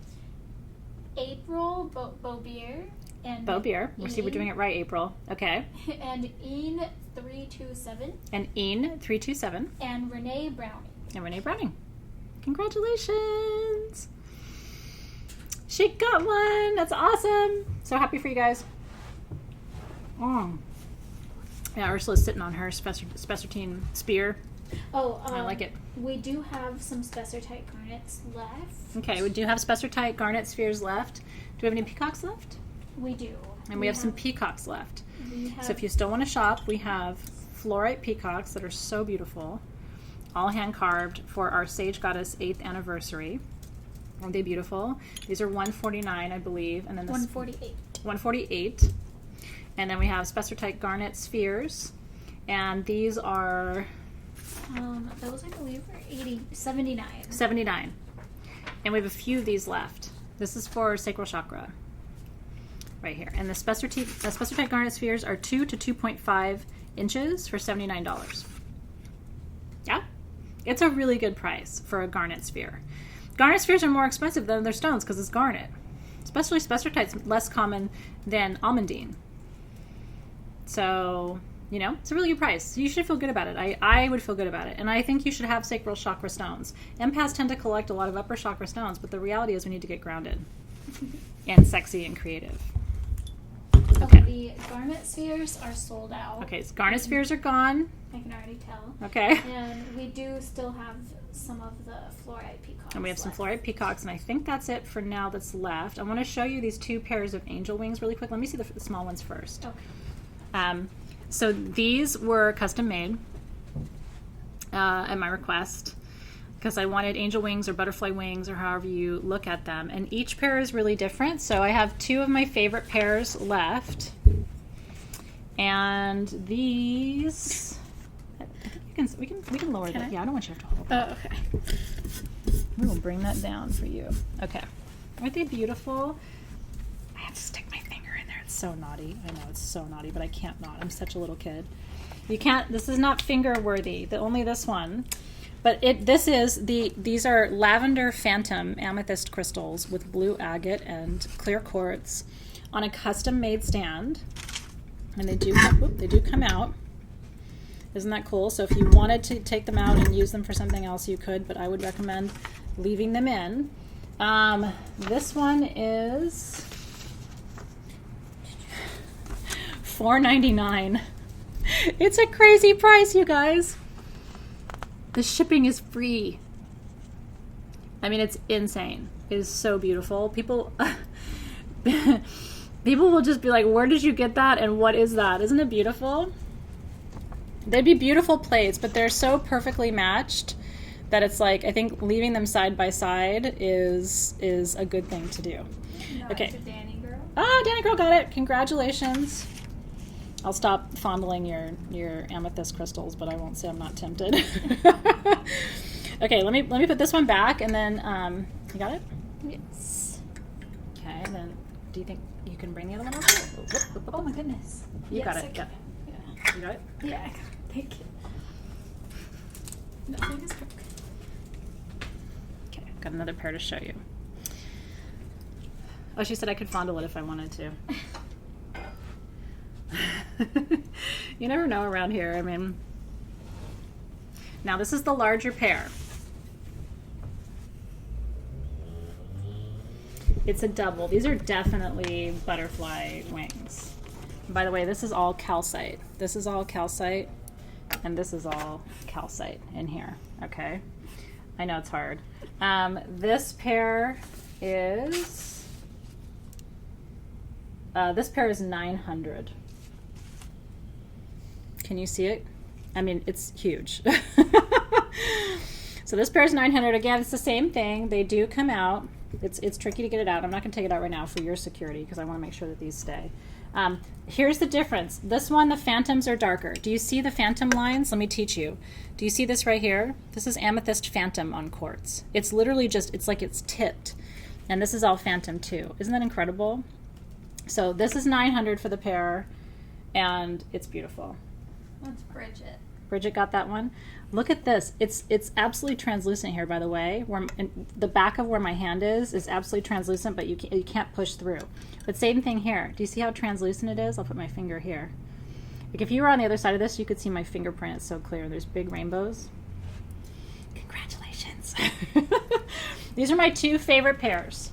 April Beaubier and
Beaubier. We'll see we're doing it right, April. Okay.
And Ian 327.
And Ian 327.
And Renee Browning.
And Renee Browning. Congratulations. She got one. That's awesome. So happy for you guys. Yeah, Ursula's sitting on her Spessartine spear.
Oh,
I like it.
We do have some Spessartite garnets left.
Okay, we do have Spessartite garnet spheres left. Do we have any peacocks left?
We do.
And we have some peacocks left.
We have,
So if you still want to shop, we have fluorite peacocks that are so beautiful. All hand carved for our Sage Goddess 8th anniversary. Aren't they beautiful? These are $149, I believe. And then this $148. And then we have Spessartite garnet spheres. And these are
those I believe are 79.
79. And we have a few of these left. This is for sacral chakra. Right here. And the Spessartite garnet spheres are 2 to 2.5 inches for $79. Yeah? It's a really good price for a garnet sphere. Garnet spheres are more expensive than their stones because it's garnet. Especially Spessartite's less common than almandine. So, you know, it's a really good price. You should feel good about it. I would feel good about it. And I think you should have sacral chakra stones. Empaths tend to collect a lot of upper chakra stones, but the reality is we need to get grounded and sexy and creative.
Okay, the garnet spheres are sold out.
Okay, so garnet spheres are gone.
I can already tell.
Okay.
And we do still have some of the fluorite peacocks.
And we have some
left.
fluorite peacocks, and I think that's it for now that's left. I want to show you these two pairs of angel wings really quick. Let me see the small ones first.
Okay.
So these were custom made at my request because I wanted angel wings or butterfly wings or however you look at them. And each pair is really different. So I have two of my favorite pairs left. And these, I think we can lower that. Yeah, I don't want you to have to hold that.
Oh, okay.
We will bring that down for you. Okay. Aren't they beautiful? I have to stick my finger in there. It's so naughty. I know it's so naughty, but I can't not. I'm such a little kid. You can't, this is not finger worthy. Only this one. But these are lavender phantom amethyst crystals with blue agate and clear quartz on a custom made stand. And they do come out. Isn't that cool? So if you wanted to take them out and use them for something else, you could, but I would recommend leaving them in. This one is $4.99. It's a crazy price, you guys. The shipping is free. I mean, it's insane. It is so beautiful. People will just be like, where did you get that? And what is that? Isn't it beautiful? They'd be beautiful plates, but they're so perfectly matched that it's like, I think leaving them side by side is a good thing to do.
No,
okay.
It's a Danny girl.
Ah, Danny girl got it. Congratulations. I'll stop fondling your amethyst crystals, but I won't say I'm not tempted. Okay, let me put this one back, and then you got it?
Yes.
Okay, and then do you think you can bring the other one over?
Oh my goodness.
You
Yes,
got
I
it.
can.
Yeah. You got it?
Yeah, I got it. Thank you. Nothing is broken.
Okay, I've got another pair to show you. Oh, she said I could fondle it if I wanted to. You never know around here. I mean, now this is the larger pair. It's a double. These are definitely butterfly wings. And by the way, this is all calcite. This is all calcite, and this is all calcite in here. Okay, I know it's hard. This pair is $900. Can you see it? I mean, it's huge. So this pair is $900. Again, it's the same thing. They do come out. It's tricky to get it out. I'm not going to take it out right now for your security because I want to make sure that these stay. Here's the difference. This one, the phantoms are darker. Do you see the phantom lines? Let me teach you. Do you see this right here? This is amethyst phantom on quartz. It's literally just, it's like it's tipped. And this is all phantom too. Isn't that incredible? So this is $900 for the pair, and it's beautiful.
That's Bridget.
Bridget got that one. Look at this. It's absolutely translucent here, by the way. Where the back of where my hand is absolutely translucent, but you can't push through. But same thing here. Do you see how translucent it is? I'll put my finger here. Like if you were on the other side of this, you could see my fingerprint. It's so clear. There's big rainbows. Congratulations. These are my two favorite pairs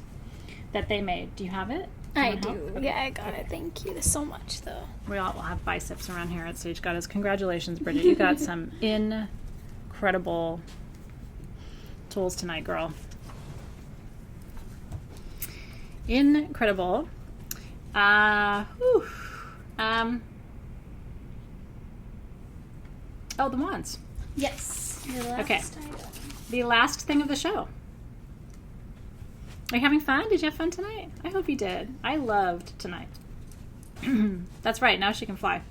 that they made. Do you have it?
I do. Okay. Yeah, I got it. Thank you so much, though.
We all will have biceps around here at Sage Goddess. Congratulations, Bridget. You got some incredible tools tonight, girl. Incredible. Oh, the wands.
Yes.
Okay. The last thing of the show. Are you having fun? Did you have fun tonight? I hope you did. I loved tonight. That's right. Now she can fly.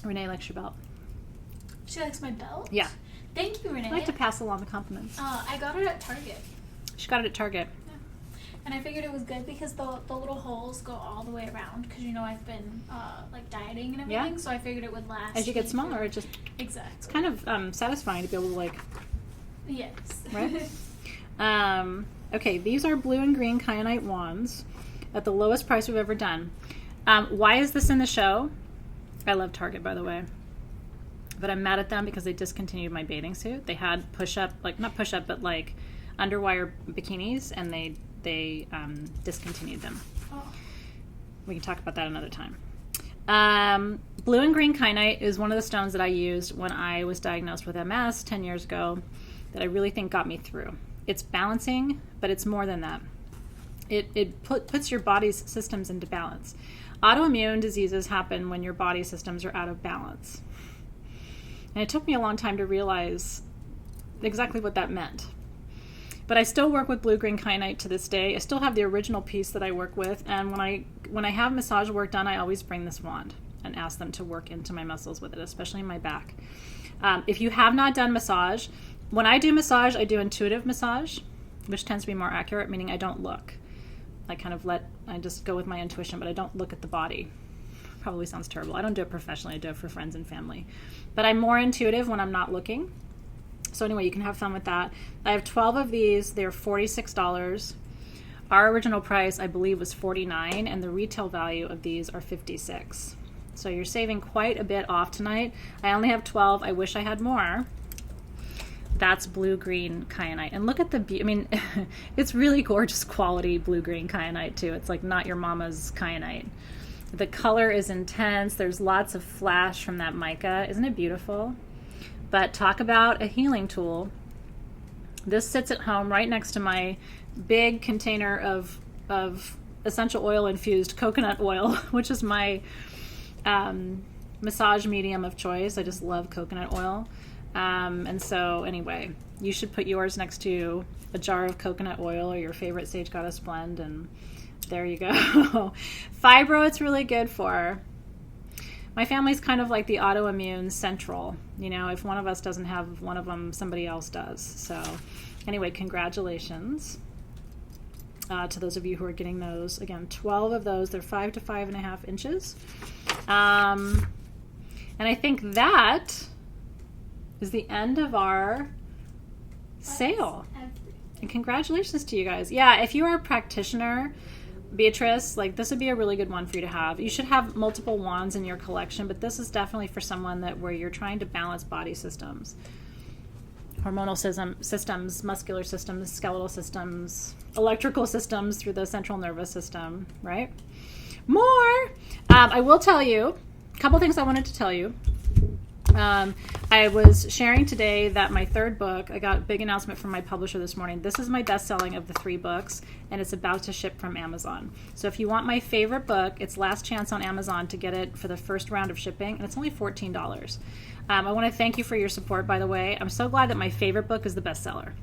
Renee likes your belt.
She likes my belt?
Yeah.
Thank you, Renee.
I like to pass along the compliments.
I got it at Target.
She got it at Target.
Yeah. And I figured it was good because the little holes go all the way around because, you know, I've been like dieting and everything. Yeah. So I figured it would last.
As you get smaller, it just...
Exactly.
It's kind of satisfying to be able to like...
Yes.
Right? Okay, these are blue and green kyanite wands at the lowest price we've ever done. Why is this in the show? I love Target, by the way. But I'm mad at them because they discontinued my bathing suit. They had push-up, like not push-up, but like underwire bikinis, and they discontinued them. Oh. We can talk about that another time. Blue and green kyanite is one of the stones that I used when I was diagnosed with MS 10 years ago that I really think got me through. It's balancing, but it's more than that. It puts your body's systems into balance. Autoimmune diseases happen when your body systems are out of balance. And it took me a long time to realize exactly what that meant. But I still work with blue-green kyanite to this day. I still have the original piece that I work with, and when I have massage work done, I always bring this wand and ask them to work into my muscles with it, especially in my back. If you have not done massage, when I do massage, I do intuitive massage, which tends to be more accurate, meaning I don't look. I just go with my intuition, but I don't look at the body. Probably sounds terrible. I don't do it professionally. I do it for friends and family. But I'm more intuitive when I'm not looking. So anyway, you can have fun with that. I have 12 of these. They're $46. Our original price, I believe, was $49, and the retail value of these are $56. So you're saving quite a bit off tonight. I only have 12. I wish I had more. That's Bluegreen Kyanite. And look at the I mean, it's really gorgeous quality Bluegreen Kyanite too. It's like not your mama's kyanite. The color is intense. There's lots of flash from that mica. Isn't it beautiful? But talk about a healing tool. This sits at home right next to my big container of essential oil infused coconut oil, which is my massage medium of choice. I just love coconut oil. And so anyway, you should put yours next to a jar of coconut oil or your favorite Sage Goddess blend, and there you go. Fibro, it's really good for. My family's kind of like the autoimmune central. You know, if one of us doesn't have one of them, somebody else does. So anyway, congratulations to those of you who are getting those. Again, 12 of those. They're 5 to 5.5 inches. And I think that is the end of our sale. And congratulations to you guys. Yeah, if you are a practitioner, Beatrice, like this would be a really good one for you to have. You should have multiple wands in your collection, but this is definitely for someone that where you're trying to balance body systems, hormonal systems, muscular systems, skeletal systems, electrical systems through the central nervous system, right? More. I will tell you a couple things I wanted to tell you. I was sharing today that my third book, I got a big announcement from my publisher this morning. This is my best-selling of the 3 books, and it's about to ship from Amazon. So if you want my favorite book, it's last chance on Amazon to get it for the first round of shipping, and it's only $14. I want to thank you for your support, by the way. I'm so glad that my favorite book is the bestseller.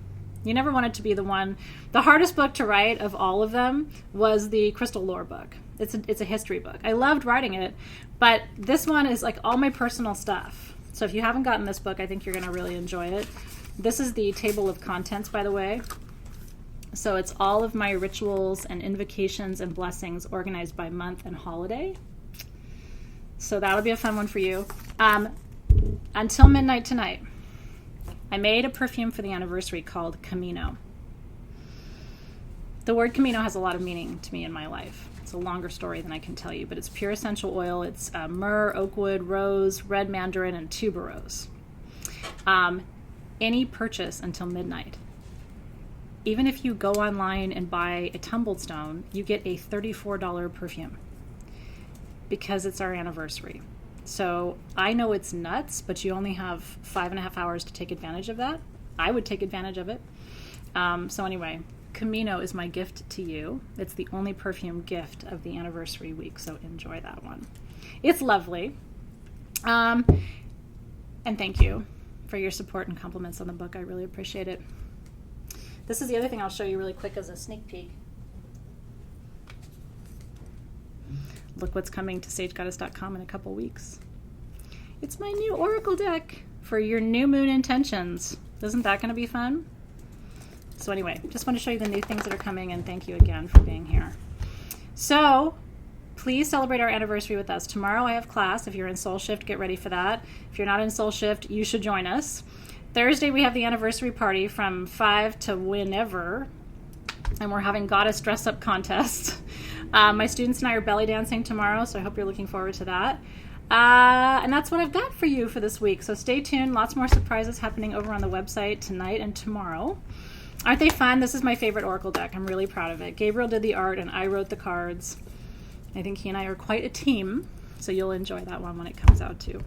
You never wanted to be the one. The hardest book to write of all of them was the Crystal Lore book. It's a history book. I loved writing it, but this one is like all my personal stuff. So if you haven't gotten this book, I think you're going to really enjoy it. This is the table of contents, by the way. So it's all of my rituals and invocations and blessings organized by month and holiday. So that'll be a fun one for you. Until midnight tonight, I made a perfume for the anniversary called Camino. The word Camino has a lot of meaning to me in my life. It's a longer story than I can tell you, but it's pure essential oil. It's myrrh, oakwood, rose, red mandarin, and tuberose. Any purchase until midnight. Even if you go online and buy a tumbled stone, you get a $34 perfume because it's our anniversary. So I know it's nuts, but you only have 5.5 hours to take advantage of that. I would take advantage of it. So anyway, Camino is my gift to you. It's the only perfume gift of the anniversary week, so enjoy that one. It's lovely. And thank you for your support and compliments on the book. I really appreciate it. This is the other thing I'll show you really quick as a sneak peek. Look what's coming to sagegoddess.com in a couple weeks. It's my new oracle deck for your new moon intentions. Isn't that going to be fun? So anyway, just want to show you the new things that are coming, and thank you again for being here. So please celebrate our anniversary with us. Tomorrow I have class. If you're in Soul Shift, get ready for that. If you're not in Soul Shift, you should join us. Thursday we have the anniversary party from 5 to whenever, and we're having goddess dress up contest. My students and I are belly dancing tomorrow, so I hope you're looking forward to that. And that's what I've got for you for this week. So stay tuned. Lots more surprises happening over on the website tonight and tomorrow. Aren't they fun? This is my favorite oracle deck. I'm really proud of it. Gabriel did the art and I wrote the cards. I think he and I are quite a team, so you'll enjoy that one when it comes out too.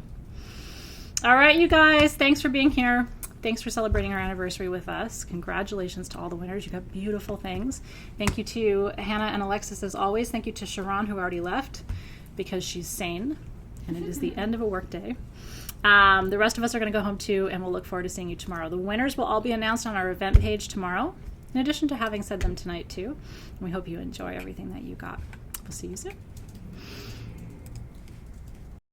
All right, you guys, thanks for being here. Thanks for celebrating our anniversary with us. Congratulations to all the winners. You got beautiful things. Thank you to Hannah and Alexis as always. Thank you to Sharon, who already left because she's sane and it is the end of a work day. The rest of us are going to go home too, and we'll look forward to seeing you tomorrow. The winners will all be announced on our event page tomorrow, in addition to having said them tonight too. And we hope you enjoy everything that you got. We'll see you soon.